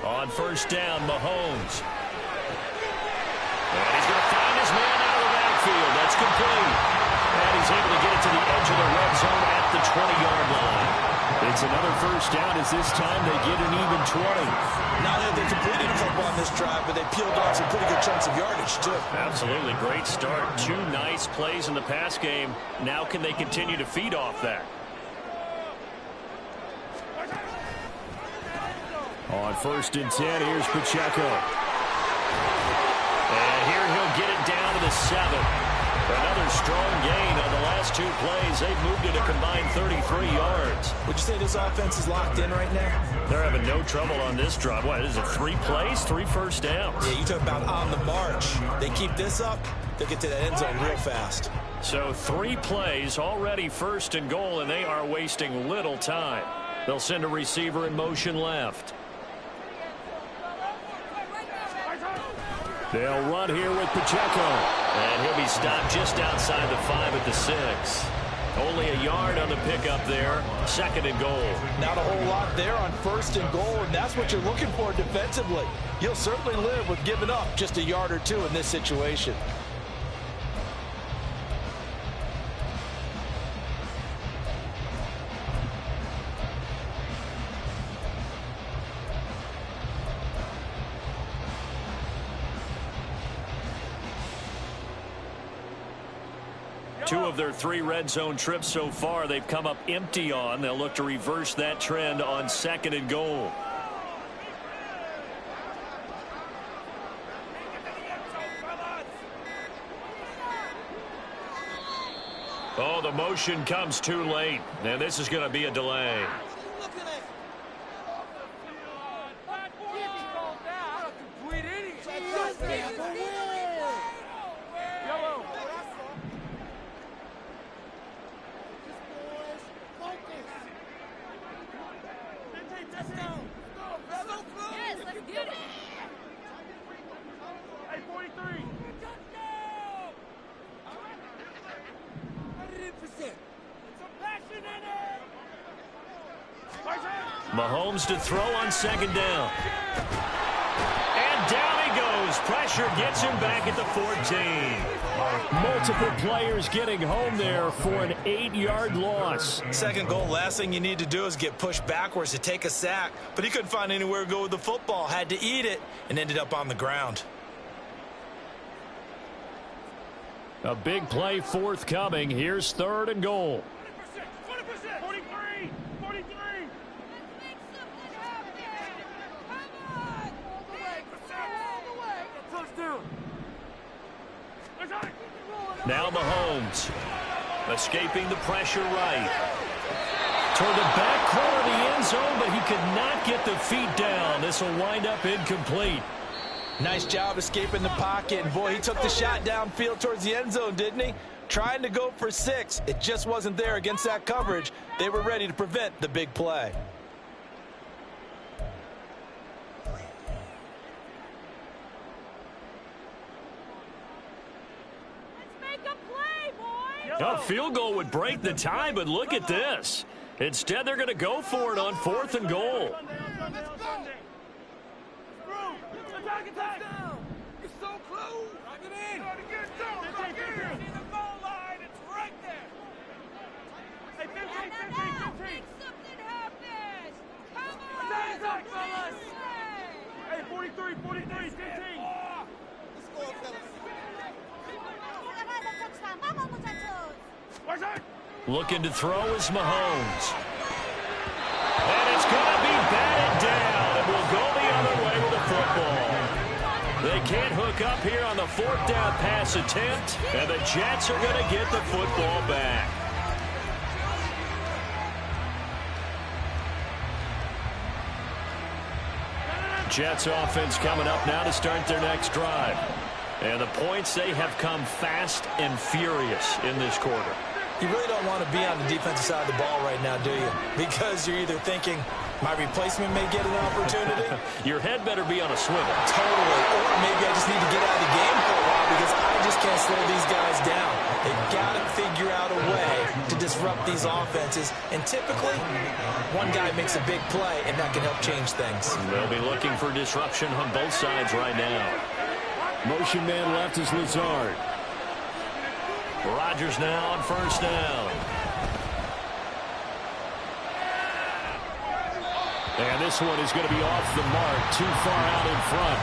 On first down, Mahomes. And he's going to find his man out of the backfield. That's complete. And he's able to get it to the edge of the red zone at the 20-yard line. It's another first down as this time they get an even 20. Not that they completed a football on this drive, but they peeled off some pretty good chunks of yardage, too. Absolutely. Great start. 2 nice plays in the pass game. Now can they continue to feed off that? On first and 10, here's Pacheco. And here he'll get it down to the 7. Another strong gain on the last 2 plays. They've moved it a combined 33 yards. Would you say this offense is locked in right now? They're having no trouble on this drive. What, is it 3 plays, 3 first downs? Yeah, you talk about on the march. They keep this up, they'll get to that end zone real fast. So 3 plays, already first and goal, and they are wasting little time. They'll send a receiver in motion left. They'll run here with Pacheco. And he'll be stopped just outside the 5 at the 6. Only a yard on the pickup there. 2nd and goal. Not a whole lot there on 1st and goal, and that's what you're looking for defensively. You'll certainly live with giving up just a yard or 2 in this situation. Two of their 3 red zone trips so far they've come up empty on. They'll look to reverse that trend on 2nd and goal. Oh, the motion comes too late. And this is going to be a delay. Complete idiot. Mahomes to throw on second down. And down he goes. Pressure gets him back at the 14. Multiple players getting home there for an 8-yard loss. Second goal, last thing you need to do is get pushed backwards to take a sack. But he couldn't find anywhere to go with the football. Had to eat it and ended up on the ground. A big play forthcoming. Here's 3rd and goal. 20%, 43, 43. Touchdown. Now Mahomes escaping the pressure right. Toward the back corner of the end zone, but he could not get the feet down. This will wind up incomplete. Nice job escaping the pocket. And boy, he took the shot downfield towards the end zone, didn't he? Trying to go for 6. It just wasn't there against that coverage. They were ready to prevent the big play. A field goal would break the tie, but look at this. Instead, they're going to go for it on 4th and goal. It's so close. Rock it in. Rock in. See the goal line. It's right there. Hey, 15. Make something happen. Come on. Attack up, fellas. Hey, 43, 15. Let's go, fellas. Looking to throw is Mahomes. And it's going to be batted down. It will go the other way with the football. They can't hook up here on the 4th down pass attempt, and the Jets are going to get the football back. Jets offense coming up now to start their next drive. And the points, they have come fast and furious in this quarter. You really don't want to be on the defensive side of the ball right now, do you? Because you're either thinking, my replacement may get an opportunity. Your head better be on a swivel. Totally. Or maybe I just need to get out of the game for a while because I just can't slow these guys down. They've got to figure out a way to disrupt these offenses. And typically, one guy makes a big play, and that can help change things. They'll be looking for disruption on both sides right now. Motion man left is Lazard. Rodgers now on 1st down. And this one is going to be off the mark, too far out in front.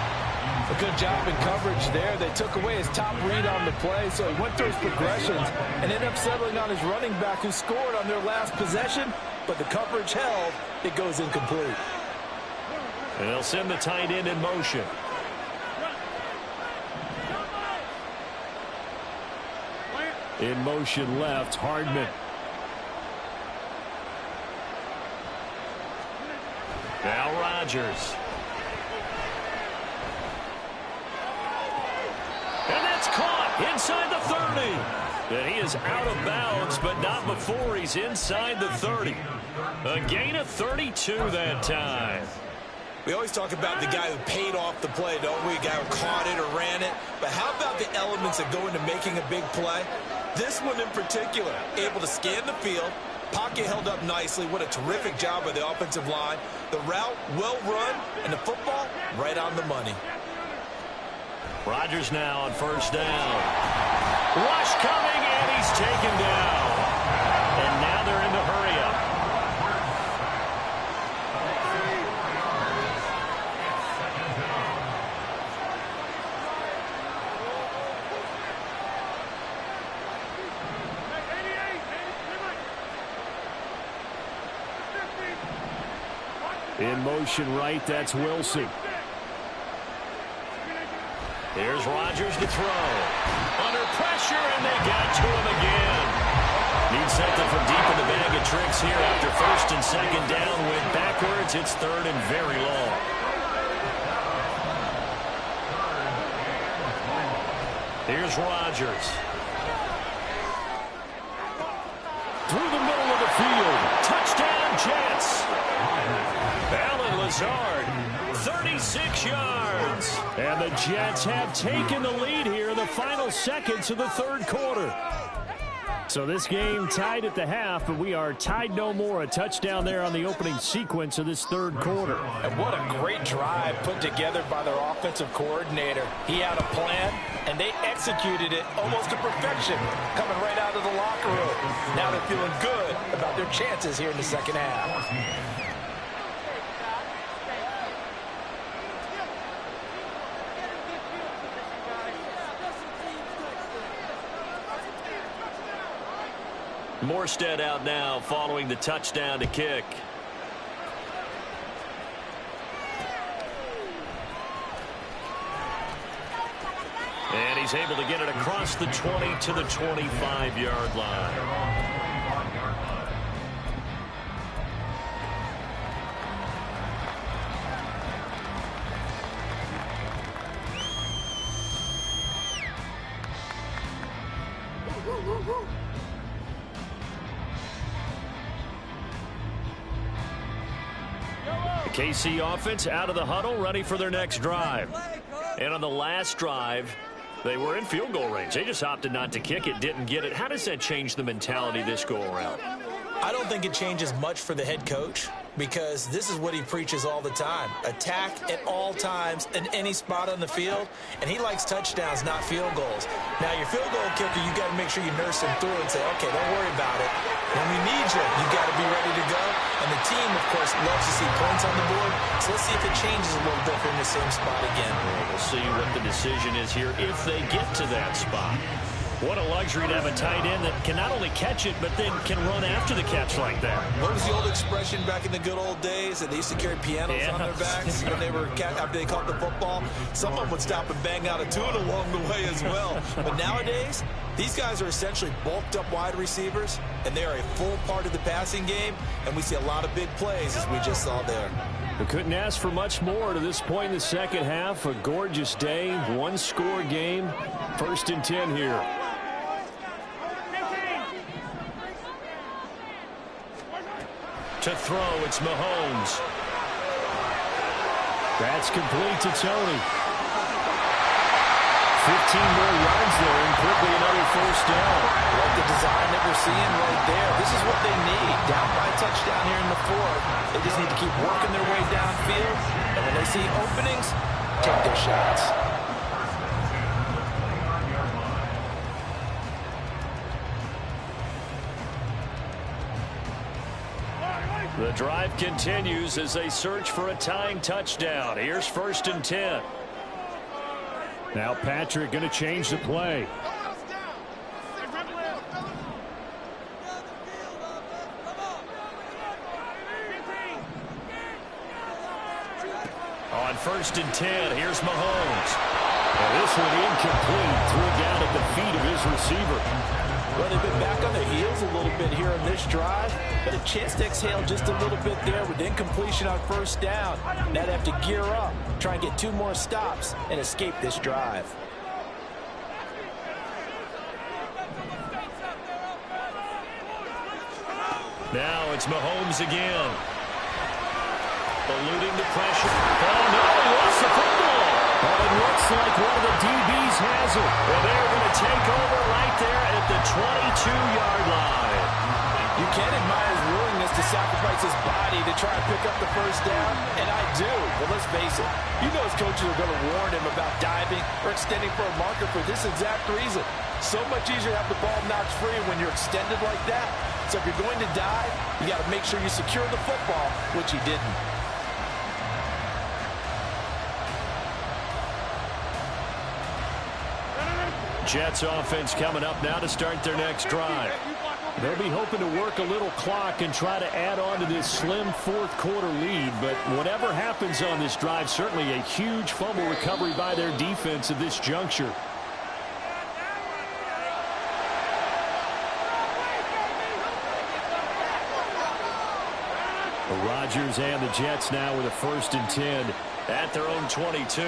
A good job in coverage there. They took away his top read on the play, so he went through his progressions and ended up settling on his running back who scored on their last possession, but the coverage held. It goes incomplete. And they'll send the tight end in motion. In motion left, Hardman. Now Rodgers. And that's caught inside the 30. And he is out of bounds, but not before he's inside the 30. A gain of 32 that time. We always talk about the guy who paid off the play, don't we? A guy who caught it or ran it. But how about the elements that go into making a big play? This one in particular, able to scan the field, pocket held up nicely. What a terrific job by the offensive line. The route, well run, and the football, right on the money. Rodgers now on 1st down. Rush coming, and he's taken down. And now they're in the hurry-up. In motion right, that's Wilson. Here's Rodgers to throw. Under pressure, and they got to him again. Needs something from deep in the bag of tricks here after 1st and 2nd down. Went backwards. It's 3rd and very long. Here's Rodgers. Through the middle of the field. Touchdown, Jets. Allen Lazard, 36 yards. And the Jets have taken the lead here in the final seconds of the 3rd quarter. So this game tied at the half, but we are tied no more. A touchdown there on the opening sequence of this third quarter. And what a great drive put together by their offensive coordinator. He had a plan, and they executed it almost to perfection, coming right out of the locker room. Now they're feeling good about their chances here in the second half. Morstead out now following the touchdown to kick. And he's able to get it across the 20 to the 25-yard line. KC offense out of the huddle, ready for their next drive. And on the last drive, they were in field goal range. They just opted not to kick it, didn't get it. How does that change the mentality this go-around? I don't think it changes much for the head coach, because this is what he preaches all the time. Attack at all times in any spot on the field, and he likes touchdowns, not field goals. Now, your field goal kicker, you got to make sure you nurse him through and say, okay, don't worry about it. When we need you, you got to be ready to go. And the team, of course, loves to see points on the board. So let's see if it changes a little bit in the same spot again. We'll see what the decision is here if they get to that spot. What a luxury to have a tight end that can not only catch it, but then can run after the catch like that. What was the old expression back in the good old days that they used to carry pianos on their backs when they were after they caught the football? Someone would stop and bang out a tune along the way as well. But nowadays, these guys are essentially bulked up wide receivers, and they are a full part of the passing game, and we see a lot of big plays as we just saw there. We couldn't ask for much more to this point in the second half. A gorgeous day, one-score game. 1st and 10 here. To throw, it's Mahomes. That's complete to Tony. 15 more yards there, and quickly another first down. Like the design that we're seeing right there. This is what they need. Down by a touchdown here in the fourth. They just need to keep working their way downfield. And when they see openings, take their shots. The drive continues as they search for a tying touchdown. Here's 1st and 10. Now Patrick going to change the play. On 1st and 10, here's Mahomes. And this one incomplete. Threw it down at the feet of his receiver. Well, they've been back on their heels a little bit here in this drive, but a chance to exhale just a little bit there with incompletion on 1st down. Now they have to gear up, try and get 2 more stops, and escape this drive. Now it's Mahomes again. Eluding the pressure. Oh, no, he lost the football. Well, it looks like one of the DBs has it. Well, they're going to take over right there at the 22-yard line. You can admire his willingness to sacrifice his body to try and pick up the 1st down, and I do. But let's face it, you know his coaches are going to warn him about diving or extending for a marker for this exact reason. So much easier to have the ball knocked free when you're extended like that. So if you're going to dive, you got to make sure you secure the football, which he didn't. Jets offense coming up now to start their next drive. They'll be hoping to work a little clock and try to add on to this slim 4th quarter lead. But whatever happens on this drive, certainly a huge fumble recovery by their defense at this juncture. Rodgers and the Jets now with a 1st and 10 at their own 22.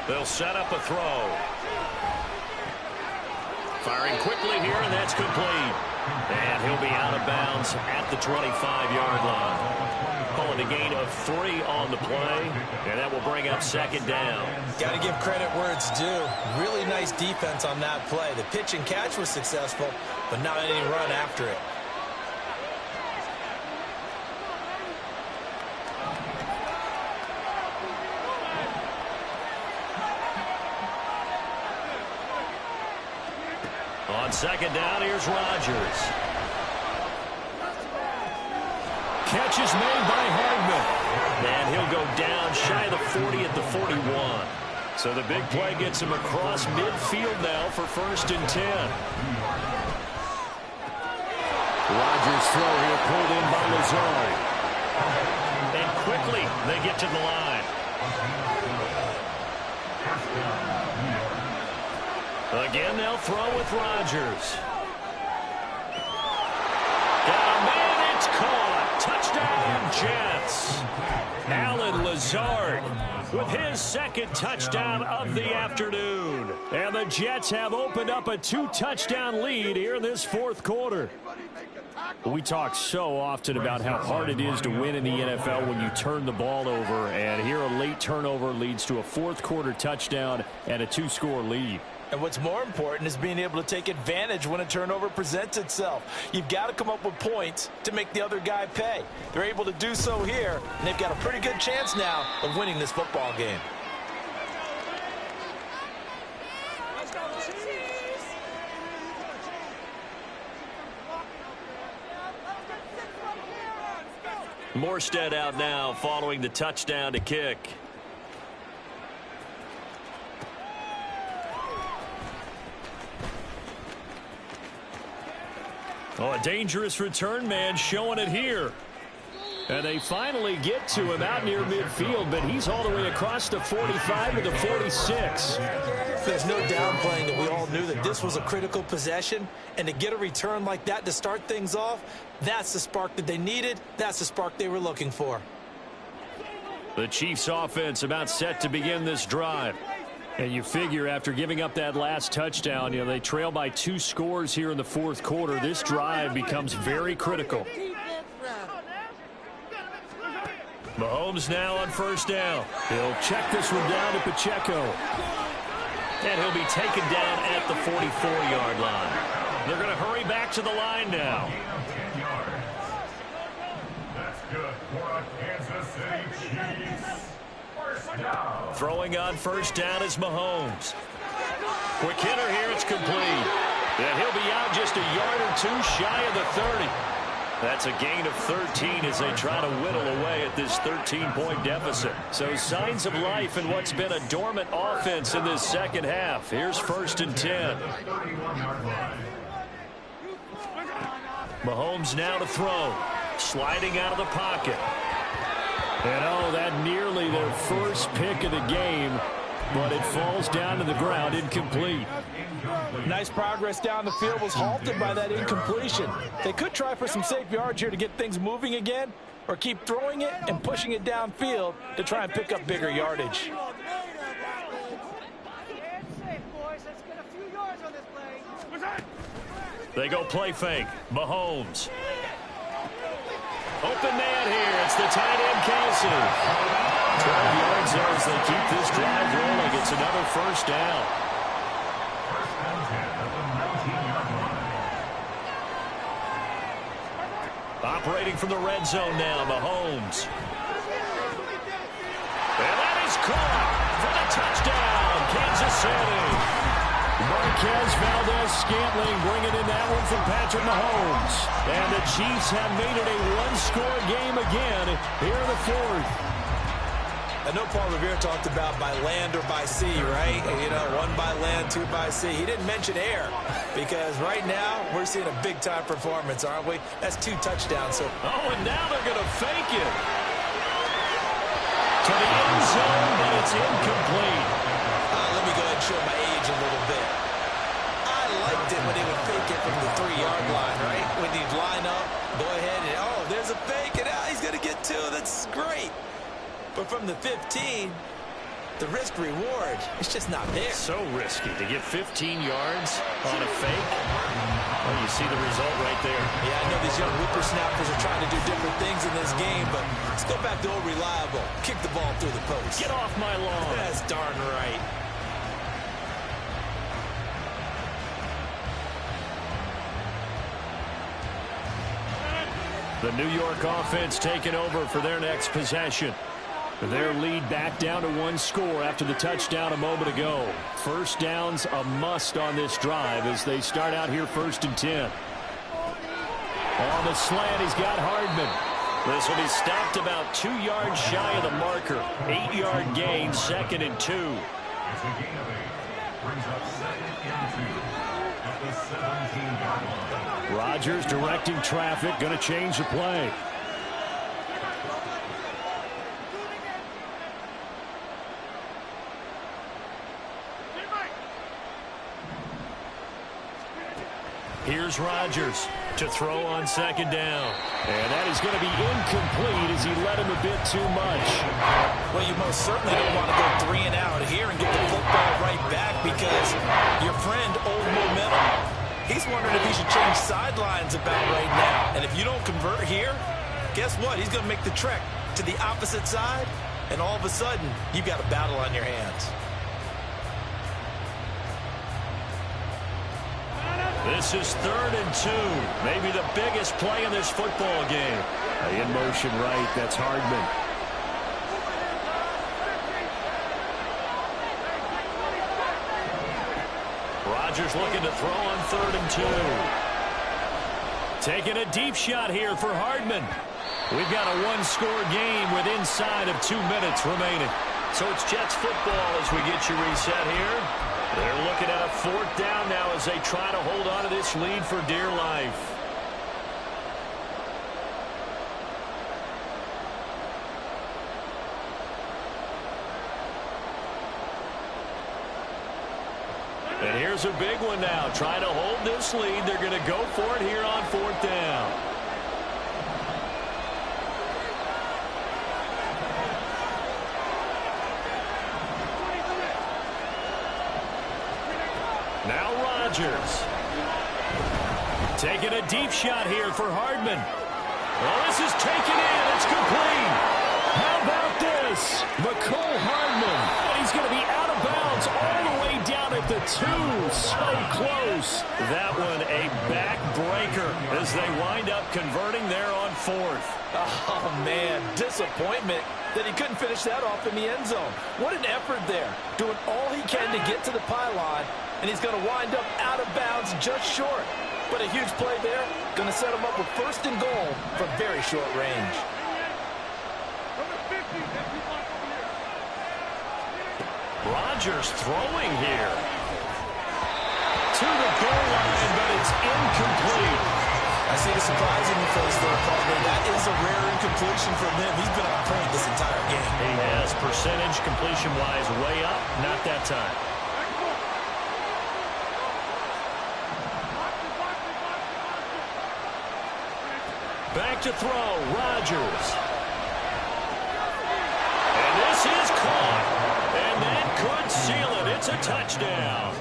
They'll set up a throw. Firing quickly here, and that's complete. And he'll be out of bounds at the 25-yard line. Calling a gain of 3 on the play, and that will bring up second down. Got to give credit where it's due. Really nice defense on that play. The pitch and catch was successful, but not any run after it. On second down, here's Rodgers. Catch is made by Hardman. And he'll go down shy of the 40 at the 41. So the big play gets him across midfield now for 1st and 10. Rodgers' throw here pulled in by Lazard. And quickly they get to the line. Again, they'll throw with Rodgers. Got a man, it's caught. Touchdown, Jets. Allen Lazard with his 2nd touchdown of the afternoon. And the Jets have opened up a 2-touchdown lead here in this 4th quarter. We talk so often about how hard it is to win in the NFL when you turn the ball over. And here a late turnover leads to a 4th quarter touchdown and a 2-score lead. And what's more important is being able to take advantage when a turnover presents itself. You've got to come up with points to make the other guy pay. They're able to do so here, and they've got a pretty good chance now of winning this football game. Morstead out now following the touchdown to kick. Oh, a dangerous return man showing it here. And they finally get to him out near midfield, but he's all the way across the 45 to the 46. There's no downplaying that we all knew that this was a critical possession, and to get a return like that to start things off, that's the spark that they needed. That's the spark they were looking for. The Chiefs offense about set to begin this drive. And you figure after giving up that last touchdown, they trail by 2 scores here in the 4th quarter. This drive becomes very critical. Mahomes now on 1st down. He'll check this one down to Pacheco. And he'll be taken down at the 44-yard line. They're going to hurry back to the line now. That's good for a Kansas City Chiefs. Throwing on 1st down is Mahomes. Quick hitter here, it's complete. And he'll be out just a yard or 2 shy of the 30. That's a gain of 13 as they try to whittle away at this 13-point deficit. So signs of life in what's been a dormant offense in this 2nd half. Here's 1st and 10. Mahomes now to throw. Sliding out of the pocket. And oh, that nearly their first pick of the game, but it falls down to the ground incomplete. Nice progress down the field was halted by that incompletion. They could try for some safe yards here to get things moving again, or keep throwing it and pushing it downfield to try and pick up bigger yardage. They go play fake. Mahomes. Open man here. It's the tight end, Kelsey. 12 yards there as they keep this drive rolling. It's another 1st down. Operating from the red zone now, Mahomes. And that is caught for the touchdown, Kansas City. Marquez Valdez-Scantling bringing in that one from Patrick Mahomes. And the Chiefs have made it a 1-score game again here in the 4th. I know Paul Revere talked about by land or by sea, right? 1 by land, 2 by sea. He didn't mention air because right now we're seeing a big-time performance, aren't we? That's 2 touchdowns. Oh, and now they're going to fake it. To the end zone, but it's incomplete. Let me go ahead and show my age a little bit. I liked it when they would fake it from the 3-yard line, right? When you'd line up, go ahead and, oh, there's a fake, and he's going to get 2. That's great. But from the 15, the risk-reward is just not there. So risky to get 15 yards on a fake. Well, you see the result right there. Yeah, I know these young whippersnappers are trying to do different things in this game, but let's go back to old reliable. Kick the ball through the post. Get off my lawn. That's darn right. The New York offense taking over for their next possession. Their lead back down to one score after the touchdown a moment ago. First down's a must on this drive as they start out here 1st and 10. On the slant, he's got Hardman. This will be stopped about 2 yards shy of the marker. 8-yard gain, 2nd and 2. It's a gain of 8. Brings up 2nd and 2 at the 17-yard line. Rodgers directing traffic, going to change the play. Here's Rodgers to throw on 2nd down. And that is going to be incomplete as he led him a bit too much. Well, you most certainly don't want to go 3 and out here and get the football right back because your friend, Old Momentum, he's wondering if he should change sidelines about right now. And if you don't convert here, guess what? He's going to make the trek to the opposite side, and all of a sudden, you've got a battle on your hands. This is 3rd and 2. Maybe the biggest play in this football game. In motion right, that's Hardman. Rodgers looking to throw on 3rd and 2. Taking a deep shot here for Hardman. We've got a one-score game with inside of 2 minutes remaining. So it's Jets football as we get you reset here. They're looking at a 4th down now as they try to hold on to this lead for dear life. And here's a big one now. Trying to hold this lead. They're going to go for it here on 4th down. Now Rodgers. Taking a deep shot here for Hardman. Well, this is taken in. It's complete. How about this? McCole Hardman. And he's going to be out of bounds all the way down at the 2. So close. That one a backbreaker as they wind up converting there on 4th. Oh, man, disappointment that he couldn't finish that off in the end zone. What an effort there, doing all he can to get to the pylon, and he's going to wind up out of bounds just short. But a huge play there, going to set him up with 1st and goal from very short range. Rodgers throwing here. To the goal line, but it's incomplete. I see the surprise in your face there, partner. That is a rare incompletion from him. He's been on point this entire game. He has. Percentage completion-wise way up. Not that time. Back to throw. Rodgers. And this is caught. And that could seal it. It's a touchdown.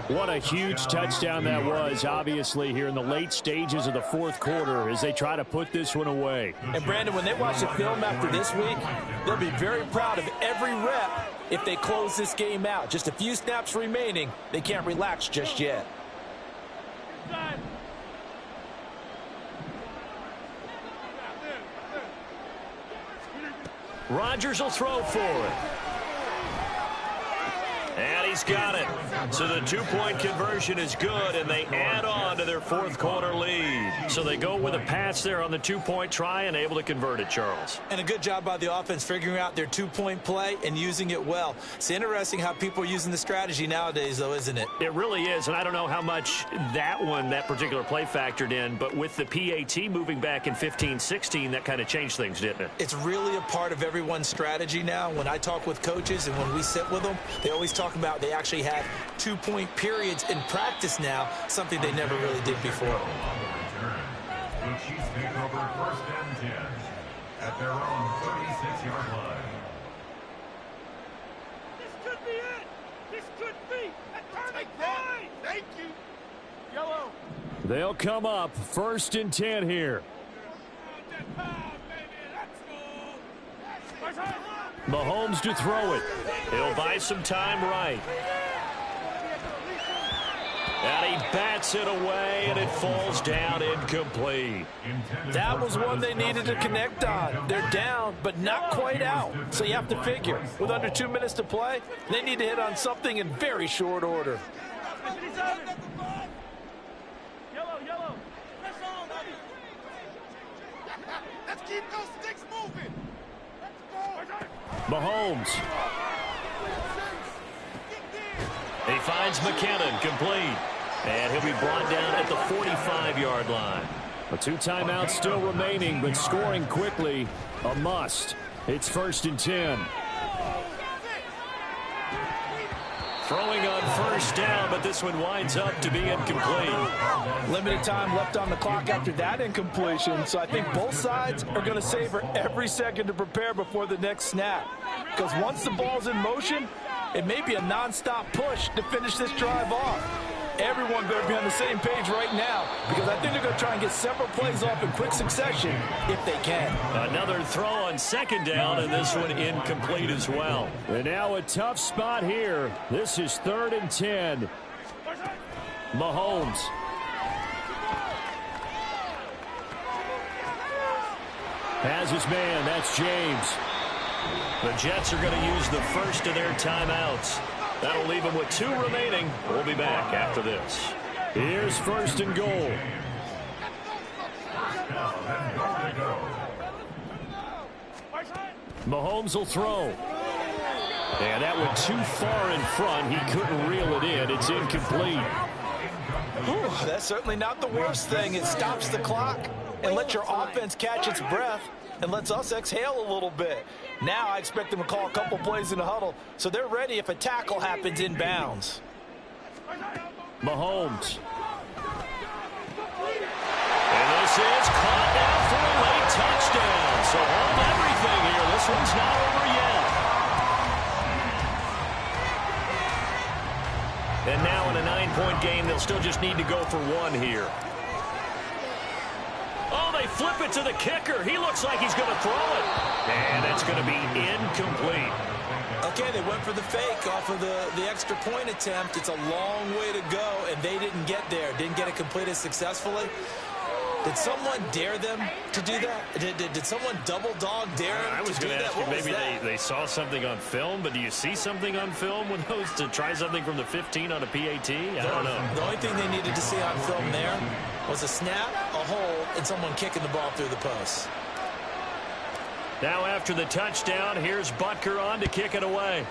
What a huge touchdown that was, obviously, here in the late stages of the 4th quarter as they try to put this one away. And, Brandon, when they watch the film after this week, they'll be very proud of every rep if they close this game out. Just a few snaps remaining. They can't relax just yet. Rodgers will throw for it. And he's got it. So the 2-point conversion is good, and they add on to their 4th quarter lead. So they go with a pass there on the 2-point try and able to convert it, Charles. And a good job by the offense figuring out their 2-point play and using it well. It's interesting how people are using the strategy nowadays, though, isn't it? It really is, and I don't know how much that particular play factored in, but with the PAT moving back in 15-16, that kind of changed things, didn't it? It's really a part of everyone's strategy now. When I talk with coaches and when we sit with them, they always talk about they actually have 2-point periods in practice now, something they never really did before. The Chiefs take over 1st and 10 at their own 36-yard line. Like that. Thank you. Yellow. They'll come up 1st and 10 here. Mahomes to throw it. He'll buy some time right. And he bats it away, and it falls down incomplete. That was one they needed to connect on. They're down, but not quite out. So you have to figure, with under 2 minutes to play, they need to hit on something in very short order. Yellow. Press on, buddy. Let's keep those sticks moving. Let's go. Mahomes. He finds McKinnon, complete. And he'll be brought down at the 45-yard line. A 2 timeouts still remaining, but scoring quickly, a must. It's 1st and 10. Throwing on 1st down, but this one winds up to be incomplete. Limited time left on the clock after that incompletion, so I think both sides are going to savor every second to prepare before the next snap. Because once the ball's in motion, it may be a nonstop push to finish this drive off. Everyone better be on the same page right now, because I think they're going to try and get several plays off in quick succession if they can. Another throw on 2nd down, and this one incomplete as well. And now a tough spot here. This is 3rd and 10. Mahomes. Has his man. That's James. The Jets are going to use the first of their timeouts. That'll leave them with 2 remaining. We'll be back after this. Here's 1st and goal. Mahomes will throw. And that went too far in front. He couldn't reel it in. It's incomplete. Whew, that's certainly not the worst thing. It stops the clock and lets your offense catch its breath and lets us exhale a little bit. Now I expect them to call a couple plays in the huddle so they're ready if a tackle happens in bounds. Mahomes. And this is caught down for a late touchdown. So hold everything here. This one's not over yet. And now in a 9-point game, they'll still just need to go for 1 here. Oh, they flip it to the kicker. He looks like he's going to throw it. And it's going to be incomplete. Okay, they went for the fake off of the extra point attempt. It's a long way to go, and they didn't get there. Didn't get it completed successfully. Did someone dare them to do that? Did someone double dog dare them I was to do going to that? ask you, maybe they saw something on film, but do you see something on film with those to try something from the 15 on a PAT? I don't know. The only thing they needed to see on film there was a snap, a hold, and someone kicking the ball through the post. Now after the touchdown, here's Butker on to kick it away.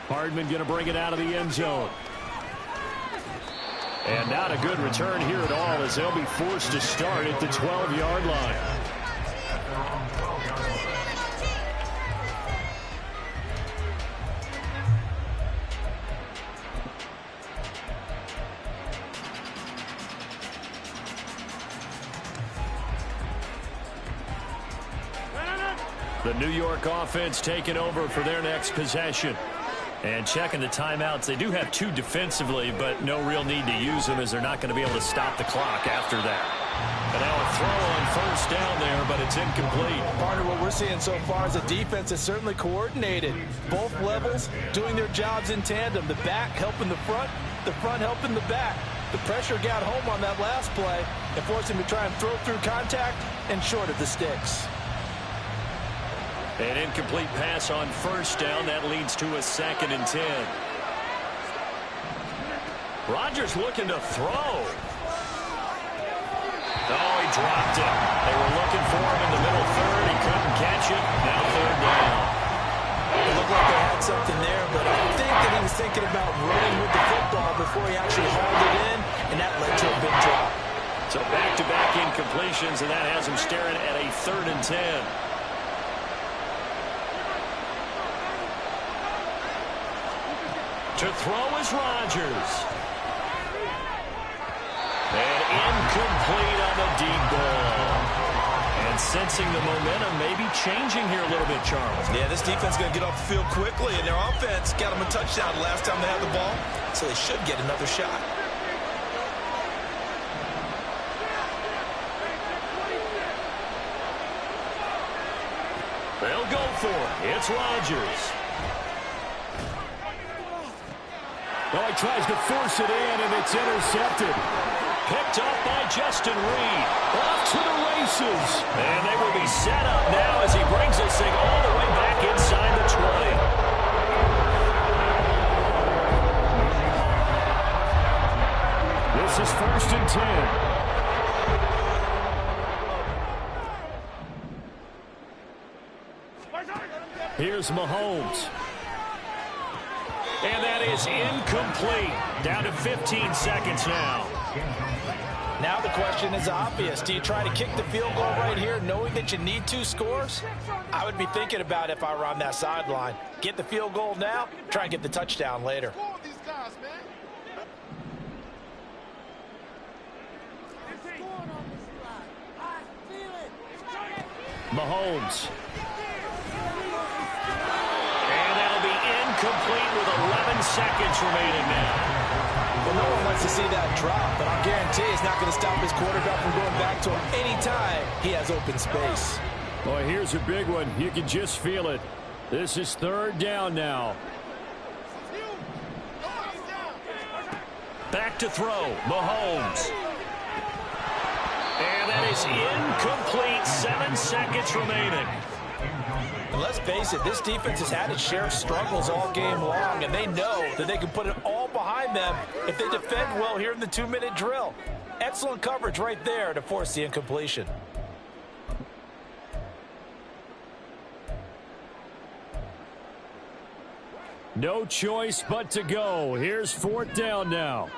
Hardman going to bring it out of the end zone. And not a good return here at all as they'll be forced to start at the 12-yard line. The New York offense taking over for their next possession. And checking the timeouts, they do have 2 defensively, but no real need to use them as they're not going to be able to stop the clock after that. And now a throw on 1st down there, but it's incomplete. Partner, what we're seeing so far is a defense that's certainly coordinated. Both levels doing their jobs in tandem. The back helping the front helping the back. The pressure got home on that last play and forced him to try and throw through contact and short of the sticks. An incomplete pass on 1st down. That leads to a 2nd and 10. Rodgers looking to throw. Oh, he dropped it. They were looking for him in the middle third. He couldn't catch it. Now 3rd down. It looked like they had something there, but I think that he was thinking about running with the football before he actually hauled it in, and that led to a big drop. So back-to-back incompletions, and that has him staring at a 3rd and 10. To throw is Rodgers. And incomplete on the deep ball. And sensing the momentum maybe changing here a little bit, Charles. Yeah, this defense is going to get off the field quickly, and their offense got them a touchdown last time they had the ball, so they should get another shot. They'll go for it. It's Rodgers. Oh, he tries to force it in, and it's intercepted. Picked up by Justin Reed. Off to the races. And they will be set up now as he brings this thing all the way back inside the 20. This is 1st and 10. Here's Mahomes. And that is incomplete. Down to 15 seconds now. Now the question is obvious. Do you try to kick the field goal right here knowing that you need 2 scores? I would be thinking about it if I were on that sideline. Get the field goal now, try and get the touchdown later. Mahomes. Complete with 11 seconds remaining now. Well, no one wants to see that drop, but I'll guarantee it's not going to stop his quarterback from going back to him anytime he has open space. Boy, here's a big one. You can just feel it. This is 3rd down now. Back to throw. Mahomes. And that is incomplete. 7 seconds remaining. And let's face it, this defense has had its share of struggles all game long, and they know that they can put it all behind them if they defend well here in the 2-minute drill. Excellent coverage right there to force the incompletion. No choice but to go. Here's 4th down now.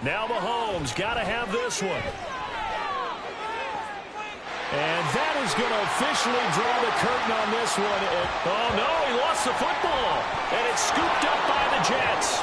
Now Mahomes got to have this one. And that is going to officially draw the curtain on this one. Oh, no, he lost the football. And it's scooped up by the Jets.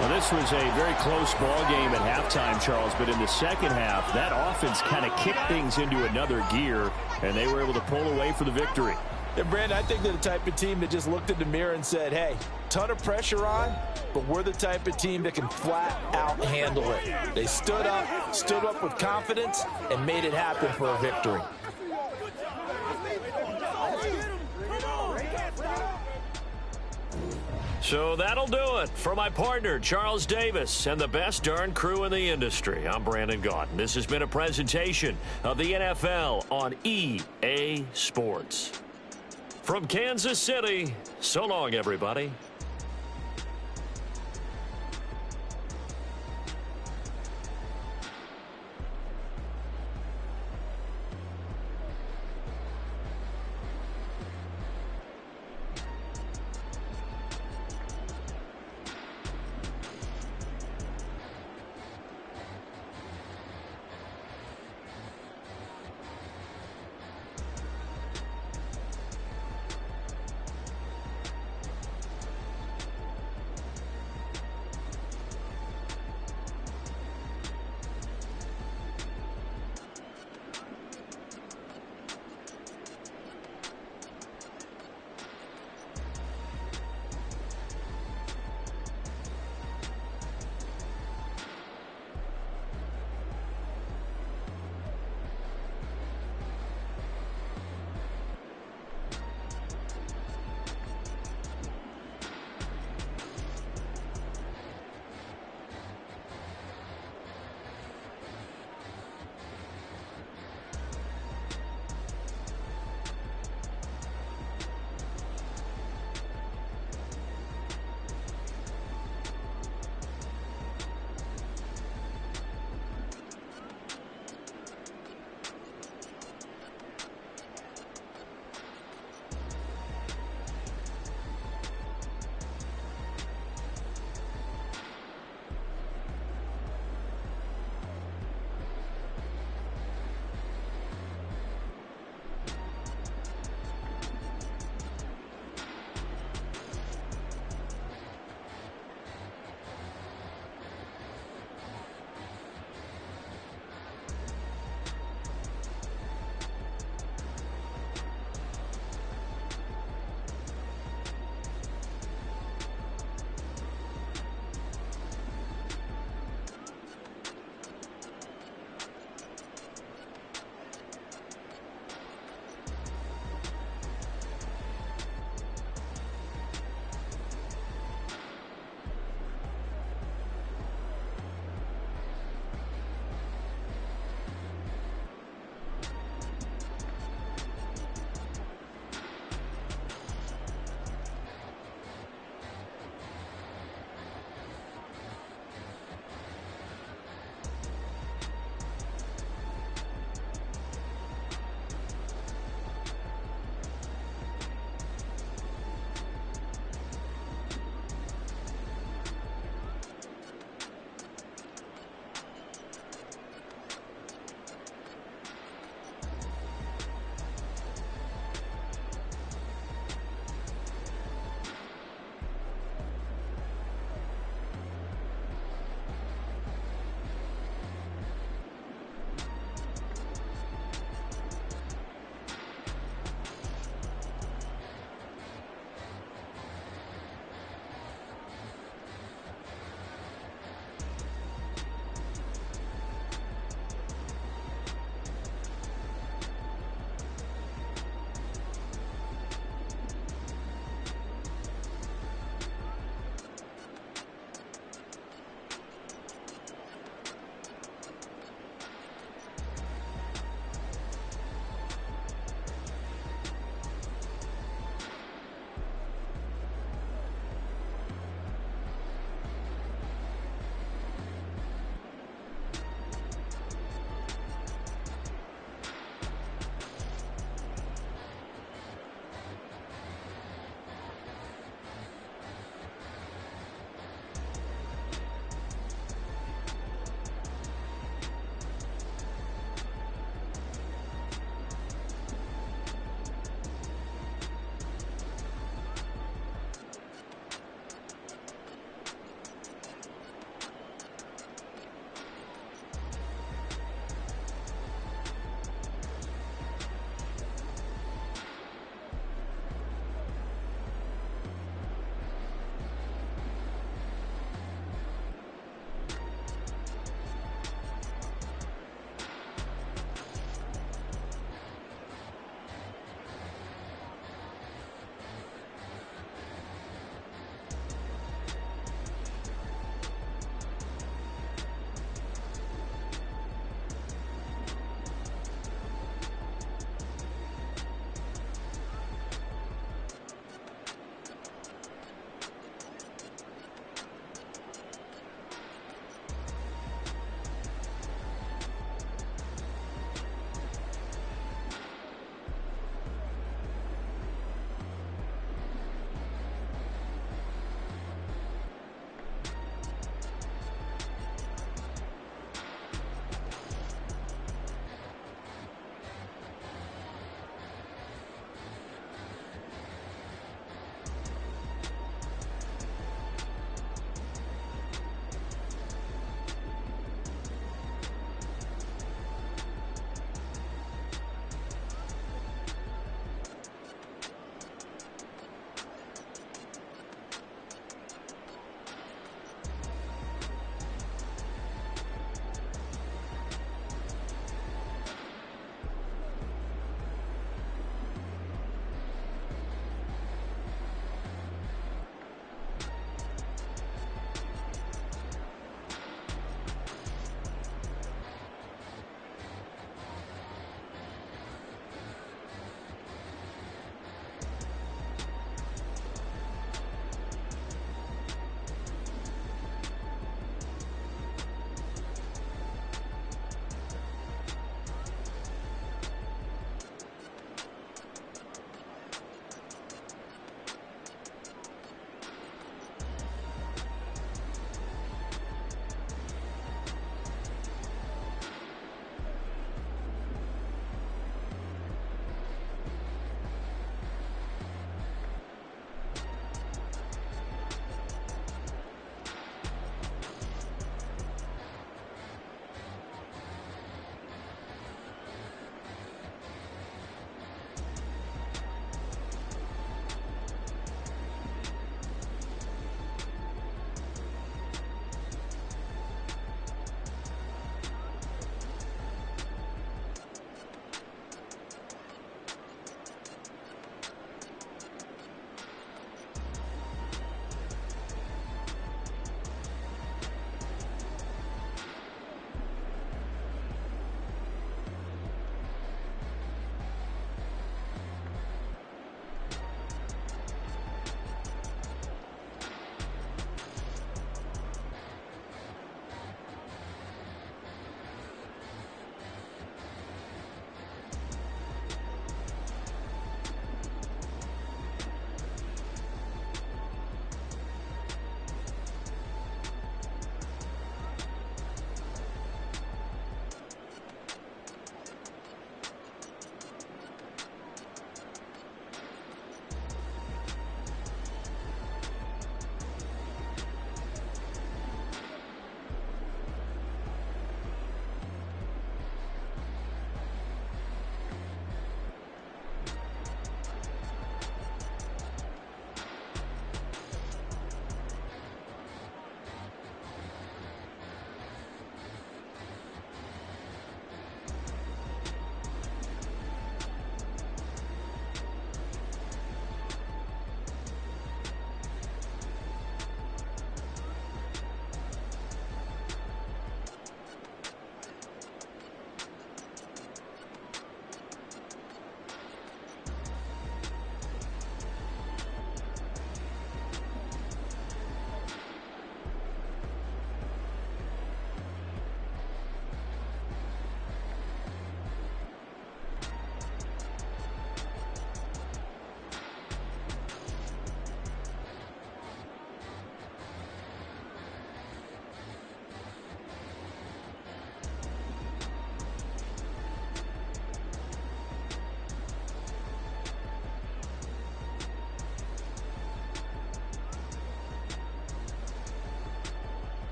Well, this was a very close ball game at halftime, Charles, but in the second half, that offense kind of kicked things into another gear, and they were able to pull away for the victory. And Brandon, I think they're the type of team that just looked in the mirror and said, hey, ton of pressure on, but we're the type of team that can flat out handle it. They stood up with confidence, and made it happen for a victory. So that'll do it for my partner, Charles Davis, and the best darn crew in the industry. I'm Brandon Gaudin. This has been a presentation of the NFL on EA Sports. From Kansas City, so long, everybody.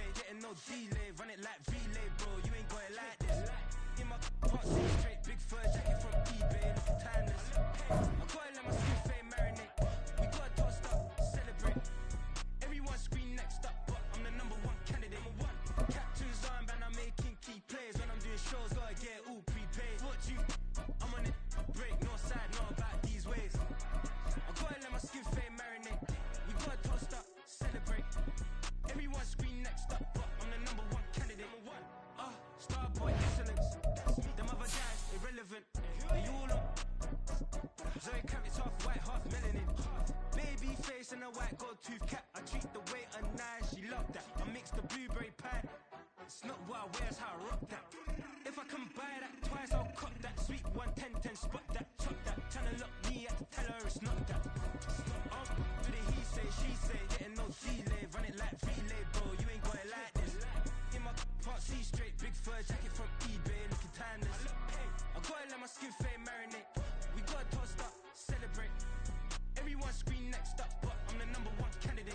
say, getting no delay. Run it like relay, bro, you ain't got it like this. In my part, see straight, big fur jacket from eBay, looking timeless. I gotta let my skin fade marinate. We gotta toast up, celebrate. Everyone scream next up, but I'm the #1 candidate. Captain's armband, I'm making key plays. When I'm doing shows, gotta get it all prepaid. What you, I'm on it, break, no side, not about these ways. I gotta let my skin fade marinate. We gotta toast up, celebrate. Everyone scream next up, but I'm the #1 candidate. Starboy excellence. Them other guys, irrelevant. They all on. Zoe Camp, it's half white, half melanin. Baby face and a white gold tooth cap. I treat the waiter nice, she love that. I mix the blueberry pie. It's not what I wear, it's how I rock that. If I can buy that twice, I'll cut that. Sweet 110, spot that, chop that. Tryna lock me at the teller, it's not that. Do the he say, she say, getting no delay. Run it like relay, bro, you ain't got it like this. In my part, see straight, big fur jacket from eBay, looking timeless. I gotta let my skin fade marinate. We gotta toast up, celebrate. Everyone scream next up, but I'm the #1 candidate.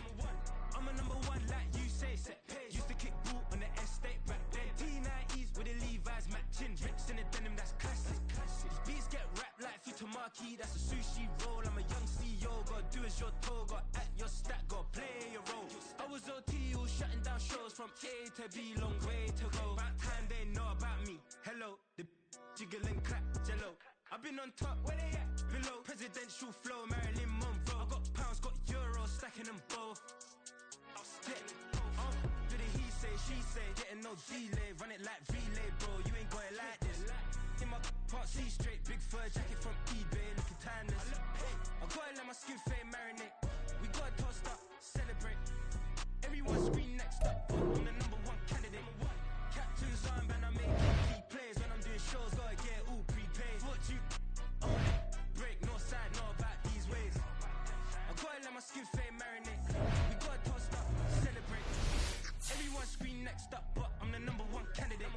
I'm a #1 like you say, set pace. Used to kick ball on the estate back then. T90s with the Levi's matching. Rips in the denim, that's classic. These beats get wrapped like Futamaki, that's a sushi roll. I'm a young CEO, gotta do as you're told. Gotta act your stat, gotta play your role. I was OT, all shutting down shows from A to B, long way to go. About time they know about me. Hello, the jiggle and clap, jello. I've been on top, where they at? Below, presidential flow, Marilyn Monroe. I got pounds, got euros, stacking them both. I'll stick. Do the he say, she say, getting no delay. Run it like relay, bro, you ain't got it like this. In my part, see straight, big fur jacket from eBay, looking timeless. I gotta let my skin fade marinate. We gotta toast up, celebrate. Everyone scream next up, but I'm the #1 candidate. Captain's armband, I'm making key plays. When I'm doing shows, gotta get it all prepaid. What you, I'm on it, break, no side, not about these ways. I gotta let my skin fade marinate. We gotta toast up, celebrate. Everyone scream next up, but I'm the #1 candidate.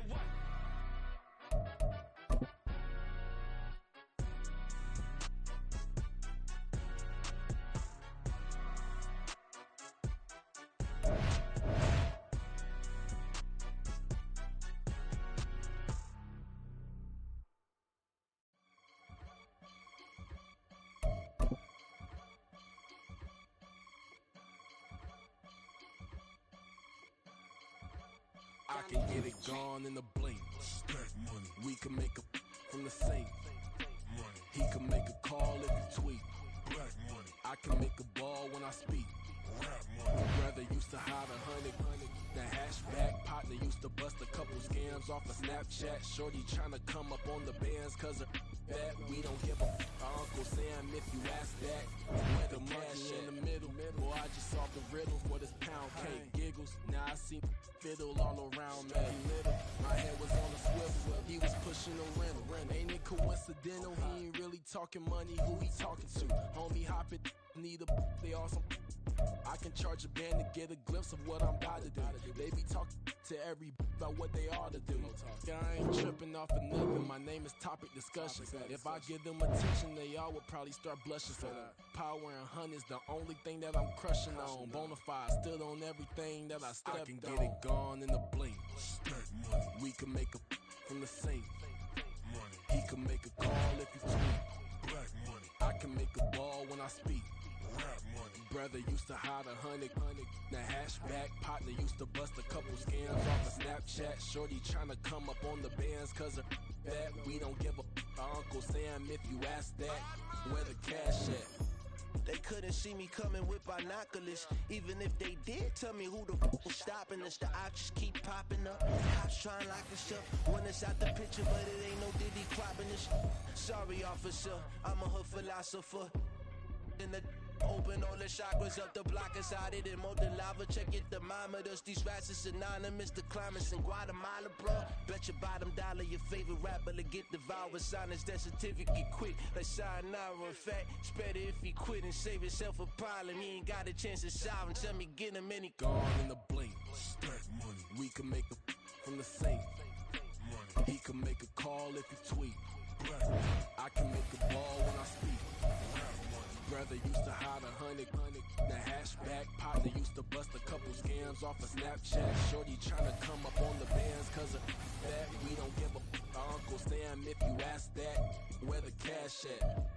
I can get it gone in a blink. Stack money. We can make a from the safe. Money. He can make a call if you tweet. Black money. I can make a ball when I speak. Rap money. My brother used to hide 100. The hashback partner used to bust a couple scams off of Snapchat. Shorty tryna come up on the bands cause of that. We don't give a Uncle Sam if you ask that. Where the cash in the middle. Boy, I just solved the riddle for this pound cake. Giggles, now I see fiddle all around me. My head was on a swivel. He was pushing a rental. Ain't it coincidental? He ain't really talking money. Who he talking to? Homie hopping, need a they awesome. I can charge a band to get a glimpse of what I'm about to do. They be talking to every about what they ought to do. I ain't tripping off a nigga. My name is topic discussion. If I give them attention, they all would probably start blushing. Power and hunt is the only thing that I'm crushing on. Bonafide stood on everything that I stepped on. I can get it gone in a blink. We can make a from the safe. He can make a call if you tweet. I can make a ball when I speak. Brother used to hide 100. The hashback partner used to bust a couple scams off of Snapchat. Shorty tryna come up on the bands cause of that. We don't give a Uncle Sam if you ask that. Where the cash at? They couldn't see me coming with binoculars. Even if they did tell me who the f was stopping us, the options keep popping up. Cops trying lock us up. Want us out the picture, but it ain't no Diddy cropping us. Sorry, officer, I'm a hood philosopher. In the open all the chakras up the block inside it and more than lava. Check your thermometers. These rats is synonymous to climates in Guatemala, bro. Bet your bottom dollar your favorite rapper to get devoured. Sign his death certificate quick. Like sayonara. In fact, it's better if he quit and save himself a problem. He ain't got a chance to solve and tell me get him any gone in the blink. Stack money. We can make a from the safe. He can make a call if you tweet. I can make a ball when I speak. brother used to hide 100. The hatchback partner used to bust a couple scams off of Snapchat. Shorty tryna come up on the bands cause of that. We don't give a Uncle Sam if you ask that. Where the cash at?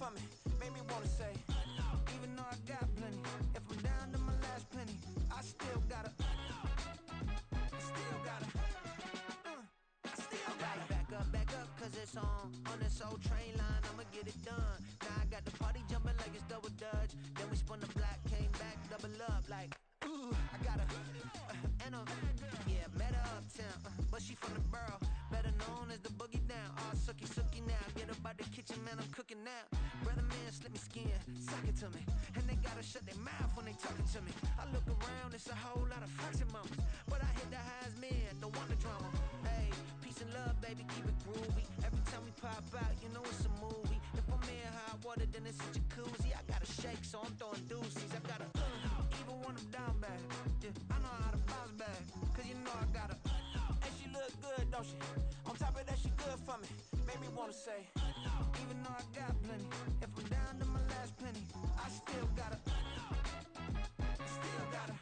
for me, made me wanna say, even though I got plenty, if I'm down to my last penny, I still gotta, back up, cause it's on this old train line, I'ma get it done. Now I got the party jumping like it's double dutch. Then we spun the block, came back, double up like, ooh, I got her, and yeah, met her uptown, but she from the borough, better known as the boogie down. All sookie now, get up out the kitchen, man, I'm cooking now. Brother man, slip me skin, sock it to me, and they gotta shut their mouth when they talking to me. I look around, it's a whole lot of fraction mamas, but I hit the highest man, don't want the drama. Hey, peace and love, baby, keep it groovy. Every time we pop out, you know it's a movie. If I'm in hot water, then it's a jacuzzi. I gotta shake, so I'm throwing deuces. I gotta, even when I'm down bad, yeah, I know how to bounce back, cause you know I gotta, and she look good, don't she? On top of that, she good for me, made me wanna say, even though I got plenty, if I'm down to my last penny, I still gotta, still gotta.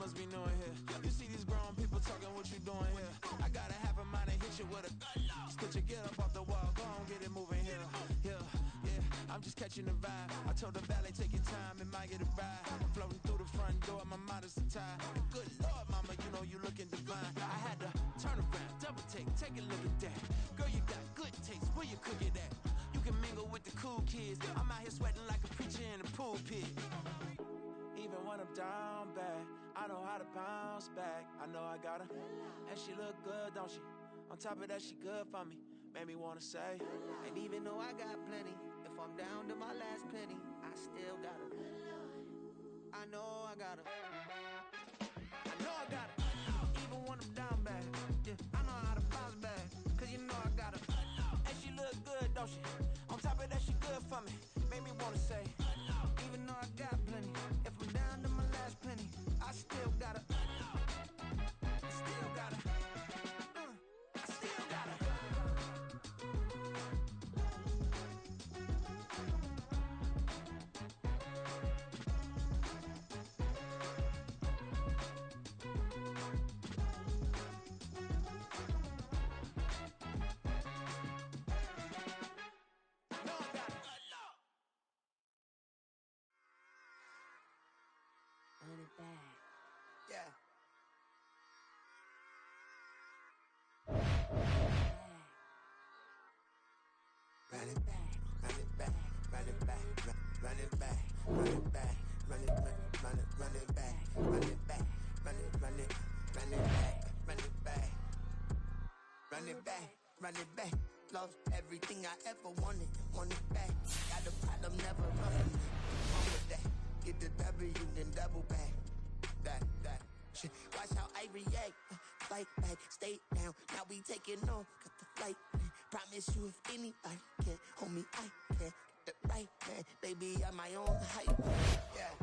Must be knowing here. You see these grown people talking, what you doing here? I gotta have a mind to hit you with a stitch you, get up off the wall, go on, get it moving here. Yeah, I'm just catching the vibe. I told the valet, take your time, it might get a ride. Floating through the front door, my mind is a tie. Good Lord, mama, you know you looking divine. I had to turn around, double take a look at that. Girl, you got good taste, where you cook it at? You can mingle with the cool kids. I'm out here sweating like a preacher in a pulpit. Even when I'm down bad, I know how to bounce back. I know I got her, and she look good, don't she? On top of that, she good for me, made me wanna say, and even though I got plenty, if I'm down to my last penny, I still got her. I know I got her. I know I got her. Even when I'm down bad, yeah, I know how to bounce back, cause you know I got her. And she look good, don't she? On top of that, she good for me, made me wanna say, even though I got plenty, if I'm down to my last penny, I still gotta, still gotta, still gotta. Run it back. Yeah. Run it back, run it back, run it back, run it back, run it back, run it back, run it back, run it back, run it back, run it back, run it back, run it back. Lost everything I ever wanted, want it back. Got a problem, never roughing it. On with that, get the W, then double back. That shit. Watch how I react. Fight back, stay down. Now we taking on, got the flight. Promise you if anybody can, homie, I can. Get the right man, baby, I'm my own hype. Yeah.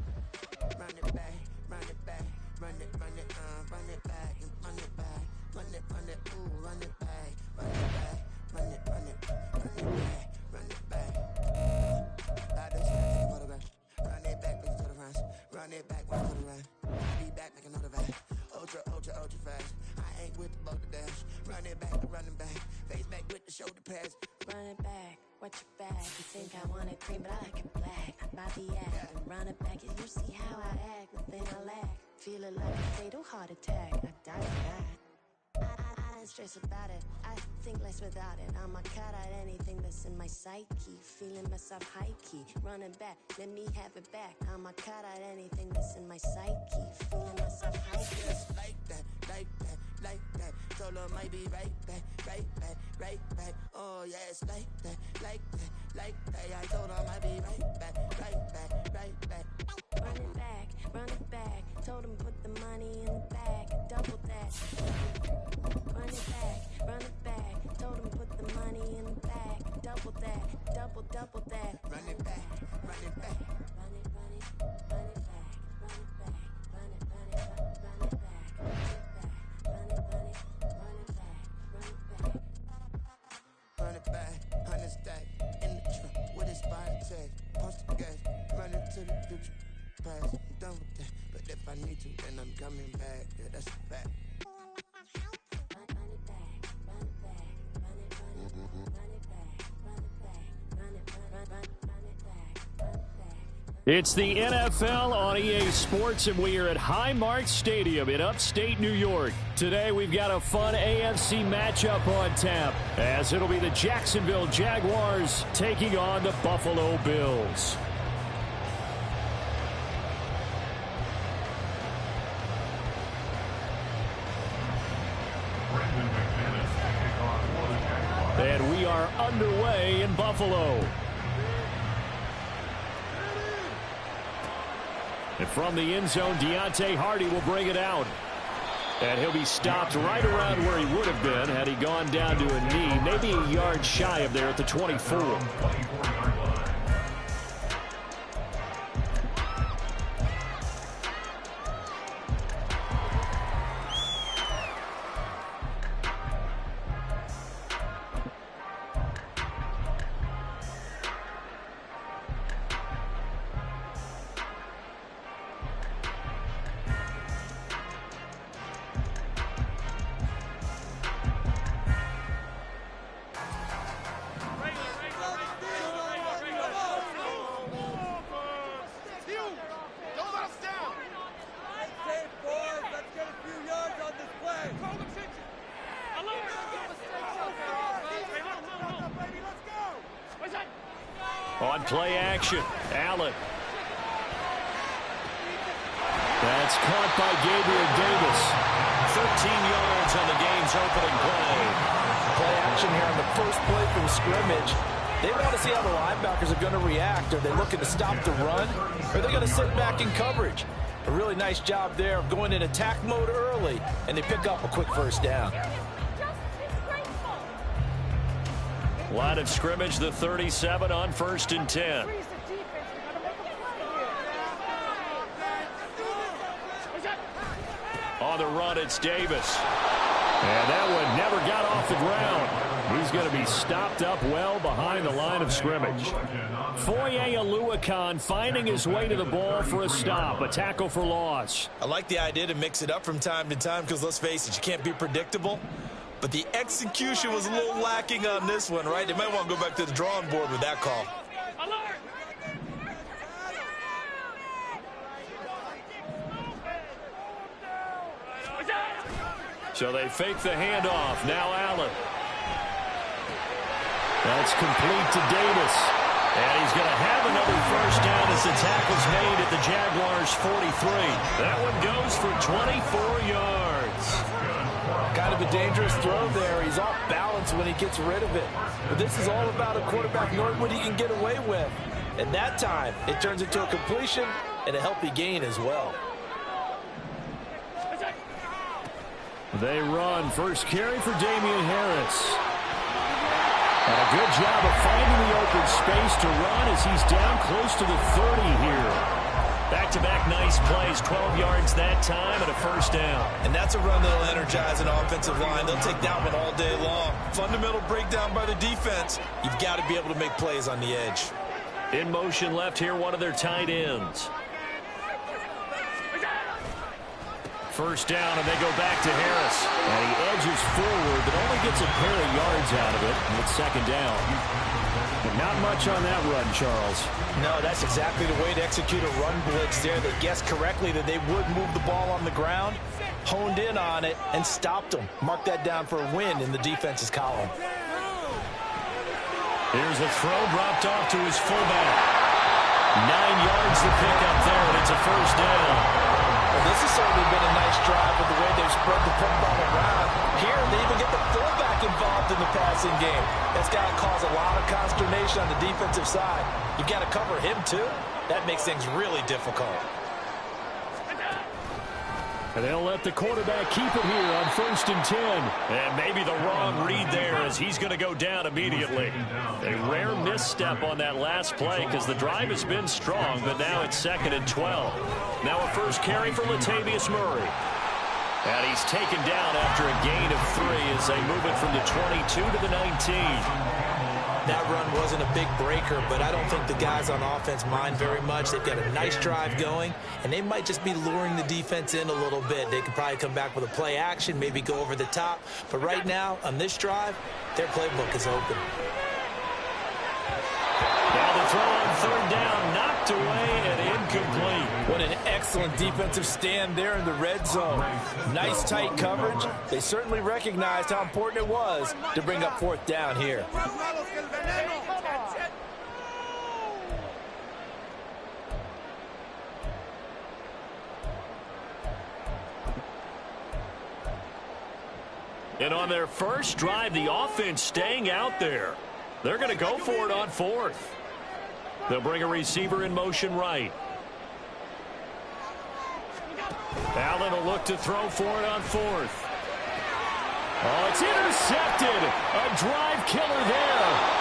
Run it back, run it back, run it, run it back, and run it back, run it, ooh, run it back, run it back, run it back, run it back. I just take a photograph. Run it back, make it to the runs. Run it back when I come around. Be back, make another vibe. Ultra fast. I ain't with the boat to dash. Run it back, running back. Face back with the shoulder pads. Run it back, watch your back. You think I want it cream, but I like it black. About the act, and run it back. And you see how I act, nothing I lack. Feeling like a fatal heart attack. I die for that. I don't stress about it. I think less without it. I'ma cut out anything that's in my psyche. Feeling myself high key. Running back, let me have it back. I'ma cut out anything that's in my psyche. Feeling myself high key. Just like that, like that, like that. Told her might be right back, right back, right back. Oh yeah, it's like that, like that, like that. I told her might be right back, right back, right back. Run it back, run it back. Told him put the money in the bag. Double that. Run it back, run it back. Told him put the money in the bag. Double that, double that. Run it back, run it back. Run it, run it, run it back. Run it back, run it, run it, run it back. Run it back, run it, run it back. Run it back. Run it back, 100 stack in the trunk with a spine tag. Post the gas, running to the future. done with that. But if I need to, then I'm coming back. Yeah, that's a fact. It's the NFL on EA Sports, and we are at Highmark Stadium in upstate New York. Today, we've got a fun AFC matchup on tap, as it'll be the Jacksonville Jaguars taking on the Buffalo Bills. And we are underway in Buffalo. And from the end zone, Deontay Hardy will bring it out. And he'll be stopped right around where he would have been had he gone down to a knee, maybe a yard shy of there at the 24. On play action, Allen. That's caught by Gabriel Davis. 13 yards on the game's opening play. Play action here on the first play from scrimmage. They want to see how the linebackers are going to react. Are they looking to stop the run? Or are they going to sit back in coverage? A really nice job there of going in attack mode early, and they pick up a quick first down. Line of scrimmage, the 37 on 1st and 10. On the run, it's Davis. And that one never got off the ground. He's going to be stopped up well behind the line of scrimmage. Foye Oluokun finding his way to the ball for a stop, a tackle for loss. I like the idea to mix it up from time to time because, let's face it, you can't be predictable. But the execution was a little lacking on this one, right? They might want to go back to the drawing board with that call. So they fake the handoff. Now Allen. That's complete to Davis. And he's going to have another first down as the tackle's made at the Jaguars' 43. That one goes for 24 yards. Kind of a dangerous throw there. He's off balance when he gets rid of it. But this is all about a quarterback knowing what he can get away with. At that time, it turns into a completion and a healthy gain as well. They run. First carry for Damian Harris. And a good job of finding the open space to run as he's down close to the 30 here. Back-to-back nice plays, 12 yards that time and a first down. And that's a run that'll energize an offensive line. They'll take that one all day long. Fundamental breakdown by the defense. You've got to be able to make plays on the edge. In motion left here, one of their tight ends. First down, and they go back to Harris. And he edges forward, but only gets a pair of yards out of it. And it's second down. But not much on that run, Charles. No, that's exactly the way to execute a run blitz there. They guessed correctly that they would move the ball on the ground, honed in on it, and stopped them. Mark that down for a win in the defense's column. Here's a throw dropped off to his fullback. 9 yards to pick up there, and it's a first down. Well, this has certainly been a nice drive with the way they've spread the football around. Here, they even get the fullback involved in the passing game. That's got to cause a lot of consternation on the defensive side. You've got to cover him, too. That makes things really difficult. And they'll let the quarterback keep it here on 1st and 10. And maybe the wrong read there as he's going to go down immediately. A rare misstep on that last play because the drive has been strong, but now it's 2nd and 12. Now a first carry for Latavius Murray. And he's taken down after a gain of 3 as they move it from the 22 to the 19. That run wasn't a big breaker, but I don't think the guys on offense mind very much. They've got a nice drive going, and they might just be luring the defense in a little bit. They could probably come back with a play action, maybe go over the top. But right now, on this drive, their playbook is open. Now the throw on third down, knocked away and incomplete. What an excellent defensive stand there in the red zone. Nice tight coverage. They certainly recognized how important it was to bring up fourth down here. And on their first drive, the offense staying out there. They're going to go for it on fourth. They'll bring a receiver in motion right. Allen will look to throw for it on fourth. Oh, it's intercepted. A drive killer there.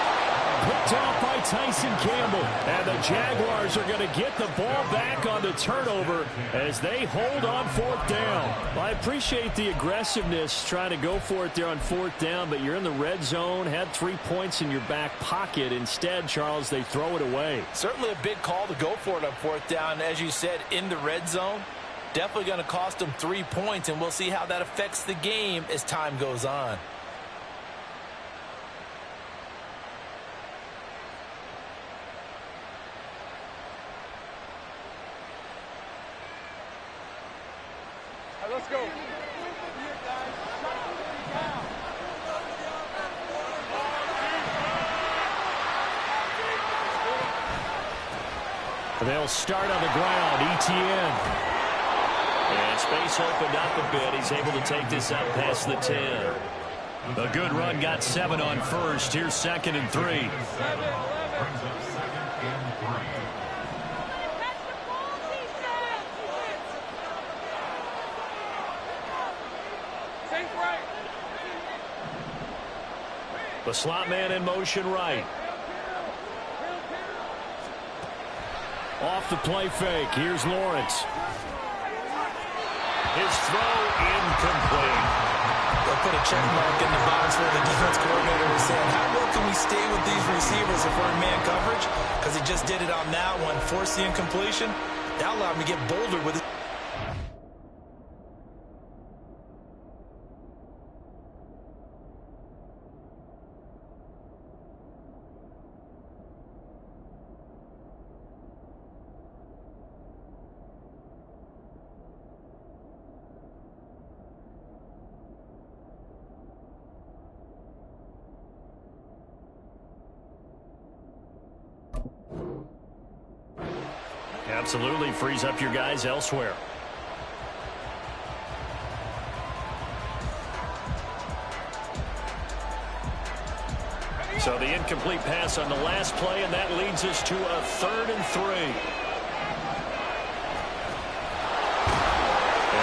Picked off by Tyson Campbell. And the Jaguars are going to get the ball back on the turnover as they hold on fourth down. Well, I appreciate the aggressiveness trying to go for it there on fourth down, but you're in the red zone, had 3 points in your back pocket. Instead, Charles, they throw it away. Certainly a big call to go for it on fourth down. As you said, in the red zone, definitely going to cost them 3 points, and we'll see how that affects the game as time goes on. Let's go. They'll start on the ground. ETN. And space opened up a bit. He's able to take this up past the 10. A good run got 7 on first. Here's 2nd and 3. The slot man in motion right. Off the play fake. Here's Lawrence. His throw incomplete. They'll put a check mark in the box where the defense coordinator is saying, how well can we stay with these receivers if we're in man coverage? Because he just did it on that one. Forced the incompletion. That allowed him to get bolder with it. Absolutely frees up your guys elsewhere. So the incomplete pass on the last play, and that leads us to a 3rd and 3. And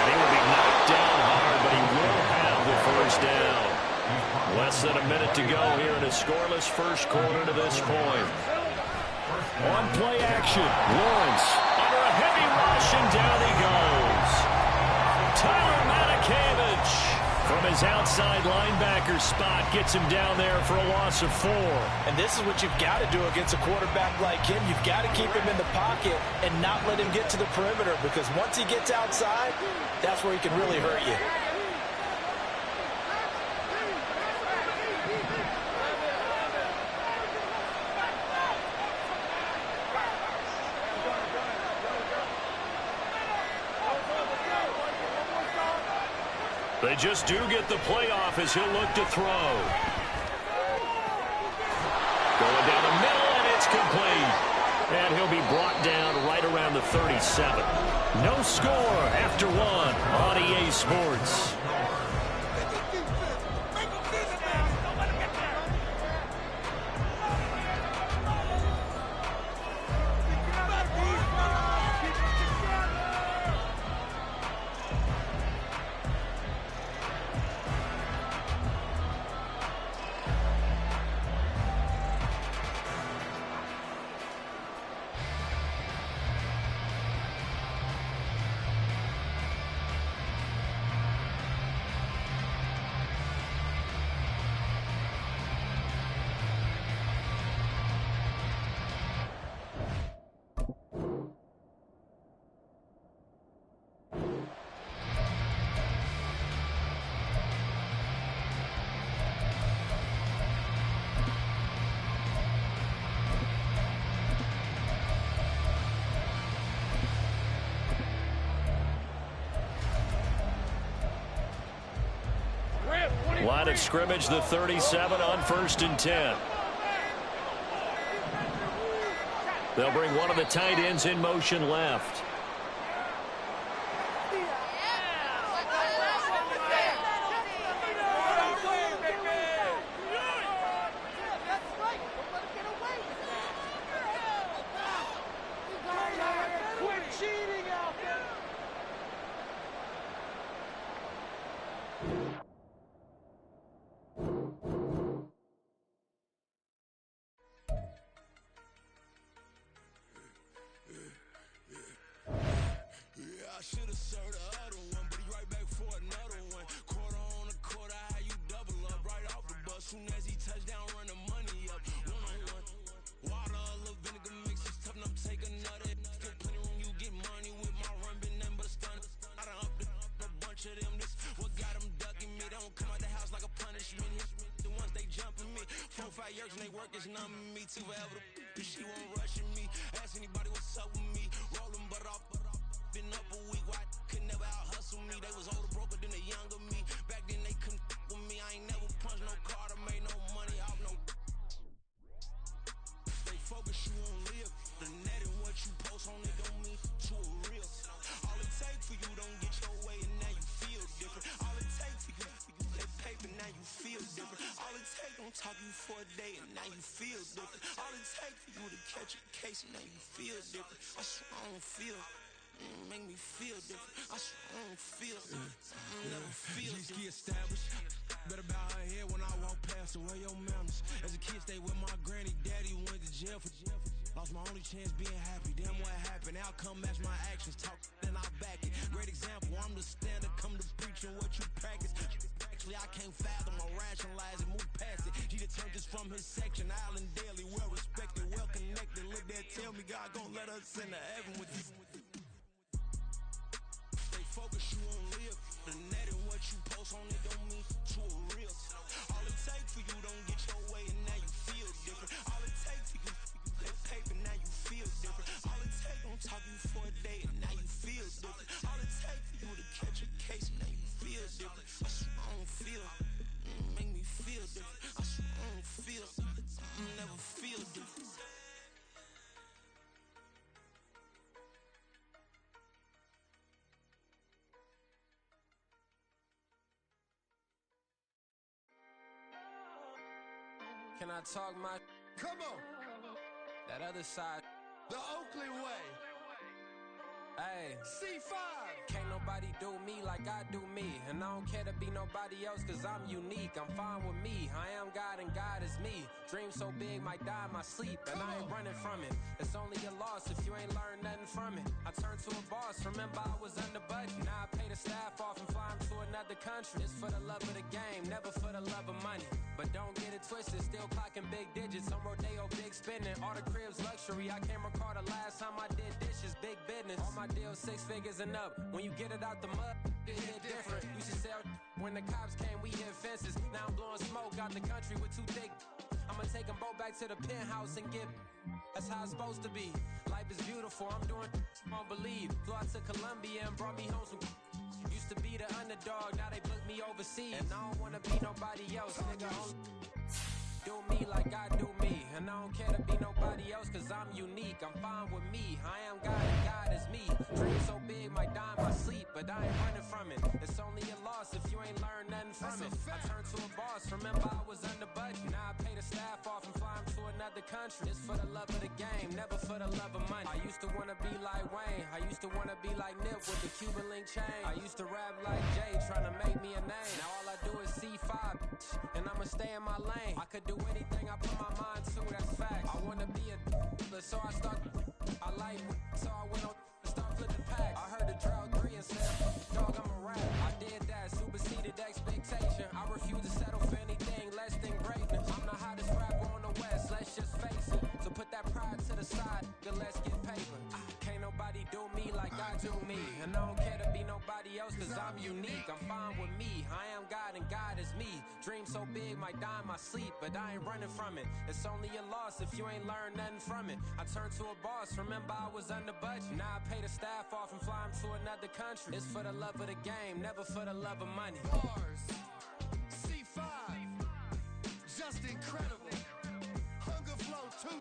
he will be knocked down hard, but he will have the first down. Less than a minute to go here in a scoreless first quarter to this point. On play action, Lawrence under a heavy rush, and down he goes. Tyler Matakevich from his outside linebacker spot gets him down there for a loss of 4. And this is what you've got to do against a quarterback like him. You've got to keep him in the pocket and not let him get to the perimeter, because once he gets outside, that's where he can really hurt you. They just do get the playoff as he'll look to throw. Going down the middle, and it's complete. And he'll be brought down right around the 37. No score after 1 on EA Sports. Line of scrimmage, the 37 on 1st and 10. They'll bring one of the tight ends in motion left. Soon as he touchdown, run the money up. One-on-one. Water, a little vinegar mix. It's tough enough to take another. Still plenty room, you get money with my run. Been nothing but a stun. I done upped a bunch of them. This what got them ducking me. They don't come out the house like a punishment. The ones they jumping me. 4-5 years and they work is numbing me. Too forever. She won't rushing me. Ask anybody what's up with me. Rolling butt off. Been up a week. Why could never out hustle me? They was older, broker than the younger me. Back then they couldn't with me. I ain't never punched no card or made no money off no. Stay focused, you won't live. The net and what you post on it don't mean to a real. All it take for you don't get your way and now you feel different. All it take for you that paper now you feel different. All it take don't talk you for a day and now you feel different. All it take for you to catch a case and now you feel different. I swear I don't feel. Make me feel different. I swear I don't feel. Never feel different. G-ski established. Better bow her head when I walk past her. Where your manners? As a kid, stayed with my granny. Daddy went to jail for jail. Lost my only chance being happy. Damn, what happened? Outcome match my actions. Talk, then I back it. Great example. I'm the standard. Come to preaching what you practice. Actually, I can't fathom or rationalize and move past it. G turned this from his section. Island daily, well respected, well connected. Look there, tell me God gon' let us into heaven with you. Focus, you won't live. The net and what you post on it don't mean to a real. All it take for you don't get your way and now you feel different. All it take for you that paper now you feel different. All it take don't talk you for a day and now you feel different. All it take for you to catch a case and now you feel different. I swear I don't feel. Make me feel different. I swear I don't feel. Never feel different. Can I talk my? Come on. That other side. The Oakley way. Hey. C5. Can't nobody do me like I do me. And I don't care to be nobody else cause I'm unique. I'm fine with me. I am God and God is me. Dream so big might die in my sleep. And I ain't running from it. It's only a loss if you ain't learned nothing from it. I turned to a boss. Remember I was under budget. Now I pay the staff off and fly them to another country. It's for the love of the game, never for the love of money. But don't get it twisted, still clocking big digits. On Rodeo, big spending. All the cribs luxury. I can't recall the last time I did dishes. Big business. All my deals 6 figures and up. When you get it out the mud, it hit different. Used to sell when the cops came, we hit fences. Now I'm blowing smoke out the country with 2 thick. I'ma take them both back to the penthouse and get. That's how it's supposed to be. Life is beautiful. I'm doing won't believe. Flew out to Colombia and brought me home some. Used to be the underdog, now they book me overseas. And I don't wanna be nobody else, nigga. Do me like I do me. And I don't care to be nobody else cause I'm unique. I'm fine with me. I am God and God is me. Dream so big might die in my sleep, but I ain't running from it. It's only a loss if you ain't learned nothing from it. I turned to a boss, remember I was under budget. Now I pay the staff off and fly them to another country. It's for the love of the game, never for the love of money. I used to wanna be like Wayne. I used to wanna be like Nip with the Cuban link chain. I used to rap like Jay, trying to make me a name. Now all I do is C5, and I'ma stay in my lane. I could do anything I put my mind to, that's fact. I wanna be a so I start. I like so I went on and start flipping packs. I heard the drought 3 and said, dog, I'm a rap. I did that, superseded expectation. I refuse to settle for anything less than greatness. I'm the hottest rapper on the West, let's just face it. So put that pride to the side, then let's get paper. Can't nobody do me like I do me. And I don't care to be nobody else cause I'm unique. I'm fine with me. I am God and God is me. Dream so big might die in my sleep, but I ain't running from it. It's only a loss if you ain't learned nothing from it. I turned to a boss, remember I was under budget. Now I pay the staff off and fly them to another country. It's for the love of the game, never for the love of money. Bars. C5. just incredible. Hunger flow too.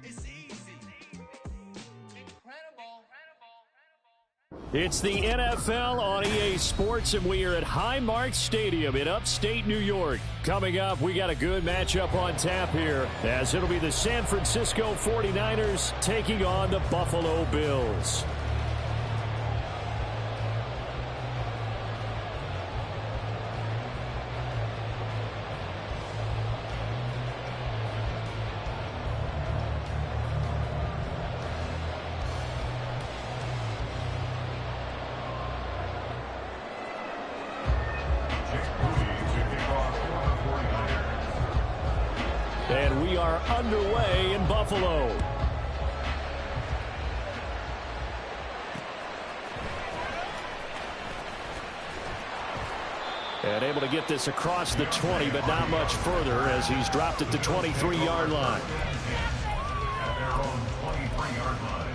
It's easy. Incredible. It's the NFL on EA Sports, and we are at Highmark Stadium in upstate New York. Coming up, we got a good matchup on tap here, as it'll be the San Francisco 49ers taking on the Buffalo Bills. And we are underway in Buffalo. And able to get this across the 20, but not much further as he's dropped at the 23-yard line. At their own 23-yard line.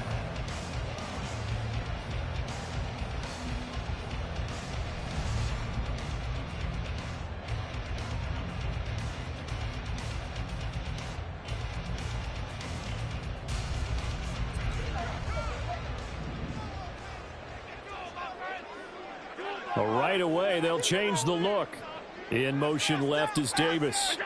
Right away, they'll change the look. In motion left is Davis.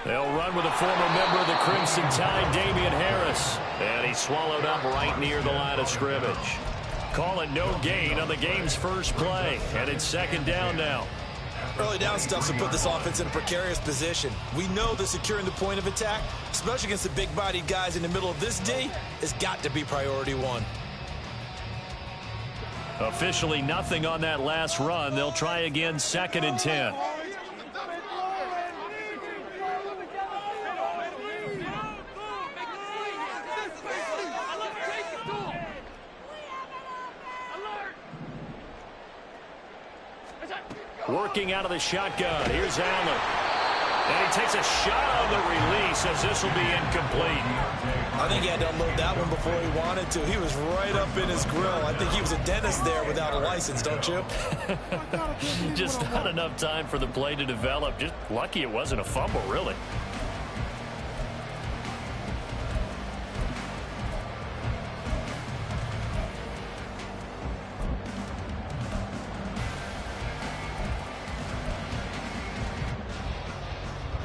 They'll run with a former member of the Crimson Tide, Damian Harris. And he's swallowed up right near the line of scrimmage. Call it no gain on the game's first play. And it's second down now. Early down stuff to put this offense in a precarious position. We know that securing the point of attack, especially against the big-bodied guys in the middle of this D, has got to be priority one. Officially nothing on that last run. They'll try again, 2nd and 10. Working out of the shotgun. Here's Allen. And he takes a shot on the release as this will be incomplete. I think he had to unload that one before he wanted to. He was right up in his grill. I think he was a dentist there without a license, don't you? Just not enough time for the play to develop. Just lucky it wasn't a fumble, really.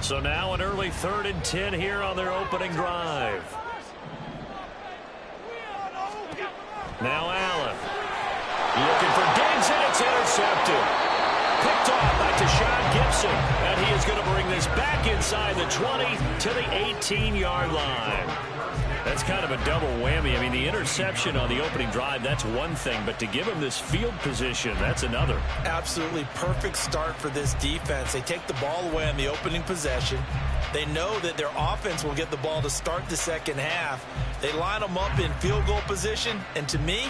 So now an early 3rd and 10 here on their opening drive. Now Allen. Looking for Diggs, and it's intercepted. Picked off by Tashawn Gibson. And he is going to bring this back inside the 20 to the 18-yard line. That's kind of a double whammy. I mean, the interception on the opening drive, that's one thing. But to give him this field position, that's another. Absolutely perfect start for this defense. They take the ball away on the opening possession. They know that their offense will get the ball to start the second half. They line them up in field goal position. And to me,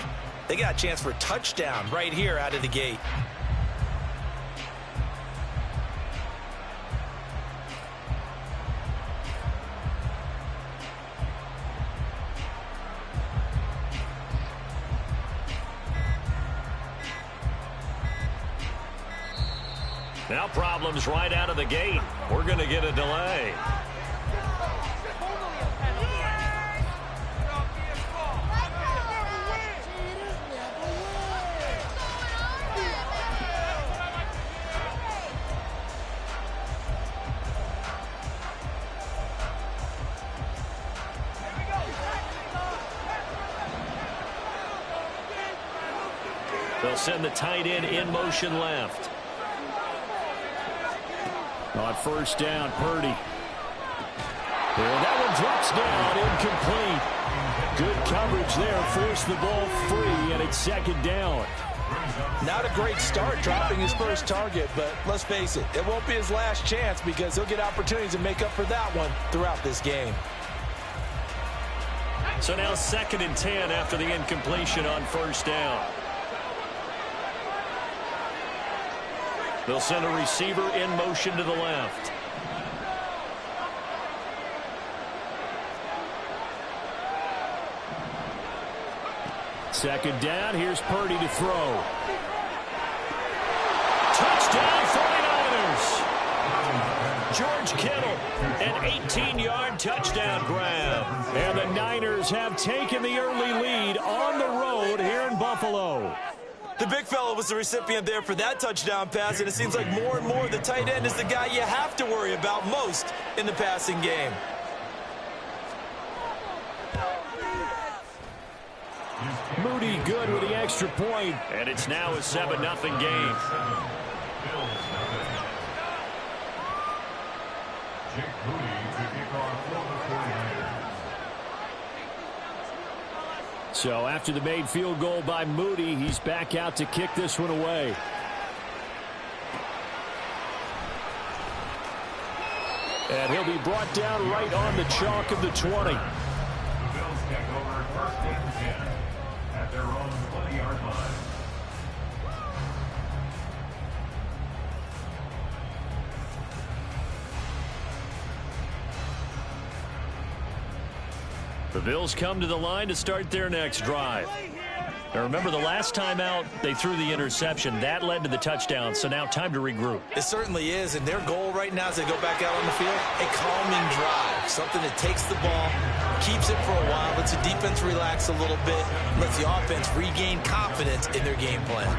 they got a chance for a touchdown right here out of the gate. Now problems right out of the gate. We're going to get a delay. They'll send the tight end in motion left. On first down, Purdy. And that one drops down, incomplete. Good coverage there, forced the ball free, and it's second down. Not a great start dropping his first target, but let's face it, it won't be his last chance because he'll get opportunities to make up for that one throughout this game. So now 2nd and 10 after the incompletion on first down. They'll send a receiver in motion to the left. Second down, here's Purdy to throw. Touchdown 49ers! George Kittle, an 18-yard touchdown grab. And the Niners have taken the early lead on the road here in Buffalo. The big fella was the recipient there for that touchdown pass, and it seems like more and more the tight end is the guy you have to worry about most in the passing game. Moody good with the extra point. And it's now a 7-0 game. Jake Moody to kick off for the 49ers. So after the made field goal by Moody, he's back out to kick this one away. And he'll be brought down right on the chalk of the 20. The Bills take over 1st and 10 at their own 20-yard line. The Bills come to the line to start their next drive. Now remember, the last time out, they threw the interception. That led to the touchdown, so now time to regroup. It certainly is, and their goal right now as they go back out on the field, a calming drive, something that takes the ball, keeps it for a while, lets the defense relax a little bit, lets the offense regain confidence in their game plan.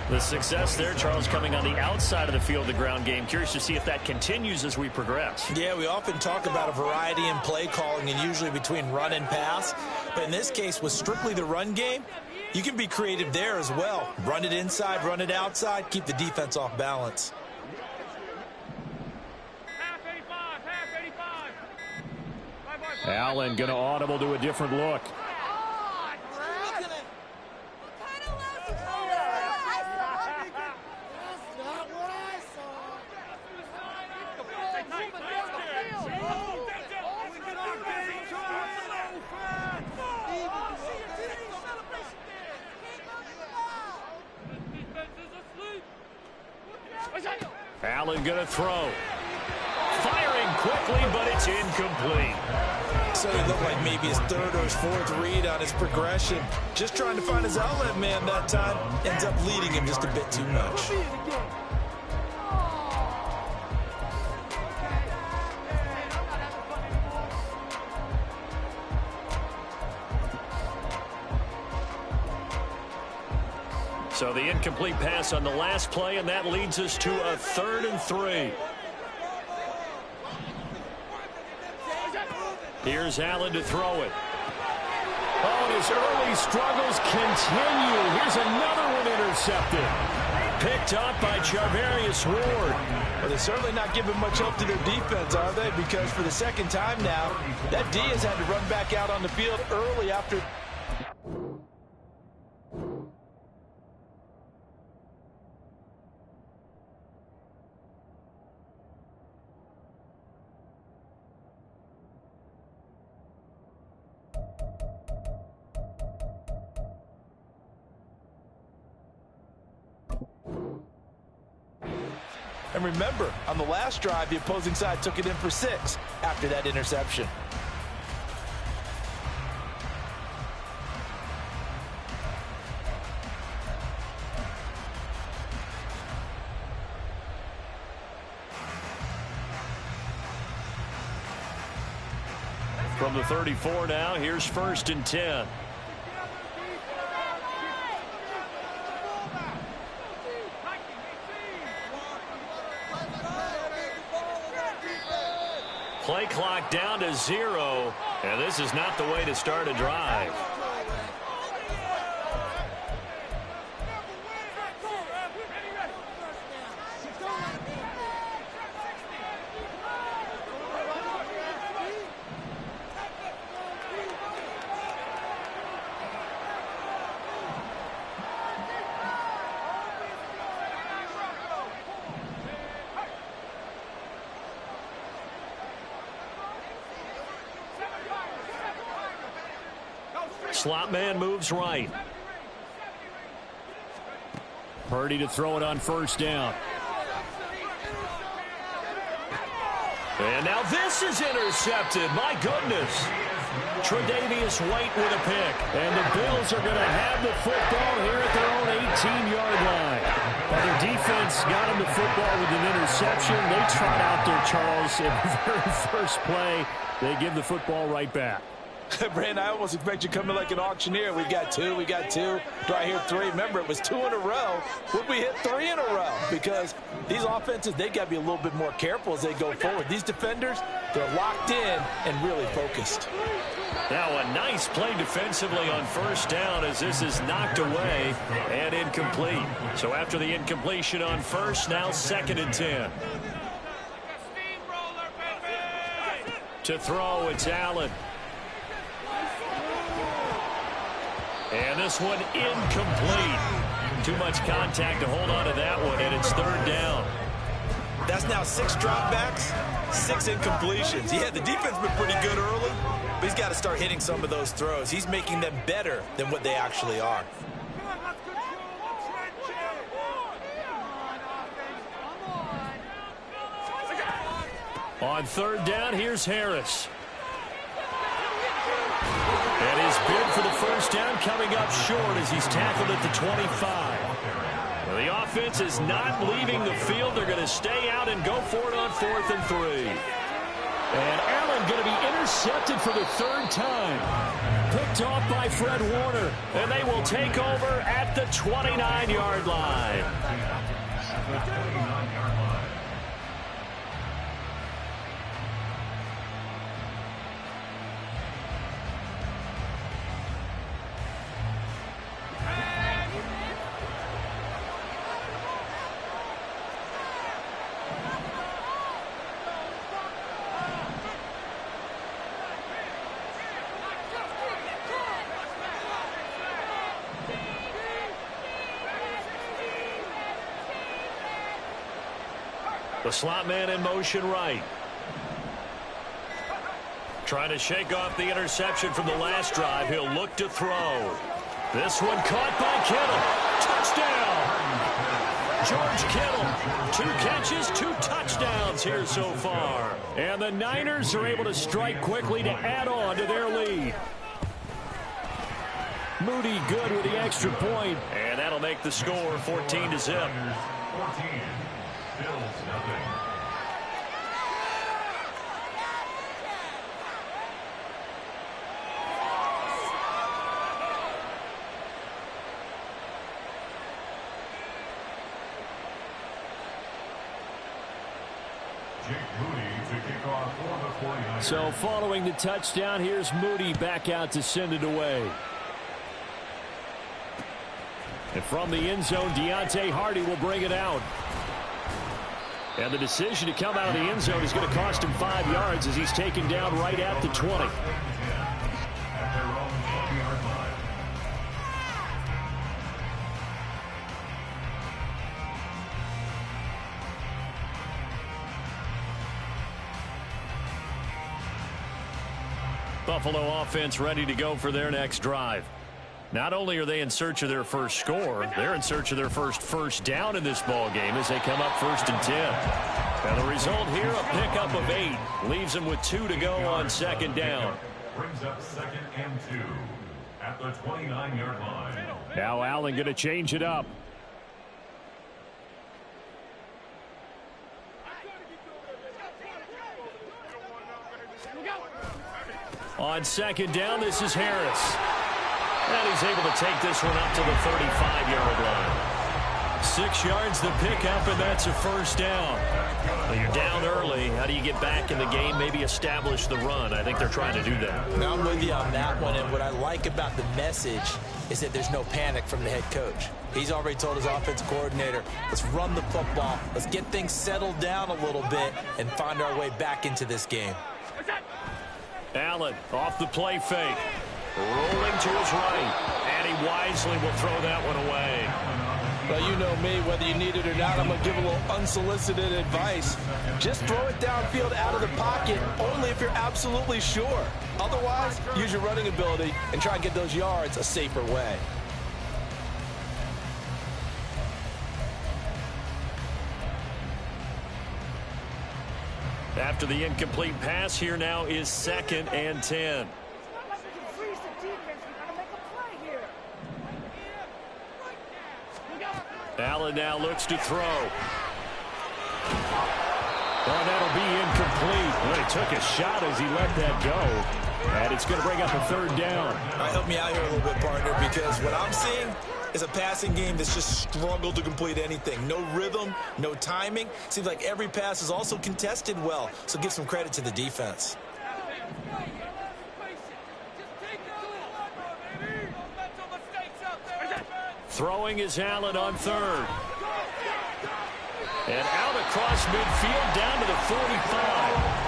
The success there, Charles, coming on the outside of the field, the ground game. Curious to see if that continues as we progress. Yeah, we often talk about a variety in play calling and usually between run and pass. But in this case, with strictly the run game, you can be creative there as well. Run it inside, run it outside, keep the defense off balance. Allen going to audible to a different look. Allen going to throw. Firing quickly, but it's incomplete. So it looked like maybe his third or his fourth read on his progression. Just trying to find his outlet man that time. Ends up leading him just a bit too much. So the incomplete pass on the last play, and that leads us to a 3rd and 3. Here's Allen to throw it. Oh, and his early struggles continue. Here's another one intercepted. Picked up by Charvarius Ward. Well, they're certainly not giving much help to their defense, are they? Because for the second time now, that D has had to run back out on the field early after... And remember, on the last drive, the opposing side took it in for 6 after that interception. From the 34 now, here's 1st and 10. Play clock down to 0, and this is not the way to start a drive. Slot man moves right. Purdy to throw it on 1st down. And now this is intercepted. My goodness. Tre'Davious White with a pick. And the Bills are going to have the football here at their own 18-yard line. Well, their defense got him the football with an interception. They trot out there, Charles, in the very first play. They give the football right back. Brandon, I almost expect you to come in like an auctioneer. We got two. Do I hear three? Remember, it was 2 in a row. Would we hit 3 in a row? Because these offenses, they got to be a little bit more careful as they go forward. These defenders, they're locked in and really focused. Now a nice play defensively on first down as this is knocked away and incomplete. So after the incompletion on first, now 2nd and 10. To throw, it's Allen. And this one incomplete. Too much contact to hold on to that one, and it's 3rd down. That's now 6 dropbacks, 6 incompletions. Yeah, the defense has been pretty good early, but he's got to start hitting some of those throws. He's making them better than what they actually are. On 3rd down, here's Harris. And his bid for the first down coming up short as he's tackled at the 25. Well, the offense is not leaving the field. They're going to stay out and go for it on 4th and 3. And Allen going to be intercepted for the 3rd time. Picked off by Fred Warner. And they will take over at the 29-yard line. The slot man in motion right. Trying to shake off the interception from the last drive. He'll look to throw. This one caught by Kittle. Touchdown! George Kittle. 2 catches, 2 touchdowns here so far. And the Niners are able to strike quickly to add on to their lead. Moody good with the extra point. And that'll make the score 14-0. 14. Bills nothing. Jake Moody to kick off for the 49ers. So following the touchdown, here's Moody back out to send it away. And from the end zone, Deontay Hardy will bring it out. And the decision to come out of the end zone is going to cost him 5 yards as he's taken down right at the 20. Buffalo offense ready to go for their next drive. Not only are they in search of their first score, they're in search of their first down in this ball game as they come up 1st and 10. And the result here, a pickup of 8. Leaves them with 2 to go on 2nd down. Brings up 2nd and 2 at the 29-yard line. Now Allen going to change it up. On 2nd down, this is Harris. And he's able to take this one up to the 35-yard line. 6 yards the pickup, and that's a first down. Well, you're down early. How do you get back in the game, maybe establish the run? I think they're trying to do that. Now I'm with you on that one, and what I like about the message is that there's no panic from the head coach. He's already told his offensive coordinator, let's run the football, let's get things settled down a little bit, and find our way back into this game. Allen off the play fake. Rolling to his right. And he wisely will throw that one away. Well, you know me, whether you need it or not, I'm going to give a little unsolicited advice. Just throw it downfield out of the pocket, only if you're absolutely sure. Otherwise, use your running ability and try and get those yards a safer way. After the incomplete pass, here now is 2nd and 10. Allen now looks to throw. Oh, that'll be incomplete. Well, he took a shot as he let that go. And it's going to bring up a third down. All right, help me out here a little bit, partner, because what I'm seeing is a passing game that's just struggled to complete anything. No rhythm, no timing. Seems like every pass is also contested well. So give some credit to the defense. Throwing is Allen on third. And out across midfield down to the 45.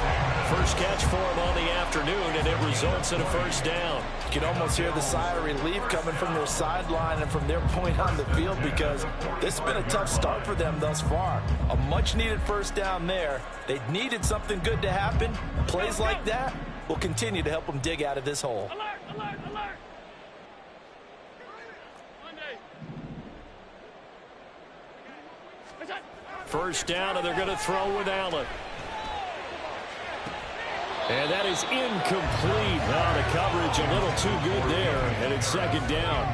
First catch for him on the afternoon, and it results in a first down. You can almost hear the sigh of relief coming from their sideline and from their point on the field, because this has been a tough start for them thus far. A much-needed first down there. They needed something good to happen. Plays like that will continue to help them dig out of this hole. Alert, alert, alert. First down, and they're going to throw with Allen. And that is incomplete. Oh, the coverage a little too good there, and it's second down.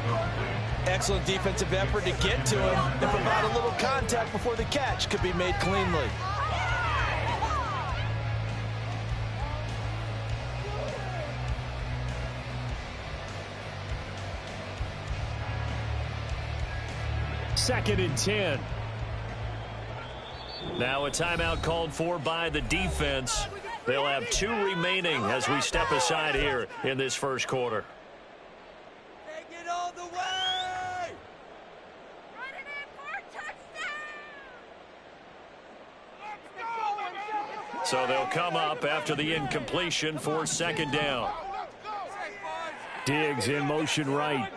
Excellent defensive effort to get to him and provide a little contact before the catch could be made cleanly. Second and 10. Now a timeout called for by the defense. They'll have 2 remaining as we step aside here in this first quarter. Take it all the way! Running in for a touchdown! So they'll come up after the incompletion for second down. Diggs in motion right.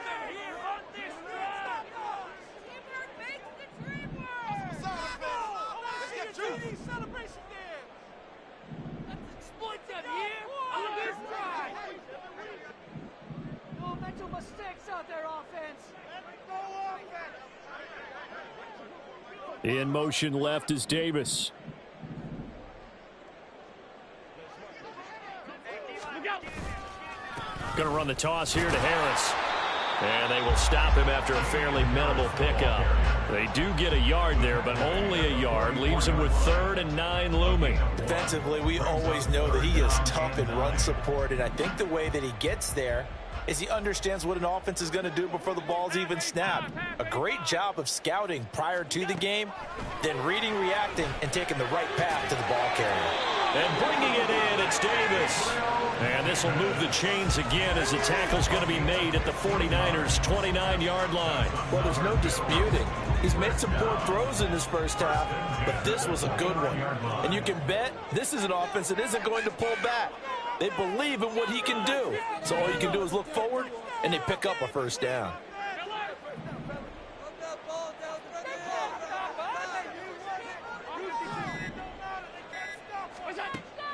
In motion left is Davis. Going to run the toss here to Harris. And they will stop him after a fairly minimal pickup. They do get a yard there, but only a yard. Leaves him with 3rd and 9 looming. Defensively, we always know that he is tough in run support, and I think the way that he gets there is he understands what an offense is going to do before the ball's even snapped. A great job of scouting prior to the game, then reading, reacting, and taking the right path to the ball carrier. And bringing it in, it's Davis. And this will move the chains again as the tackle's going to be made at the 49ers' 29-yard line. Well, there's no disputing. He's made some poor throws in this first half, but this was a good one. And you can bet this is an offense that isn't going to pull back. They believe in what he can do. So all you can do is look forward, and they pick up a first down.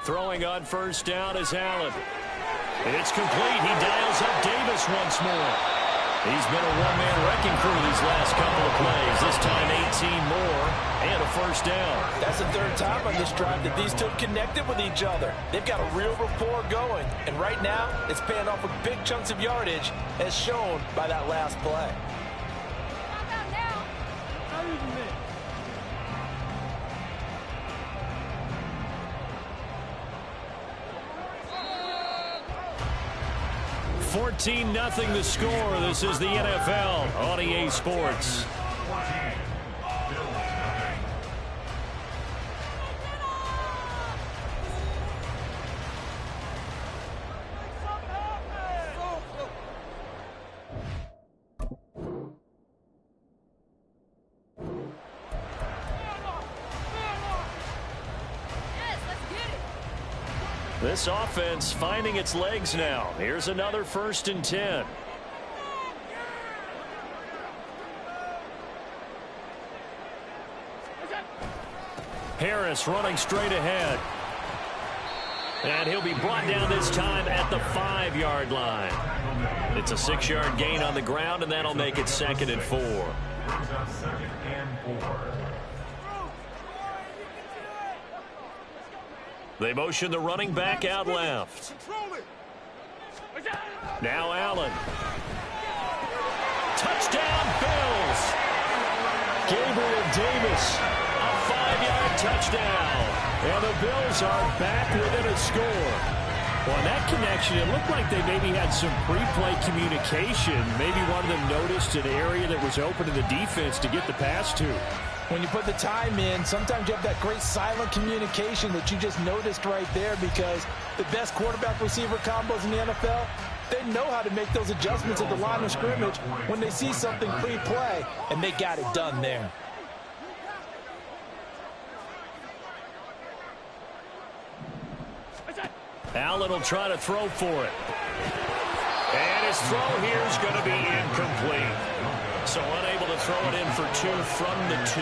Throwing on first down is Allen. It's complete. He dials up Davis once more. He's been a one-man wrecking crew these last couple of plays. This time 18 more and a first down. That's the 3rd time on this drive that these two connected with each other. They've got a real rapport going. And right now, it's paying off with big chunks of yardage as shown by that last play. 14-0 the score. This is the NFL on EA Sports. This offense finding its legs now. Here's another 1st and 10. Harris running straight ahead. And he'll be brought down this time at the 5-yard line. It's a 6-yard gain on the ground, and that'll make it 2nd and 4. They motion the running back out left. Now Allen. Touchdown, Bills. Gabriel Davis, a 5-yard touchdown. And the Bills are back within a score. Well, in that connection, it looked like they maybe had some pre-play communication. Maybe one of them noticed an area that was open to the defense to get the pass to. When you put the time in, sometimes you have that great silent communication that you just noticed right there, because the best quarterback-receiver combos in the NFL, they know how to make those adjustments at the line of scrimmage when they see something pre-play, and they got it done there. Allen will try to throw for it. And his throw here is going to be incomplete. So unable to throw it in for 2 from the 2.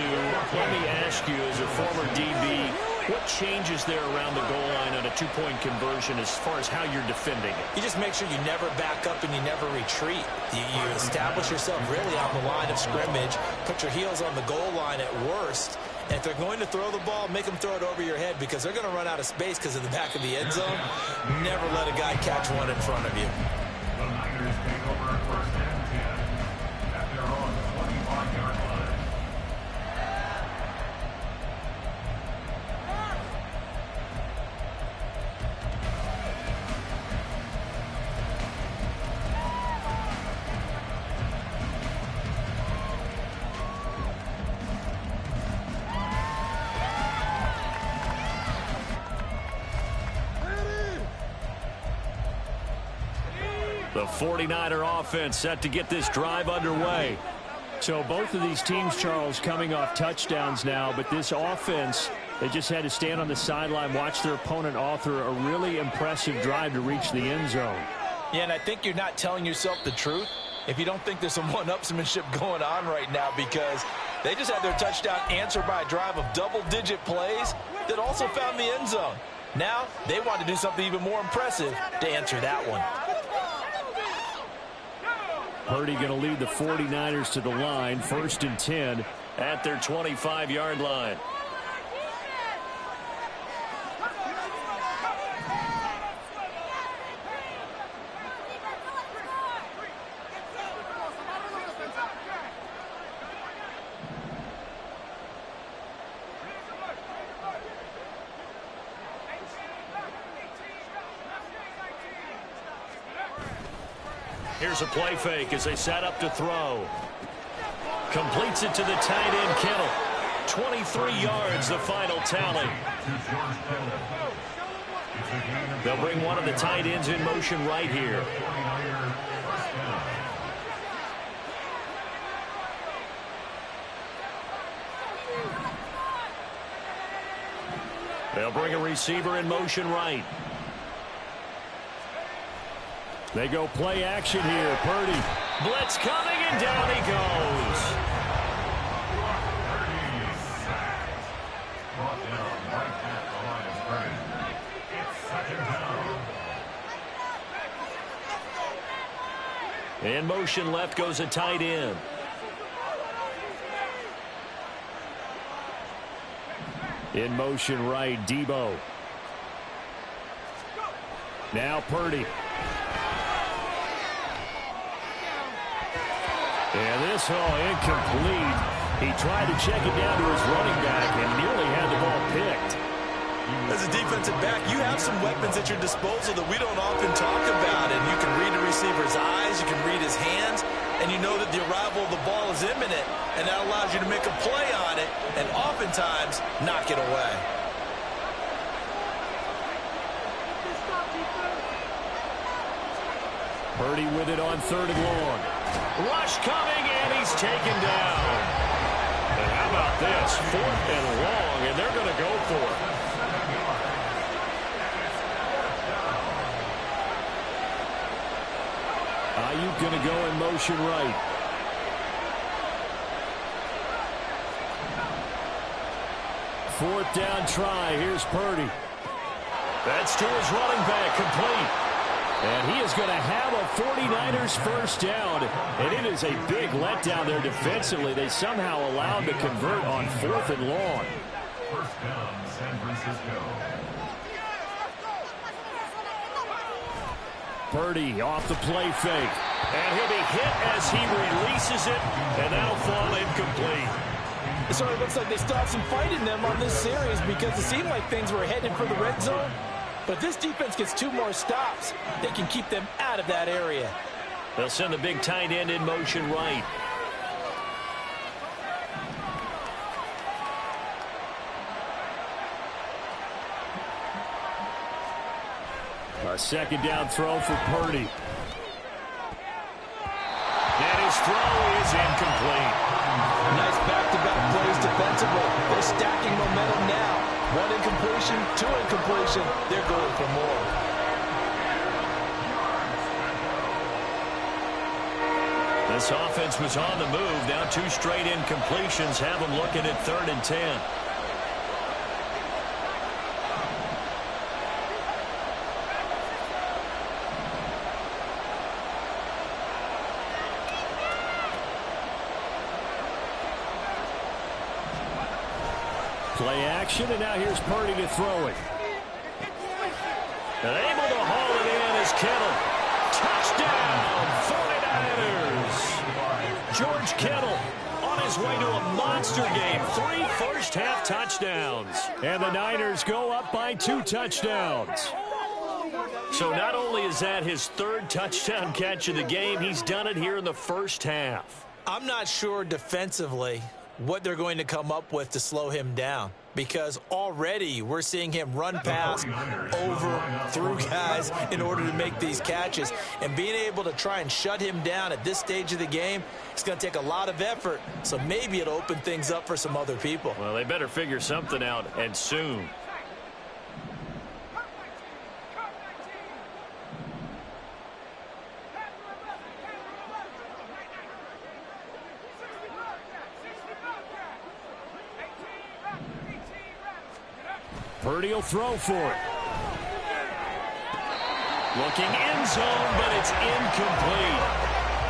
Let me ask you, as a former DB, what changes there around the goal line on a 2-point conversion as far as how you're defending it? You just make sure you never back up and you never retreat. You establish yourself really on the line of scrimmage, put your heels on the goal line at worst. And if they're going to throw the ball, make them throw it over your head, because they're going to run out of space because of the back of the end zone. Never let a guy catch one in front of you. The Niners take over first and 10 at their own 25-yard line. The 49er offense set to get this drive underway. So both of these teams, Charles, coming off touchdowns now, but this offense, they just had to stand on the sideline, watch their opponent author a really impressive drive to reach the end zone. Yeah, and I think you're not telling yourself the truth if you don't think there's some one-upsmanship going on right now, because they just had their touchdown answered by a drive of double-digit plays that also found the end zone. Now they want to do something even more impressive to answer that one. Purdy going to lead the 49ers to the line, 1st and 10 at their 25-yard line. Here's a play fake as they set up to throw. Completes it to the tight end, Kittle. 23 yards, the final tally. They'll bring one of the tight ends in motion right here. They'll bring a receiver in motion right. They go play action here. Purdy. Blitz coming, and down he goes. In motion left goes a tight end. In motion right, Debo. Now Purdy. And this, incomplete. He tried to check it down to his running back and nearly had the ball picked. As a defensive back, you have some weapons at your disposal that we don't often talk about. And you can read the receiver's eyes, you can read his hands, and you know that the arrival of the ball is imminent. And that allows you to make a play on it and oftentimes knock it away. Purdy with it on 3rd and long. Rush coming, and he's taken down. And how about this? 4th and long, and they're going to go for it. Ayuk going to go in motion right. Fourth down try. Here's Purdy. That's to his running back, complete. And he is going to have a 49ers first down. And it is a big letdown there defensively. They somehow allowed to convert on 4th and long. First down, San Francisco. Purdy off the play fake. And he'll be hit as he releases it, and that'll fall incomplete. It certainly looks like they still have some fight in them on this series because it seemed like things were headed for the red zone. But if this defense gets 2 more stops, they can keep them out of that area. They'll send the big tight end in motion right. A second down throw for Purdy. And his throw is incomplete. Nice back-to-back plays defensively. They're stacking momentum now. 1 incompletion, 2 incompletion. They're going for more. This offense was on the move. Now 2 straight incompletions have them looking at 3rd and 10. Play action, and now here's Purdy to throw it. And able to haul it in is Kittle. Touchdown, 49ers. George Kittle on his way to a monster game. 3 first-half touchdowns. And the Niners go up by 2 touchdowns. So not only is that his 3rd touchdown catch of the game, he's done it here in the first half. I'm not sure defensively what they're going to come up with to slow him down, because already we're seeing him run past, over, through guys in order to make these catches. And being able to try and shut him down at this stage of the game, it's going to take a lot of effort. So maybe it'll open things up for some other people. Well, they better figure something out, and soon. Purdy will throw for it. Looking end zone, but it's incomplete.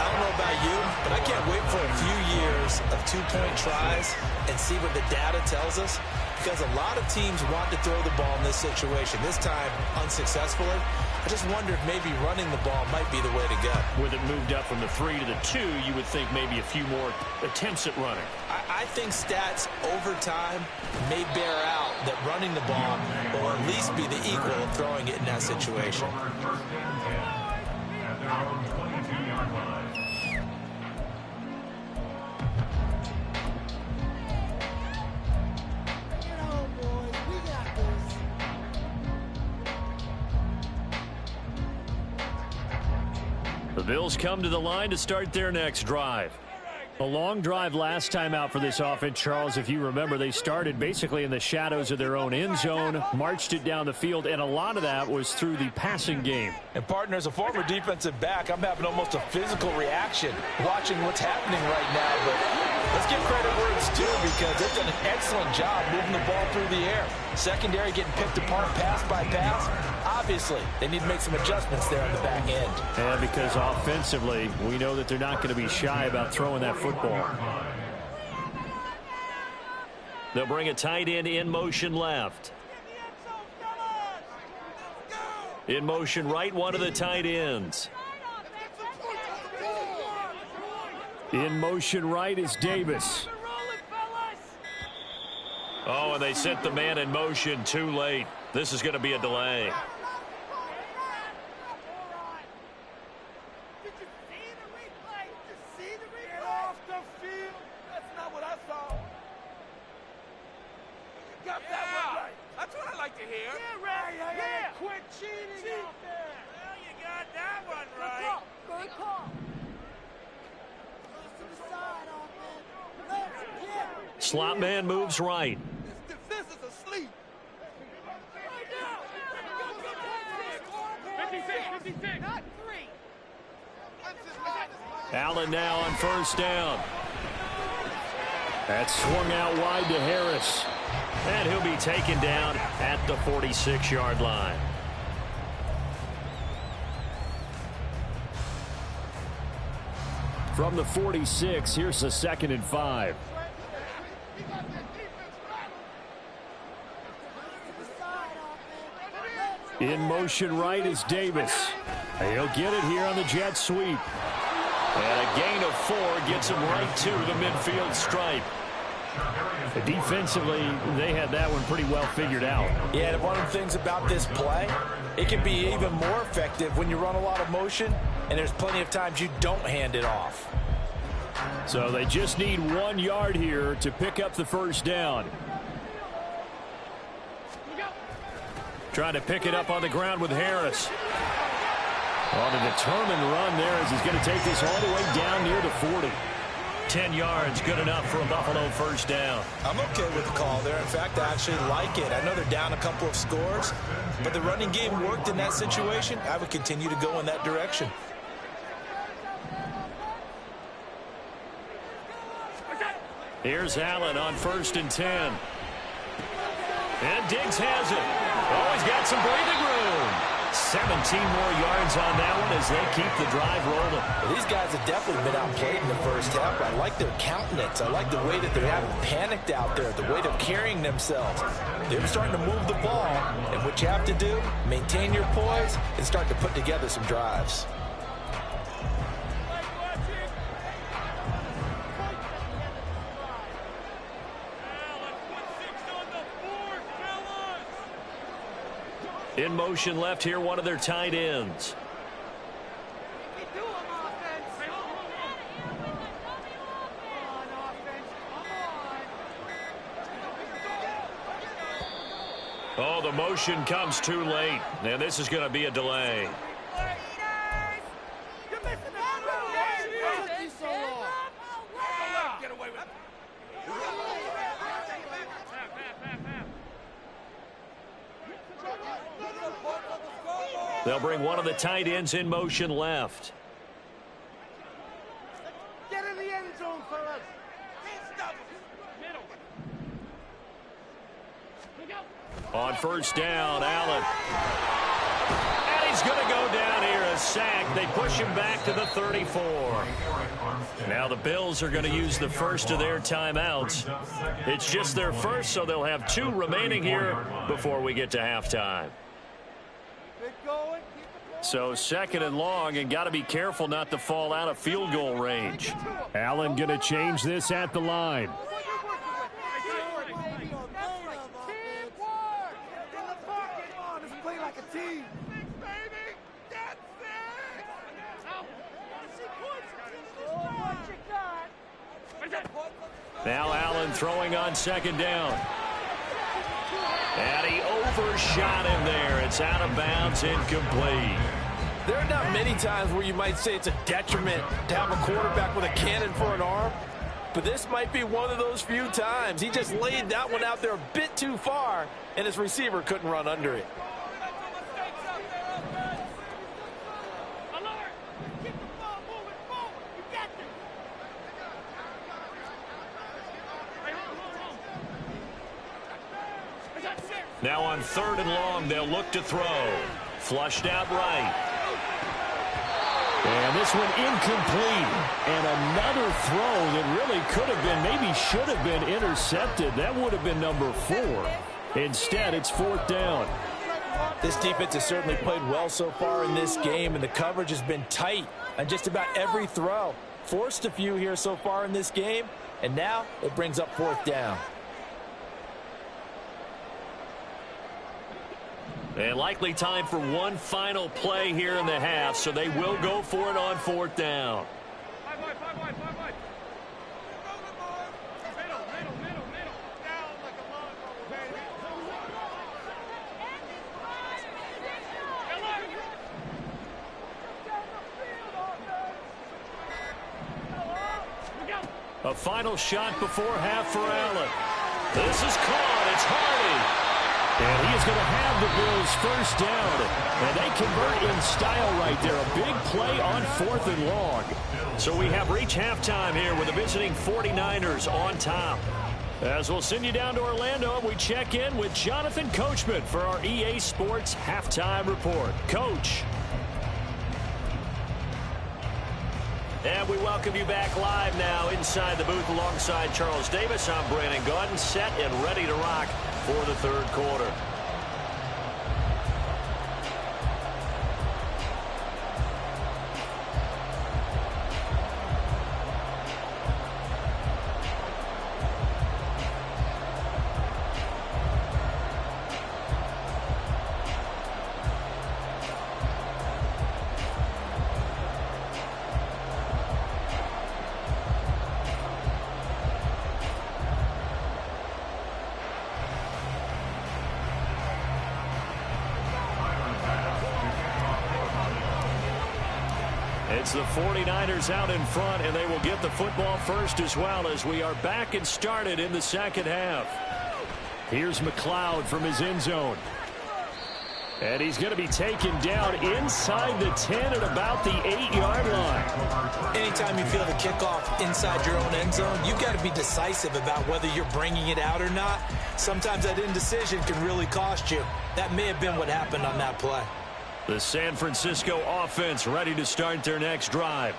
I don't know about you, but I can't wait for a few years of 2-point tries and see what the data tells us, because a lot of teams want to throw the ball in this situation. This time, unsuccessfully. I just wonder if maybe running the ball might be the way to go. With it moved up from the 3 to the 2, you would think maybe a few more attempts at running. I think stats over time may bear out that running the ball will at least be the equal of throwing it in that situation. First and 10 at their own 22-yard line. The Bills come to the line to start their next drive. A long drive last time out for this offense, Charles. If you remember, they started basically in the shadows of their own end zone, marched it down the field, and a lot of that was through the passing game. And partner, as a former defensive back, I'm having almost a physical reaction watching what's happening right now. But let's give credit where it's due, because they've done an excellent job moving the ball through the air. Secondary getting picked apart pass by pass. Obviously, they need to make some adjustments there on the back end. And because offensively, we know that they're not going to be shy about throwing that football. They'll bring a tight end in motion left. In motion right, one of the tight ends. In motion right is Davis. Oh, and they sent the man in motion too late. This is going to be a delay. Slot man moves right. This is asleep. 56. Not 3. Allen now on first down. That swung out wide to Harris. And he'll be taken down at the 46-yard line. From the 46, here's the 2nd and 5. In motion right is Davis. He'll get it here on the jet sweep. And a gain of 4 gets him right to the midfield stripe. Defensively, they had that one pretty well figured out. Yeah, and one of the things about this play, it can be even more effective when you run a lot of motion, and there's plenty of times you don't hand it off. So they just need 1 yard here to pick up the first down. Trying to pick it up on the ground with Harris. On a determined run there as he's going to take this all the way down near the 40. 10 yards, good enough for a Buffalo first down. I'm okay with the call there. In fact, I actually like it. I know they're down a couple of scores, but the running game worked in that situation. I would continue to go in that direction. Here's Allen on 1st and 10. And Diggs has it. Oh, he's got some breathing room. 17 more yards on that one as they keep the drive rolling. Well, these guys have definitely been outplayed in the first half. I like their countenance. I like the way that they haven't panicked out there, the way they're carrying themselves. They're starting to move the ball, and what you have to do, maintain your poise and start to put together some drives. In motion left here, one of their tight ends. Oh, the motion comes too late. And this is going to be a delay. They'll bring one of the tight ends in motion left. Get in the end zone, fellas. On first down, Allen. And he's going to go down here, a sack. They push him back to the 34. Now the Bills are going to use the first of their timeouts. It's just their first, so they'll have 2 remaining here before we get to halftime. So 2nd and long, and got to be careful not to fall out of field goal range. Allen going to change this at the line. Now Allen throwing on 2nd down. And he overshot him there. It's out of bounds, incomplete. There are not many times where you might say it's a detriment to have a quarterback with a cannon for an arm, but this might be one of those few times. He just laid that one out there a bit too far, and his receiver couldn't run under it. Now on 3rd and long, they'll look to throw. Flushed out right. And this one incomplete. And another throw that really could have been, maybe should have been intercepted. That would have been number 4. Instead, it's 4th down. This defense has certainly played well so far in this game, and the coverage has been tight on just about every throw. Forced a few here so far in this game, and now it brings up 4th down. And likely time for one final play here in the half, so they will go for it on 4th down. A final shot before half for Allen. This is caught. It's Hardy. And he is going to have the Bills first down. And they convert in style right there. A big play on 4th and long. So we have reached halftime here with the visiting 49ers on top. As we'll send you down to Orlando, we check in with Jonathan Coachman for our EA Sports Halftime Report. Coach. And we welcome you back live now inside the booth alongside Charles Davis. I'm Brandon Gaudin, set and ready to rock for the 3rd quarter. It's the 49ers out in front, and they will get the football first as well as we are back and started in the second half. Here's McLeod from his end zone. And he's going to be taken down inside the 10 at about the 8-yard line. Anytime you feel the kickoff inside your own end zone, you've got to be decisive about whether you're bringing it out or not. Sometimes that indecision can really cost you. That may have been what happened on that play. The San Francisco offense ready to start their next drive.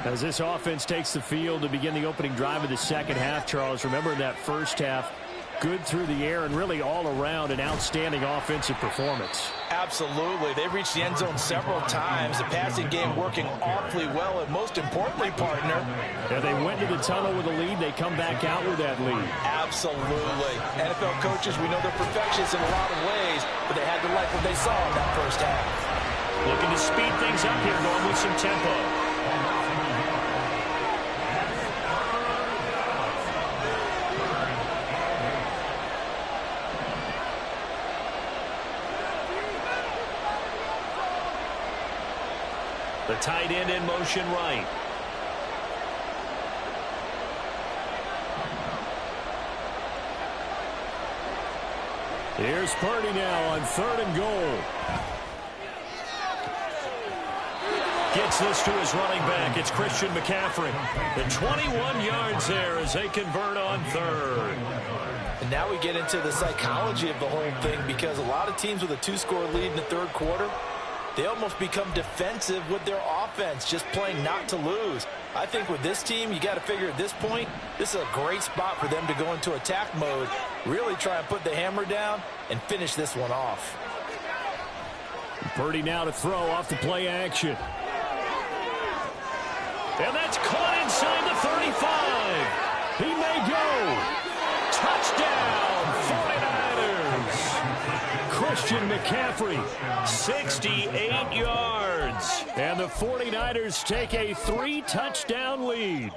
As this offense takes the field to begin the opening drive of the second half, Charles, remember in that first half, good through the air and really all around an outstanding offensive performance. Absolutely. They reached the end zone several times. The passing game working awfully well, and most importantly, partner. Yeah, they went to the tunnel with a lead. They come back out with that lead. Absolutely. NFL coaches, we know they're perfectionists in a lot of ways, but they had to like what they saw in that first half. Looking to speed things up here, going with some tempo. The tight end in motion right. Here's Purdy now on 3rd and goal. Gets this to his running back. It's Christian McCaffrey. The 21 yards there as they convert on 3rd. And now we get into the psychology of the whole thing, because a lot of teams with a 2-score lead in the third quarter, they almost become defensive with their offense, just playing not to lose. I think with this team, you got to figure at this point, this is a great spot for them to go into attack mode, really try and put the hammer down and finish this one off. Purdy now to throw off the play action. And that's caught inside the 35. He may go. Touchdown, 49ers. Christian McCaffrey, 68 yards. And the 49ers take a 3-touchdown lead.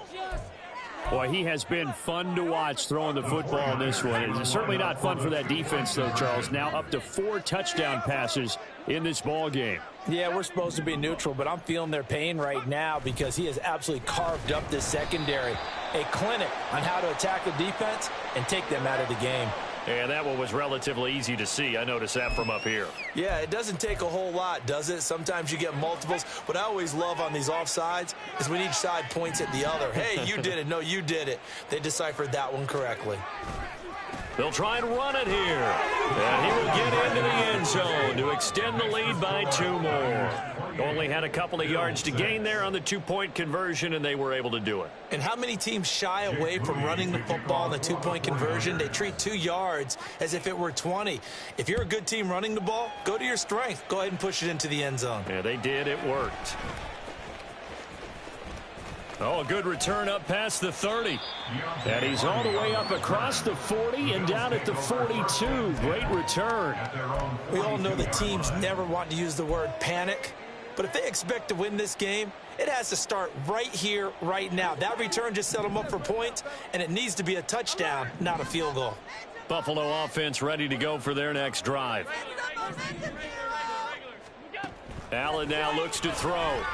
Boy, he has been fun to watch throwing the football in this one. It's certainly not fun for that defense, though, Charles. Now up to 4 touchdown passes in this ball game. Yeah, we're supposed to be neutral, but I'm feeling their pain right now because he has absolutely carved up this secondary. A clinic on how to attack the defense and take them out of the game. And that one was relatively easy to see. I noticed that from up here. Yeah, it doesn't take a whole lot, does it? Sometimes you get multiples. What I always love on these offsides is when each side points at the other. Hey, you did it. No, you did it. They deciphered that one correctly. They'll try and run it here. And he will get into the end zone to extend the lead by 2 more. Only had a couple of yards to gain there on the 2-point conversion, and they were able to do it. And how many teams shy away from running the football in the 2-point conversion? They treat 2 yards as if it were 20. If you're a good team running the ball, go to your strength. Go ahead and push it into the end zone. Yeah, they did. It worked. Oh, a good return up past the 30. And he's all the way up across the 40 and down at the 42. Great return. We all know the teams never want to use the word panic. But if they expect to win this game, it has to start right here, right now. That return just set them up for points, and it needs to be a touchdown, not a field goal. Buffalo offense ready to go for their next drive. Allen now looks to throw.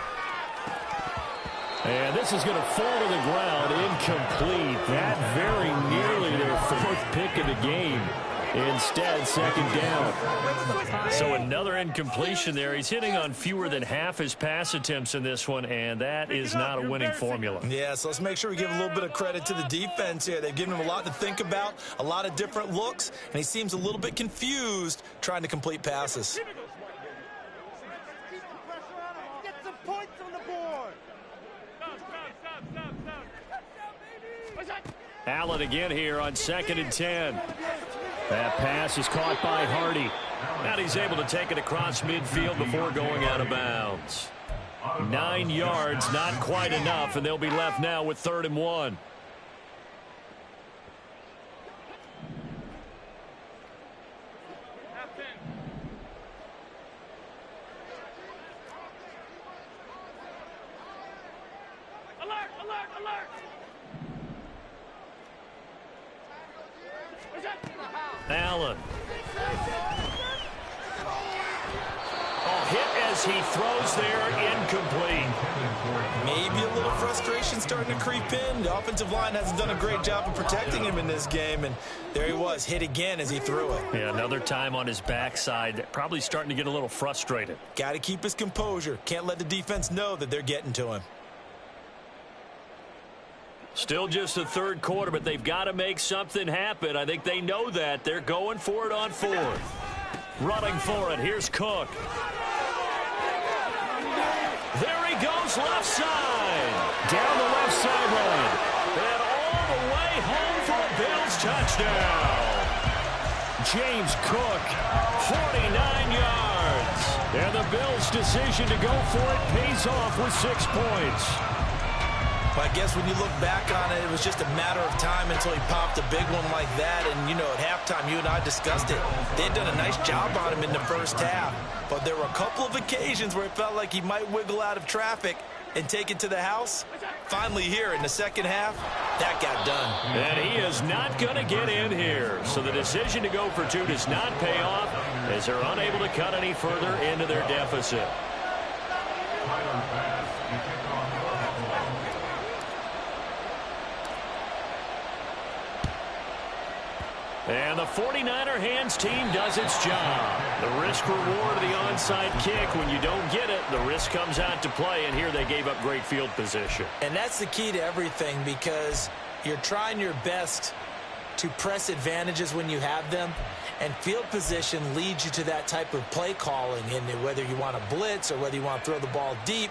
And this is going to fall to the ground, incomplete. That very nearly their 4th pick of the game. Instead, 2nd down. So another incompletion there. He's hitting on fewer than half his pass attempts in this one, and that is not a winning formula. Yeah, so let's make sure we give a little bit of credit to the defense here. They've given him a lot to think about, a lot of different looks, and he seems a little bit confused trying to complete passes. Get some points on the board. Allen again here on 2nd and 10. That pass is caught by Hardy. And he's able to take it across midfield before going out of bounds. 9 yards, not quite enough, and they'll be left now with 3rd and 1. Alert, alert, alert. Allen. Oh, hit as Bills. He throws there, incomplete. Maybe a little frustration starting to creep in. The offensive line hasn't done a great job of protecting him in this game, and there he was, hit again as he threw it. Yeah, another time on his backside, probably starting to get a little frustrated. Got to keep his composure. Can't let the defense know that they're getting to him. Still just the third quarter, but they've got to make something happen. I think they know that. They're going for it on fourth. Running for it. Here's Cook. There he goes, left side. Down the left sideline. And all the way home for a Bills touchdown. James Cook, 49 yards. And the Bills' decision to go for it pays off with 6 points. I guess when you look back on it, it was just a matter of time until he popped a big one like that. And, you know, at halftime, you and I discussed it. They'd done a nice job on him in the first half. But there were a couple of occasions where it felt like he might wiggle out of traffic and take it to the house. Finally here in the second half, that got done. And he is not going to get in here. So the decision to go for 2 does not pay off as they're unable to cut any further into their deficit. And the 49er hands team does its job. The risk-reward of the onside kick. When you don't get it, the risk comes out to play, and here they gave up great field position. And that's the key to everything, because you're trying your best to press advantages when you have them, and field position leads you to that type of play calling, and whether you want to blitz or whether you want to throw the ball deep,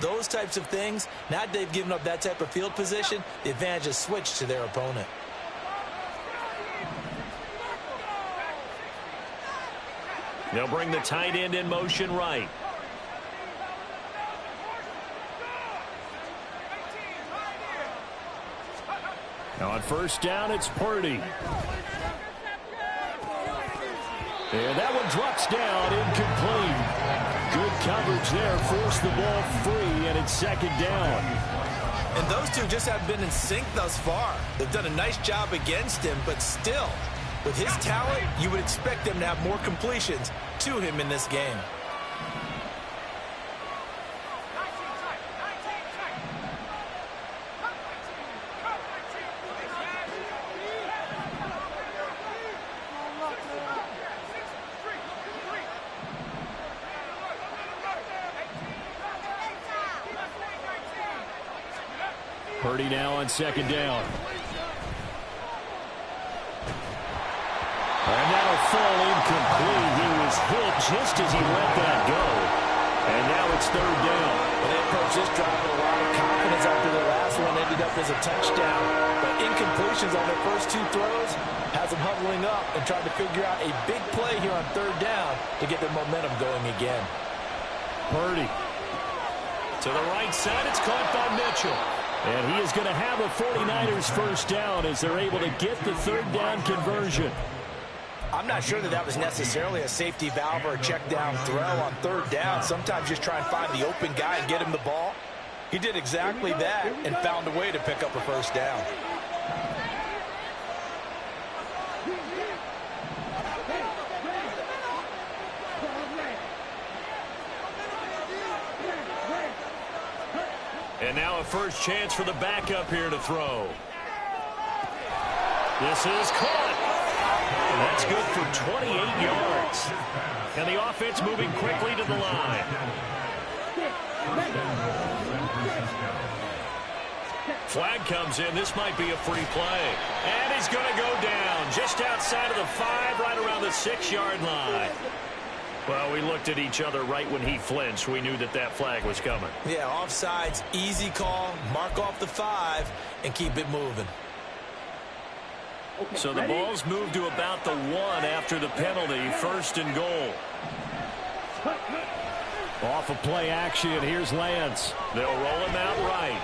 those types of things, now that they've given up that type of field position, the advantage is switched to their opponent. They'll bring the tight end in motion right. Now on first down, it's Purdy. And that one drops down, incomplete. Good coverage there, forced the ball free, and it's second down. And those two just have been in sync thus far. They've done a nice job against him, but still, with his talent, you would expect them to have more completions to him in this game. Purdy now on second down. And that'll fall incomplete. He was hit just as he let that go. And now it's third down. Well, they approached this drive with a lot of confidence after the last one ended up as a touchdown. But incompletions on their first 2 throws has them huddling up and trying to figure out a big play here on third down to get their momentum going again. Purdy. To the right side, it's caught by Mitchell. And he is going to have a 49ers first down as they're able to get the third down conversion. I'm not sure that was necessarily a safety valve or a check down throw on third down. Sometimes just try and find the open guy and get him the ball. He did exactly that and found a way to pick up a first down. And now a first chance for the backup here to throw. This is caught. And that's good for 28 yards. And the offense moving quickly to the line. Flag comes in. This might be a free play. And he's going to go down just outside of the 5, right around the 6-yard line. Well, we looked at each other right when he flinched. We knew that that flag was coming. Yeah, offsides, easy call. Mark off the 5 and keep it moving. So the ball's moved to about the 1 after the penalty. First and goal. Off of play action, here's Lance. They'll roll him out right.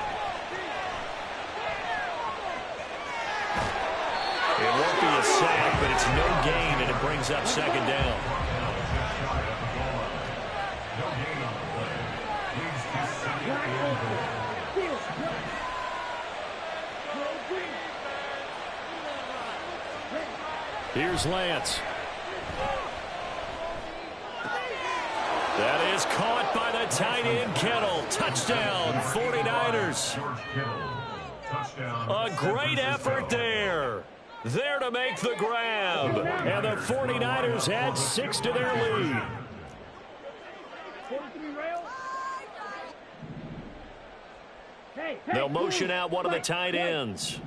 It won't be a sack, but it's no gain, and it brings up second down. Here's Lance. That is caught tight end, Kittle. Touchdown, 49ers. A great effort there. There to make the grab. And the 49ers add 6 to their lead. They'll motion out one of the tight ends.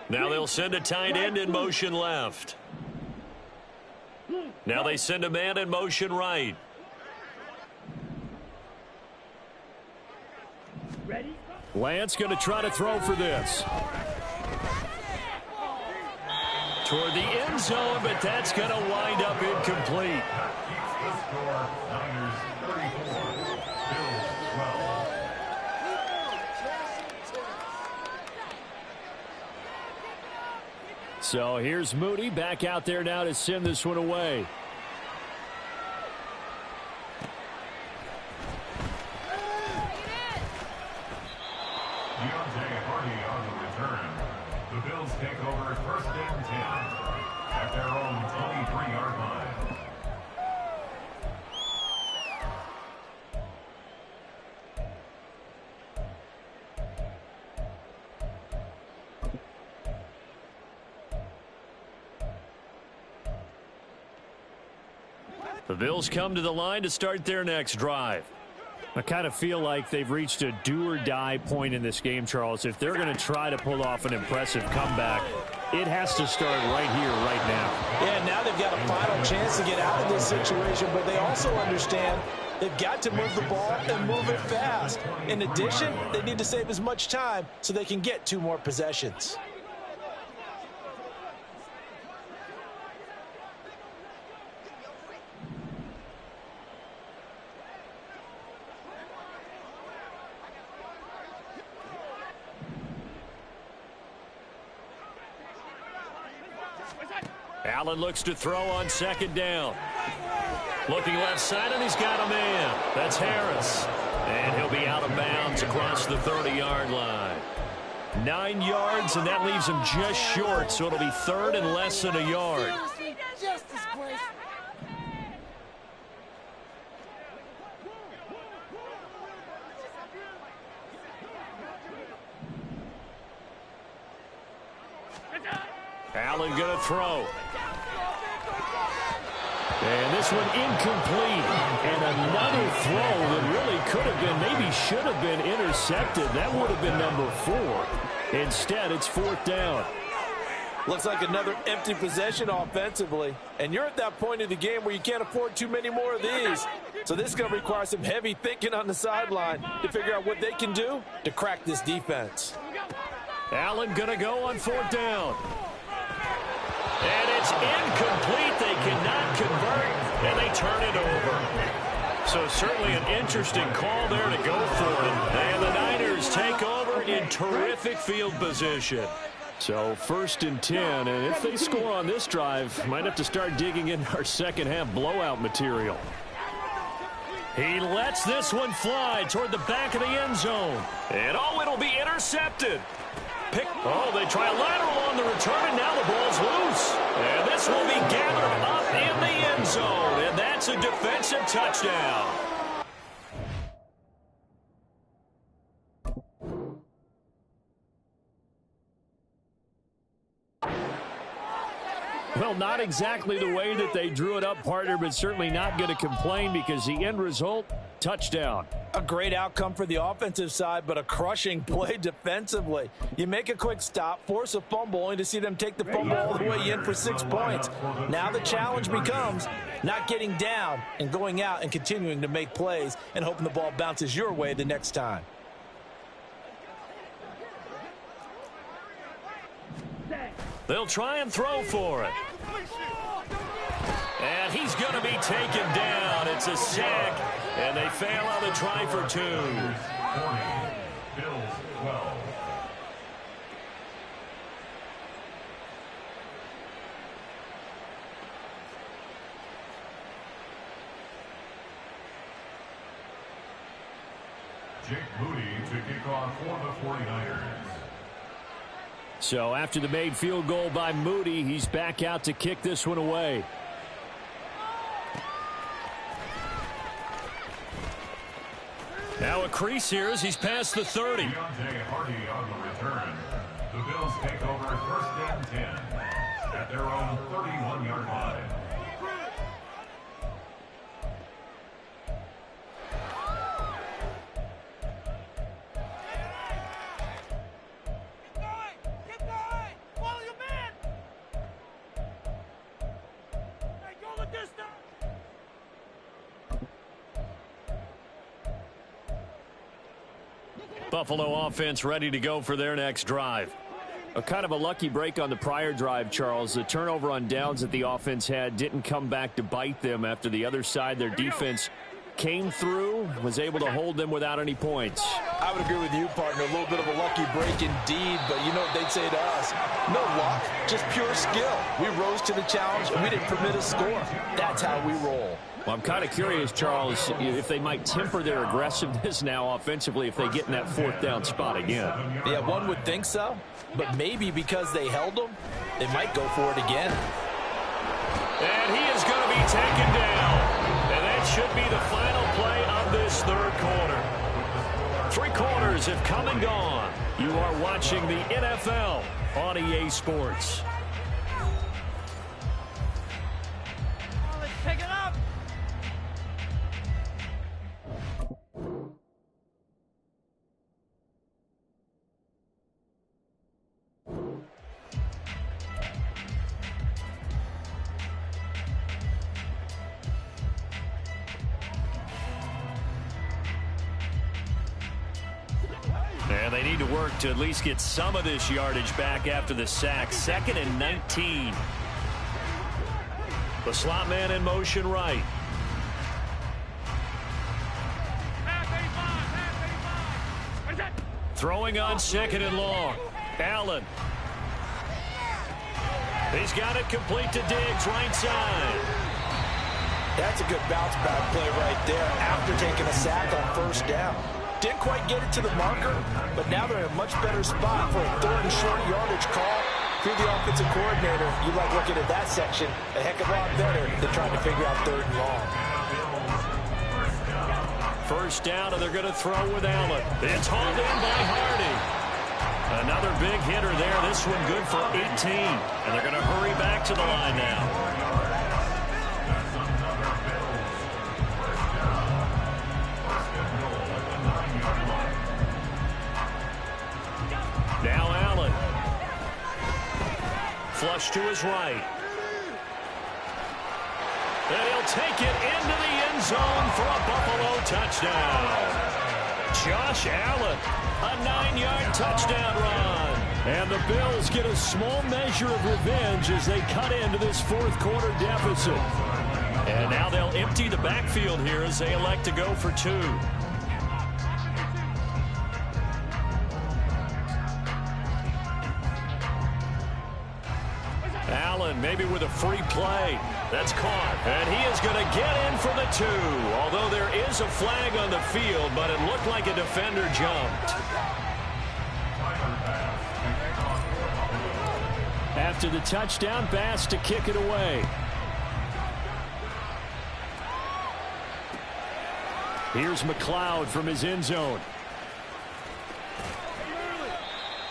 Now they'll send a tight end in motion left. Now they send a man in motion right. Lance going to try to throw for this. Toward the end zone, but that's going to wind up incomplete. So here's Moody back out there now to send this one away. On the return. The Bills take over first and 10 at their own 23-yard line. The Bills come to the line to start their next drive. I kind of feel like they've reached a do-or-die point in this game, Charles. If they're going to try to pull off an impressive comeback, it has to start right here, right now. Yeah, now they've got a final chance to get out of this situation, but they also understand they've got to move the ball and move it fast. In addition, they need to save as much time so they can get 2 more possessions. Allen looks to throw on second down. Looking left side, and he's got a man. That's Harris. And he'll be out of bounds across the 30-yard line. 9 yards, and that leaves him just short, so it'll be third and less than a yard. Allen going to throw. And this one incomplete. And another throw that really could have been, maybe should have been intercepted. That would have been number 4. Instead, it's 4th down. Looks like another empty possession offensively. And you're at that point of the game where you can't afford too many more of these. So this is going to require some heavy thinking on the sideline to figure out what they can do to crack this defense. Allen going to go on 4th down. And it's incomplete. They cannot convert, and they turn it over. So certainly an interesting call there to go for it. And the Niners take over in terrific field position. So 1st and 10, and if they score on this drive, might have to start digging in our second half blowout material. He lets this one fly toward the back of the end zone. And it'll be intercepted. They try a lateral on the return, and now the ball's loose. And this will be gathered up in the end zone, and that's a defensive touchdown. Well, not exactly the way that they drew it up, partner, but certainly not going to complain because the end result, touchdown. A great outcome for the offensive side, but a crushing play defensively. You make a quick stop, force a fumble, only to see them take the fumble all the way in for 6 points. Now the challenge becomes not getting down and going out and continuing to make plays and hoping the ball bounces your way the next time. They'll try and throw for it. And he's going to be taken down. It's a sack, and they fail on the try for 2. 40, Bills 12. Jake Moody to kick off for the 49ers. So after the made field goal by Moody, he's back out to kick this one away. crease here as he's past the 30. Deontay Hardy on the return. The Bills take over 1st and 10 at their own 31-yard line. Buffalo offense ready to go for their next drive. A kind of a lucky break on the prior drive, Charles. The turnover on downs that the offense had didn't come back to bite them after the other side. Their defense came through, was able to hold them without any points. I would agree with you, partner. A little bit of a lucky break indeed, but you know what they'd say to us? No luck, just pure skill. We rose to the challenge, and we didn't permit a score. That's how we roll. Well, I'm kind of curious, Charles, if they might temper their aggressiveness now offensively if they get in that 4th down spot again. Yeah, one would think so, but maybe because they held them, they might go for it again. And he is going to be taken down. And that should be the final play of this 3rd quarter. 3 quarters have come and gone. You are watching the NFL on EA Sports. Let's pick it up. And they need to work to at least get some of this yardage back after the sack. 2nd and 19. The slot man in motion right. Throwing on 2nd and long. Allen. He's got it complete to Diggs, right side. That's a good bounce back play right there after taking a sack on 1st down. Didn't quite get it to the marker, but now they're in a much better spot for a 3rd and short yardage call. If you're the offensive coordinator, you like looking at that section a heck of a lot better than trying to figure out 3rd and long. 1st down, and they're going to throw with Allen. It's hauled in by Hardy. Another big hitter there. This one good for 18. And they're going to hurry back to the line now. Now Allen. Flush to his right. And he'll take it into the end zone for a Buffalo touchdown. Josh Allen, a 9-yard touchdown run. And the Bills get a small measure of revenge as they cut into this 4th quarter deficit. And now they'll empty the backfield here as they elect to go for 2. Allen maybe with a free play. That's caught. And he is going to get in for the 2. Although there is a flag on the field, but it looked like a defender jumped. After the touchdown, Bass to kick it away. Here's McLeod from his end zone.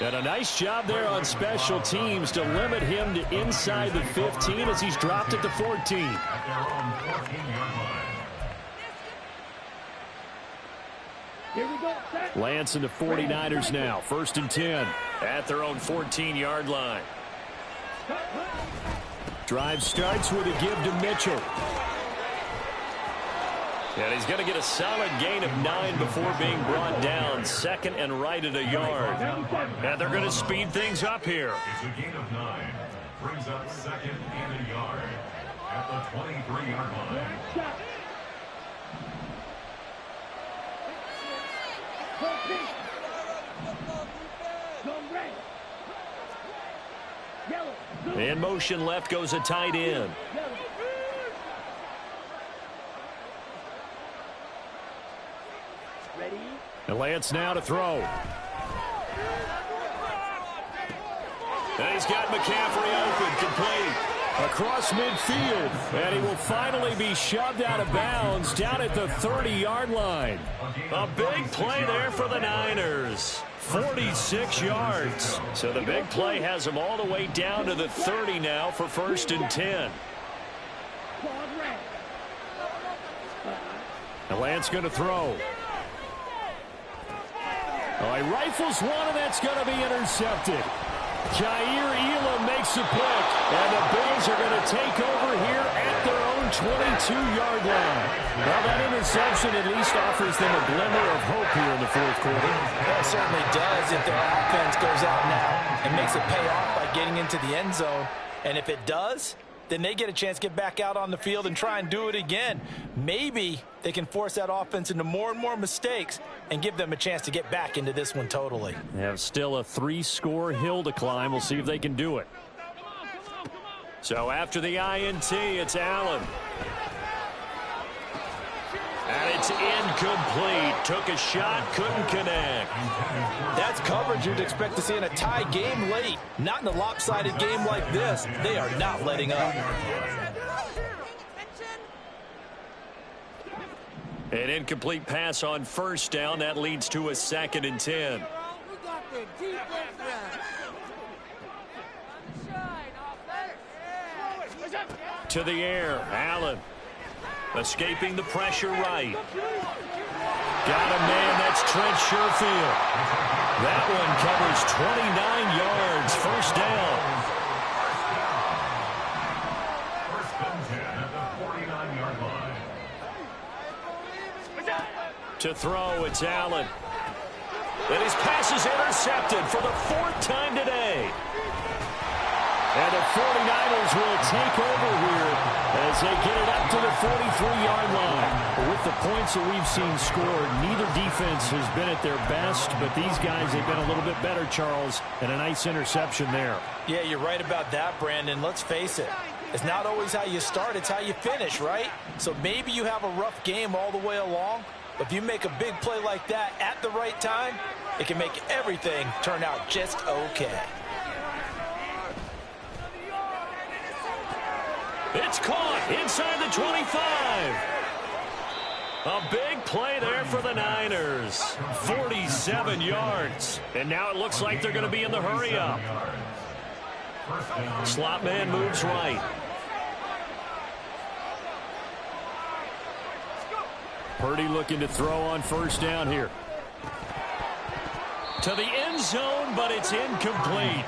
And a nice job there on special teams to limit him to inside the 15 as he's dropped it to 14. Lance and the 49ers now. 1st and 10 at their own 14-yard line. Drive starts with a give to Mitchell. And he's going to get a solid gain of 9 before being brought down. 2nd and right at a yard. And they're going to speed things up here. It's a gain of 9. Brings up 2nd and a yard at the 23-yard line. In motion left goes a tight end. And Lance now to throw. And he's got McCaffrey open, complete. across midfield, and he will finally be shoved out of bounds down at the 30-yard line. A big play there for the Niners. 46 yards. So the big play has him all the way down to the 30 now for 1st and 10. The Lance going to throw. Oh, he rifles one, and that's going to be intercepted. Jair Elam makes a pick, and the Bills are going to take over here at their own 22-yard line. Well, that interception at least offers them a glimmer of hope here in the 4th quarter. It certainly does if their offense goes out now and makes it pay off by getting into the end zone. And if it does, then they get a chance to get back out on the field and try and do it again. Maybe they can force that offense into more and more mistakes and give them a chance to get back into this one totally. They have still a 3-score hill to climb. We'll see if they can do it. So after the INT, it's Allen. And it's incomplete. Took a shot, couldn't connect. That's coverage you'd expect to see in a tie game late. Not in a lopsided game like this. They are not letting up. An incomplete pass on 1st down. That leads to a 2nd and 10. To the air, Allen. Escaping the pressure right. Got a man, that's Trent Sherfield. That one covers 29 yards, 1st down. 1st and 10 at the 49-yard line. To throw, it's Allen. And his pass is intercepted for the 4th time today. And the 49ers will take over here as they get it up to the 43-yard line. With the points that we've seen scored, neither defense has been at their best, but these guys have been a little bit better, Charles, and a nice interception there. Yeah, you're right about that, Brandon. Let's face it. It's not always how you start, it's how you finish, right? So maybe you have a rough game all the way along, but if you make a big play like that at the right time, it can make everything turn out just okay. It's caught inside the 25. A big play there for the Niners. 47 yards. And now it looks like they're going to be in the hurry-up. Slot man moves right. Purdy looking to throw on 1st down here. To the end zone, but it's incomplete.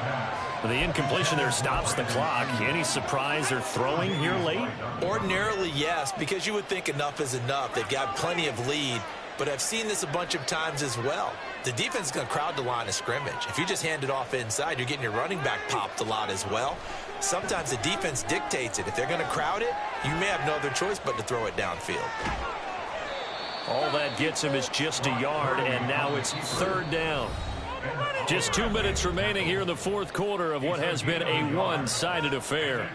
The incompletion there stops the clock. Any surprise they're throwing here late? Ordinarily, yes, because you would think enough is enough. They've got plenty of lead, but I've seen this a bunch of times as well. The defense is going to crowd the line of scrimmage. If you just hand it off inside, you're getting your running back popped a lot as well. Sometimes the defense dictates it. If they're going to crowd it, you may have no other choice but to throw it downfield. All that gets him is just a yard, and now it's 3rd down. Just 2 minutes remaining here in the 4th quarter of what has been a one-sided affair.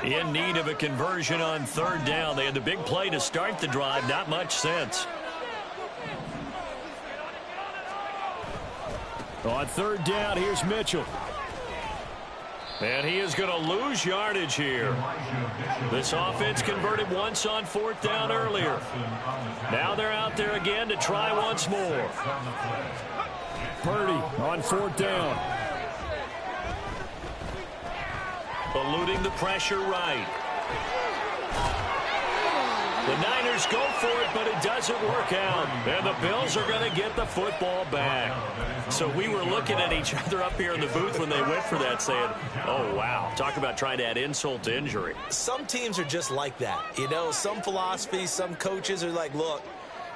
In need of a conversion on 3rd down. They had the big play to start the drive. Not much sense. On 3rd down, here's Mitchell. And he is going to lose yardage here. This offense converted once on 4th down earlier. Now they're out there again to try once more. Purdy on 4th down. Eluding the pressure right. The Niners go for it, but it doesn't work out. And the Bills are going to get the football back. So we were looking at each other up here in the booth when they went for that saying, oh, wow, talk about trying to add insult to injury. Some teams are just like that. You know, some philosophies, some coaches are like, look,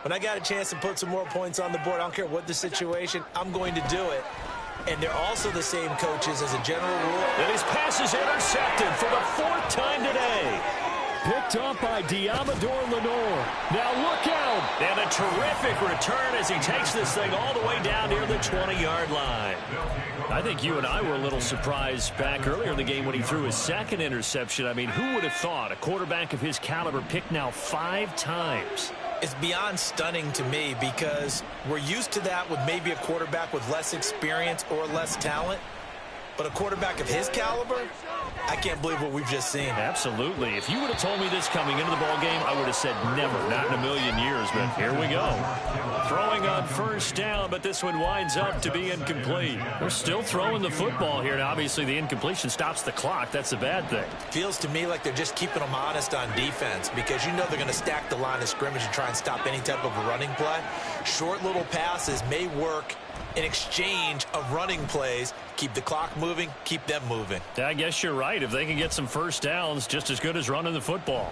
when I got a chance to put some more points on the board, I don't care what the situation, I'm going to do it. And they're also the same coaches as a general rule. And his pass is intercepted for the 4th time today. Picked up by Diamador Lenore. Now look out. And a terrific return as he takes this thing all the way down near the 20-yard line. I think you and I were a little surprised back earlier in the game when he threw his 2nd interception. I mean, who would have thought a quarterback of his caliber picked now 5 times? It's beyond stunning to me because we're used to that with maybe a quarterback with less experience or less talent. But a quarterback of his caliber, I can't believe what we've just seen. Absolutely. If you would have told me this coming into the ball game, I would have said never, not in a million years. But here we go. Throwing on first down, but this one winds up to be incomplete. We're still throwing the football here, and obviously the incompletion stops the clock. That's a bad thing. Feels to me like they're just keeping them honest on defense because you know they're going to stack the line of scrimmage and try and stop any type of a running play. Short little passes may work in exchange of running plays. Keep the clock moving, keep them moving. I guess you're right. If they can get some first downs, just as good as running the football.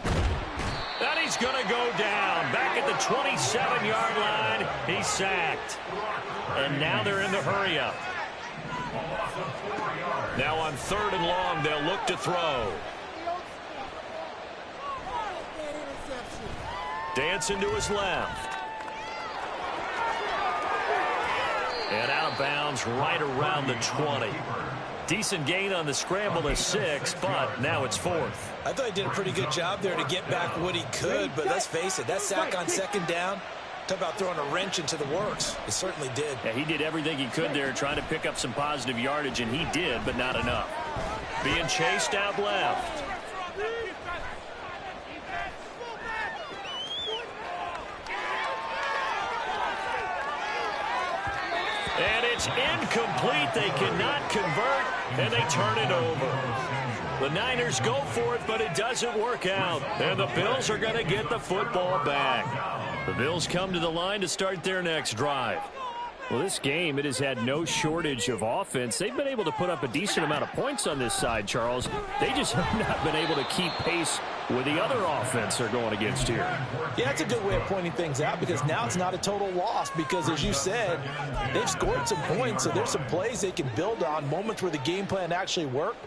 And he's going to go down. Back at the 27-yard line, he's sacked. And now they're in the hurry-up. Now on 3rd and long, they'll look to throw. Dancing to his left. And out of bounds right around the 20. Decent gain on the scramble to 6, but now it's 4th. I thought he did a pretty good job there to get back what he could, but let's face it, that sack on 2nd down, talk about throwing a wrench into the works. It certainly did. Yeah, he did everything he could there, trying to pick up some positive yardage, and he did, but not enough. Being chased out left. And it's incomplete. They cannot convert, and they turn it over. The Niners go for it, but it doesn't work out. And the Bills are going to get the football back. The Bills come to the line to start their next drive. Well, this game, it has had no shortage of offense. They've been able to put up a decent amount of points on this side, Charles. They just have not been able to keep pace with the other offense they're going against here. Yeah, that's a good way of pointing things out because now it's not a total loss because, as you said, they've scored some points, so there's some plays they can build on, moments where the game plan actually worked.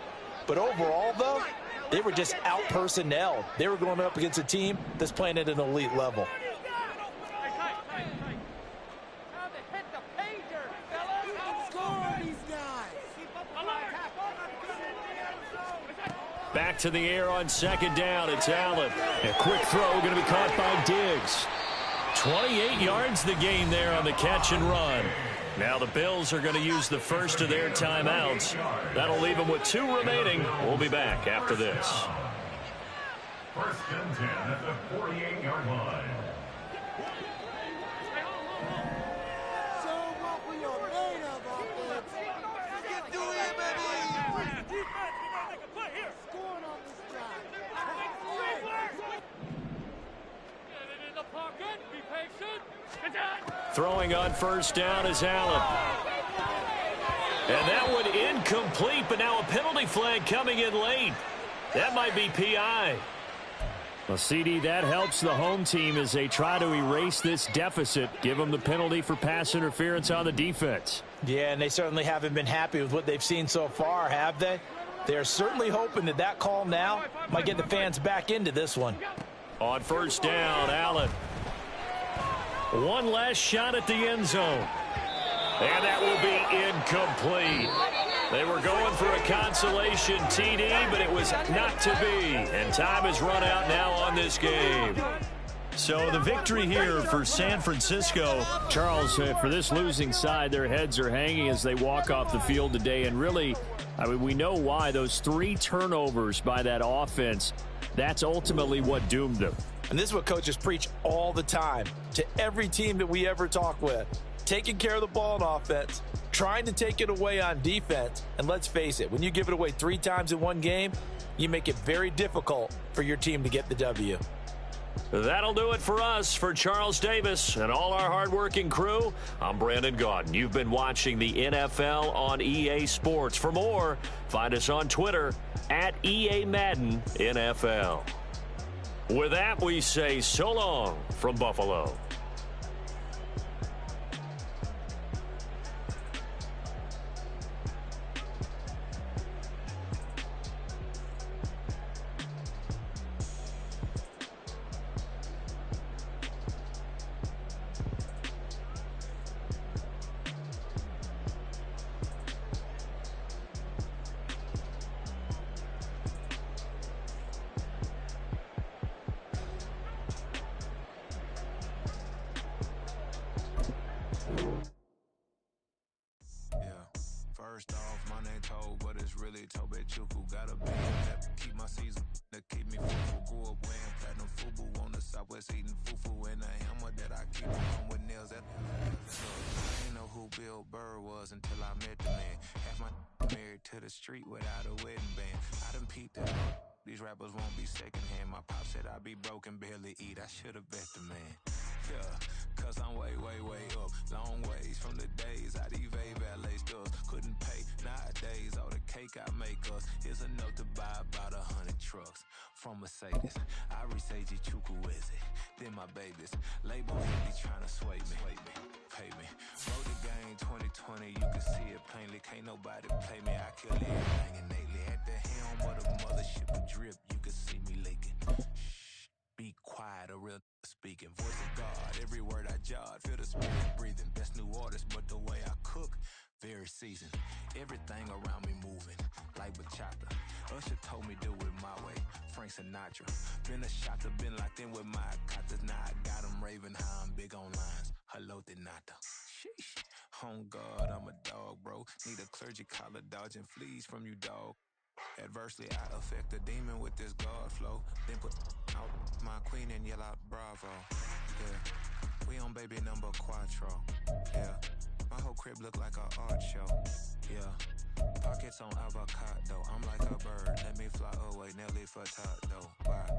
But overall, though, they were just out-personnelled. They were going up against a team that's playing at an elite level. Back to the air on 2nd down. It's Allen. A quick throw going to be caught by Diggs. 28 yards the gain there on the catch and run. Now the Bills are going to use the first of their timeouts. That'll leave them with 2 remaining. We'll be back after this. 1st and 10 at the 48-yard line. Throwing on 1st down is Allen. And that one incomplete, but now a penalty flag coming in late. That might be PI. Well, CD, that helps the home team as they try to erase this deficit. Give them the penalty for pass interference on the defense. Yeah, and they certainly haven't been happy with what they've seen so far, have they? They're certainly hoping that that call now might get the fans back into this one. On 1st down, Allen. One last shot at the end zone. And that will be incomplete. They were going for a consolation TD, but it was not to be. And time has run out now on this game. So the victory here for San Francisco. Charles, for this losing side, their heads are hanging as they walk off the field today. And really, I mean, we know why. Those 3 turnovers by that offense, that's ultimately what doomed them. And this is what coaches preach all the time to every team that we ever talk with. Taking care of the ball on offense, trying to take it away on defense. And let's face it, when you give it away 3 times in one game, you make it very difficult for your team to get the W. That'll do it for us. For Charles Davis and all our hardworking crew, I'm Brandon Gaudin. You've been watching the NFL on EA Sports. For more, find us on Twitter at EA Madden NFL. With that, we say so long from Buffalo. First off, my name Toe, but it's really Tobe Chuku. Got a big that keep my season, that keep me full. Grew up wearing platinum FUBU on the Southwest, eating fufu. And a hammer that I keep on with nails. That I ain't know who Bill Burr was until I met the man. Half my married to the street without a wedding band. I done peeped it up. These rappers won't be secondhand. My pop said I'd be broken, barely eat. I should've bet the man. Yeah, cause I'm way, way, way up. Long ways from the days I'd evade valet stores. Couldn't pay nowadays. All the cake I make us is enough to buy about 100 trucks. From Mercedes, I resage Chukwueze. Then my babies, label heavy trying to sway me. Pay me. Wrote the game 2020, you can see it plainly. Can't nobody play me. I kill everything innately. At the helm of the mothership of drip, you can see me leaking. Shh, be quiet, a real speaking. Voice of God, every word I jot. Feel the spirit breathing. Best new artist, but the way I cook, very seasoned. Everything around me moving, like bachata. Usher told me do it my way. Frank Sinatra. Been a shotter, been locked in with my katas. Now I got them raving how I'm big on lines. Hello, Denata. Sheesh. On God, I'm a dog, bro. Need a clergy collar, dodging fleas from you, dog. Adversely, I affect a demon with this God flow. Then put out my queen and yell out bravo. Yeah, we on baby number quattro. Yeah, my whole crib look like an art show. Yeah, pockets on avocado. I'm like a bird. Let me fly away, Nelly Furtado. Bye.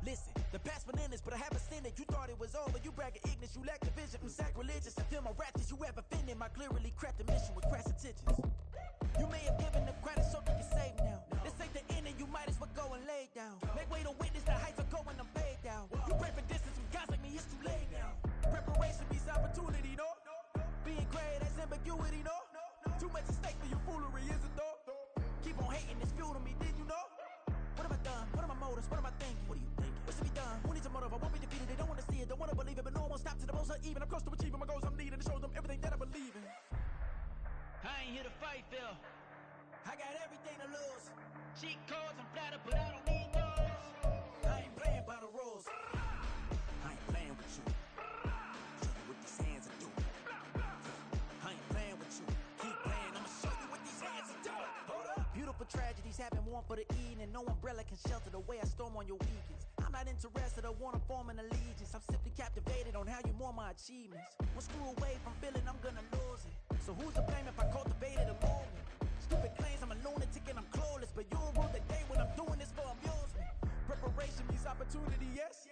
Listen, the past bananas, but I haven't seen it. You thought it was over, you bragging ignorance, you lack the vision. I'm sacrilegious, I feel my ratchets, you have offended my clearly crafted mission with crass intentions. You may have given them credit so you can save now. This ain't the end and you might as well go and lay down. Make way to witness the heights are going, I'm paid down. You pray for distance with guys like me, it's too late now. Preparation means opportunity, no? Being great has ambiguity, no? Too much at stake for your foolery, is it though? Keep on hating, it's fuel to me, did you know? What have I done? What are my motives? What am I thinking? What are you thinking? What's to be done? Who needs a motive? I won't be defeated. They don't want to see it, don't want to believe it, but no one won't stop to the most uneven. I'm close to achieving my goals. I'm needing to show them everything that I believe in. I ain't here to fight, Phil. I got everything to lose. Cheat codes, I'm flattered, but I don't need those. I ain't playing by the rules. I ain't playing with you. Show you what these hands are doing. I ain't playing with you. Keep playing, I'ma show you what these hands are doing. Hold up. Beautiful tragedies happen, one for the eating, and no umbrella can shelter the way I storm on your weekends. I'm not interested, I wanna form an allegiance. I'm simply captivated on how you mourn my achievements. One screw away from feeling I'm gonna lose it. So who's to blame if I cultivated a moment? Stupid claims I'm a lunatic and I'm clueless, but you'll rule the day when I'm doing this for amusement. Preparation means opportunity, yes.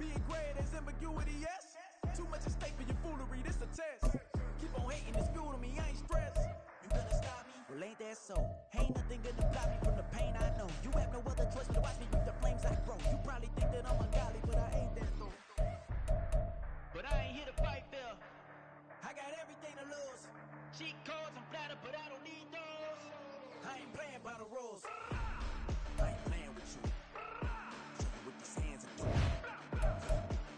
Being great is ambiguity, yes. Too much at stake for your foolery, this a test. Keep on hating, it's fuel to me, I ain't stressed. You gonna stop me? Well, ain't that so? Ain't nothing gonna block me from the pain I know. You have no other choice but to watch me with the flames I grow. You probably think that I'm ungodly, but I ain't that though. But I ain't here to fight, Phil. I got everything to lose. Cheat codes, I'm flattered, but I don't need those. I ain't playing by the rules. I ain't playing with you. Show you what these hands are doing.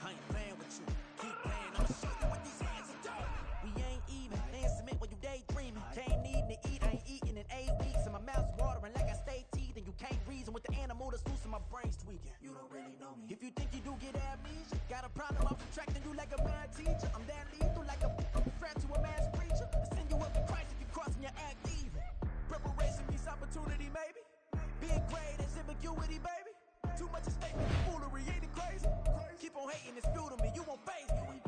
I ain't playing with you. Keep playing, I'ma show you what these hands are doing. We ain't even. They submit when you daydreaming. Came needing to eat, I ain't eating in 8 weeks. And my mouth's watering like I stay teeth. And you can't reason with the animal that's loose and my brain's tweaking. You don't really know me. If you think you do get amnesia, got a problem, I'm subtracting you like a bad teacher. I'm that lethal like a threat to a mass preacher. I send you up to Christ if you crossing your act evil. Preparation means opportunity, maybe. Being great is ambiguity, baby. Too much at stake for your foolery, ain't it crazy? Keep on hating, it's fuel to me, you won't phase me.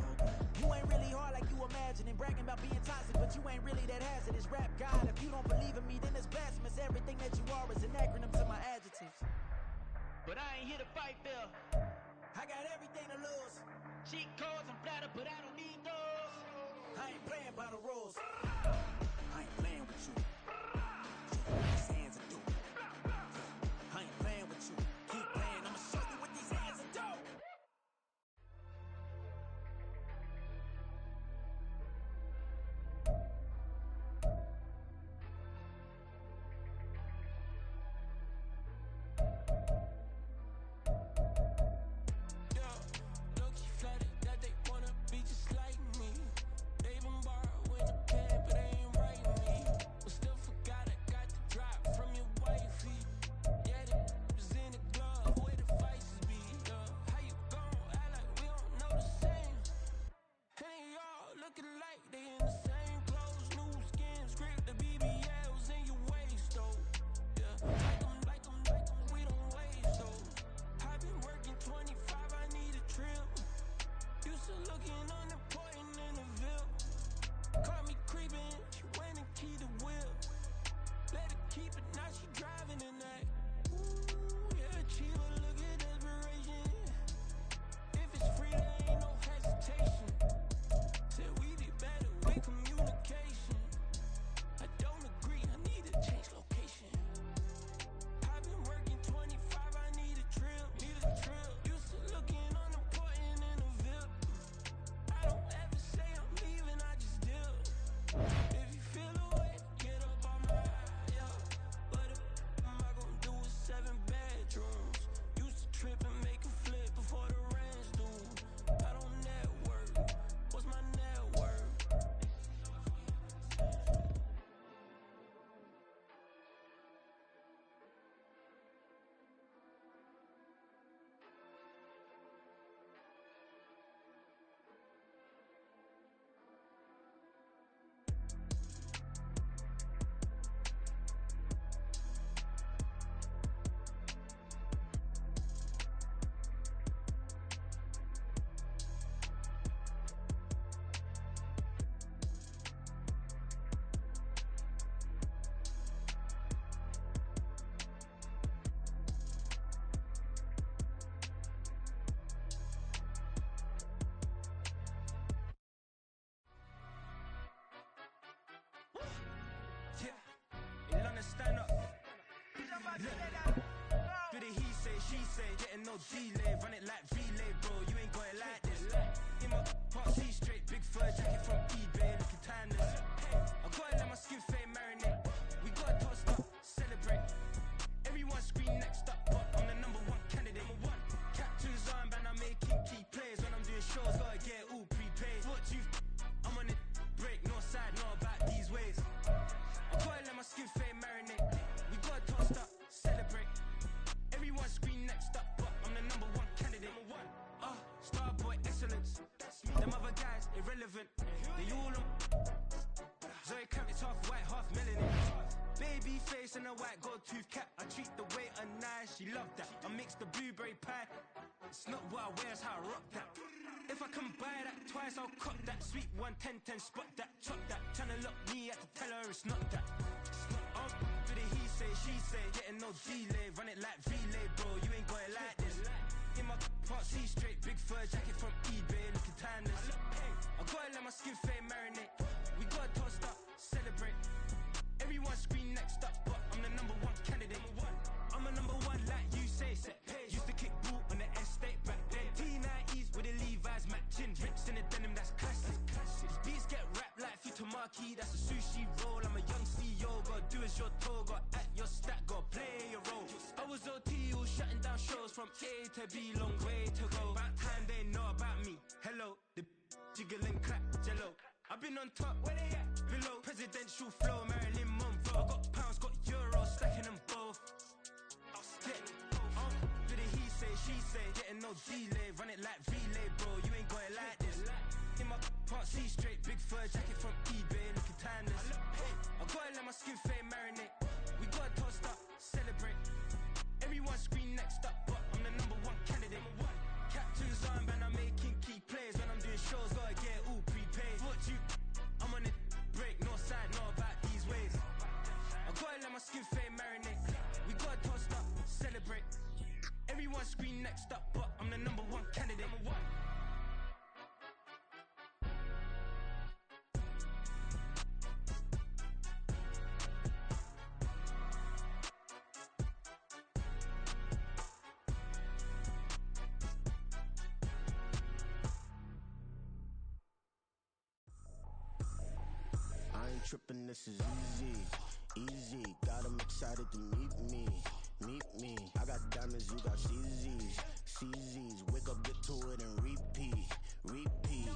You ain't really hard like you imagine and bragging about being toxic, but you ain't really that hazardous. Rap God, if you don't believe in me, then it's blasphemous. Everything that you are is an acronym to my adjectives. But I ain't here to fight, Phil. I got everything to lose. Cheat codes, I'm flattered, but I don't need those. I ain't playing by the rules. I ain't playing with you. Show you what these hands are doing. I ain't playing with you. Keep playing, I'ma show you what these hands are doing. Be just like me. They been borrowing the pen, but they ain't writing me. But still tryna stand up. Look, do the he say, she say, getting no delay. Run it like relay, bro, you ain't got it like this. In my part C straight, big fur jacket from eBay, looking timeless. I gotta let my skin fade marinate. We gotta toast up, celebrate. Everyone scream next up, but I'm the number one candidate. Captain's armband, I'm making key plays. When I'm doing shows, gotta get all prepaid. What you I'm on it, break, no side, know about these ways. I gotta let my skin fade marinate. We gotta toast up, celebrate. Everyone scream next up, but I'm the number one candidate. Starboy excellence. Them other guys irrelevant. They all on. Zoe Kravitz half white, half melanin. Baby face and a white gold tooth cap. I treat the waiter nice, she loved that. I mix the blueberry pie. It's not what I wear, it's how I rock that. If I can buy that twice, I'll cop that. Sweet 110, spot that, chop that. Tryna lock me, at to tell her it's not that. Do the he say, she say, getting no delay. Run it like relay, bro, you ain't got it like this. In my part C straight, big fur jacket from eBay, looking timeless. I gotta let my skin fade marinate. We gotta toast up, celebrate. Everyone scream next up, but I'm the number one candidate. I'm a number one like you say, set page. Used to kick ball on the estate back then. T90s with the Levi's matching. Rips in the denim, that's classic. These beats get wrapped like Futamaki, that's a sushi roll. I'm a young CEO, gotta do as you're told. Gotta act your stat, gotta play your role. I was OT, all shutting down shows from A to B, long way to go. About time they know about me. Hello, the jiggle and clap, jello. I've been on top, where they at? Below, presidential flow, Marilyn Monroe. I got pounds, got euros, stacking them both. Do the he say, she say, getting no delay. Run it like relay, bro, you ain't got it like this. In my part C straight, big fur jacket from eBay, looking timeless. I gotta let my skin fade marinate. We gotta toast up, celebrate. Everyone scream next up, but I'm the number one candidate. Captain's armband, I'm making key plays. When I'm doing shows, gotta get all prepaid. What you I'm on it, break, no side, know about these ways. I gotta let my skin fade marinate. We gotta toast up, celebrate. Everyone scream next up, but I'm the number one candidate. I ain't tripping, this is easy, easy. Got 'em excited to meet me, meet me. I got diamonds, you got CZs, CZs. Wake up, get to it and repeat, repeat.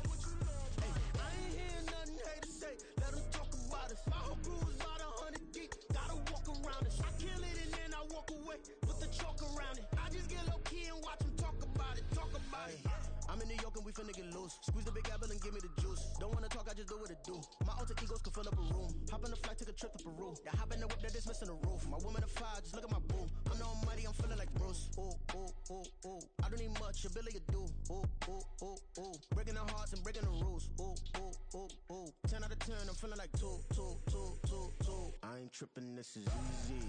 Hey, I ain't hearing nothing haters say. Let 'em talk about us. My whole crew is about 100 deep. Gotta walk around us. I kill it and then I walk away. Put the chalk around it. I just get low key and watch 'em talk about it, talk about it. I'm in New York and we finna get loose. Squeeze the big apple and give me the juice. Don't wanna talk, I just do what it do. My alter egos can fill up a room. Hop on the flight, take a trip to Peru. Yeah, hop in the whip that is missing the roof. My woman a fire, just look at my boo. I'm the almighty, I'm feeling like Bruce. Ooh, ooh, ooh, ooh. I don't need much, ability to do. Ooh, ooh, ooh, ooh. Breaking the hearts and breaking the rules. Ooh, ooh, ooh, ooh. 10 out of 10, I'm feeling like 2, 2, 2, 2, 2. I ain't tripping, this is easy,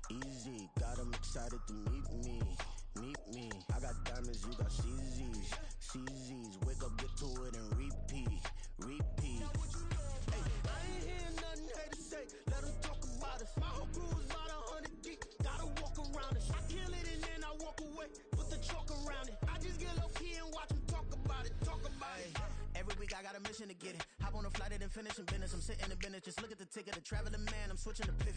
easy. Got 'em excited to meet me, meet me. I got diamonds, you got CZs, CZs. Wake up, get to it and repeat, repeat. Hey, I ain't hearing nothing haters say. Let 'em talk about us. My whole crew is about 100 deep. Gotta walk around us. I kill it and then I walk away. Put the chalk around it. I just get low key and watch 'em talk about it, talk about it. Every week I got a mission to get it. Hop on a flight and then finish in business. I'm sitting in business. Just look at the ticket. A traveling man, I'm switching the pivot.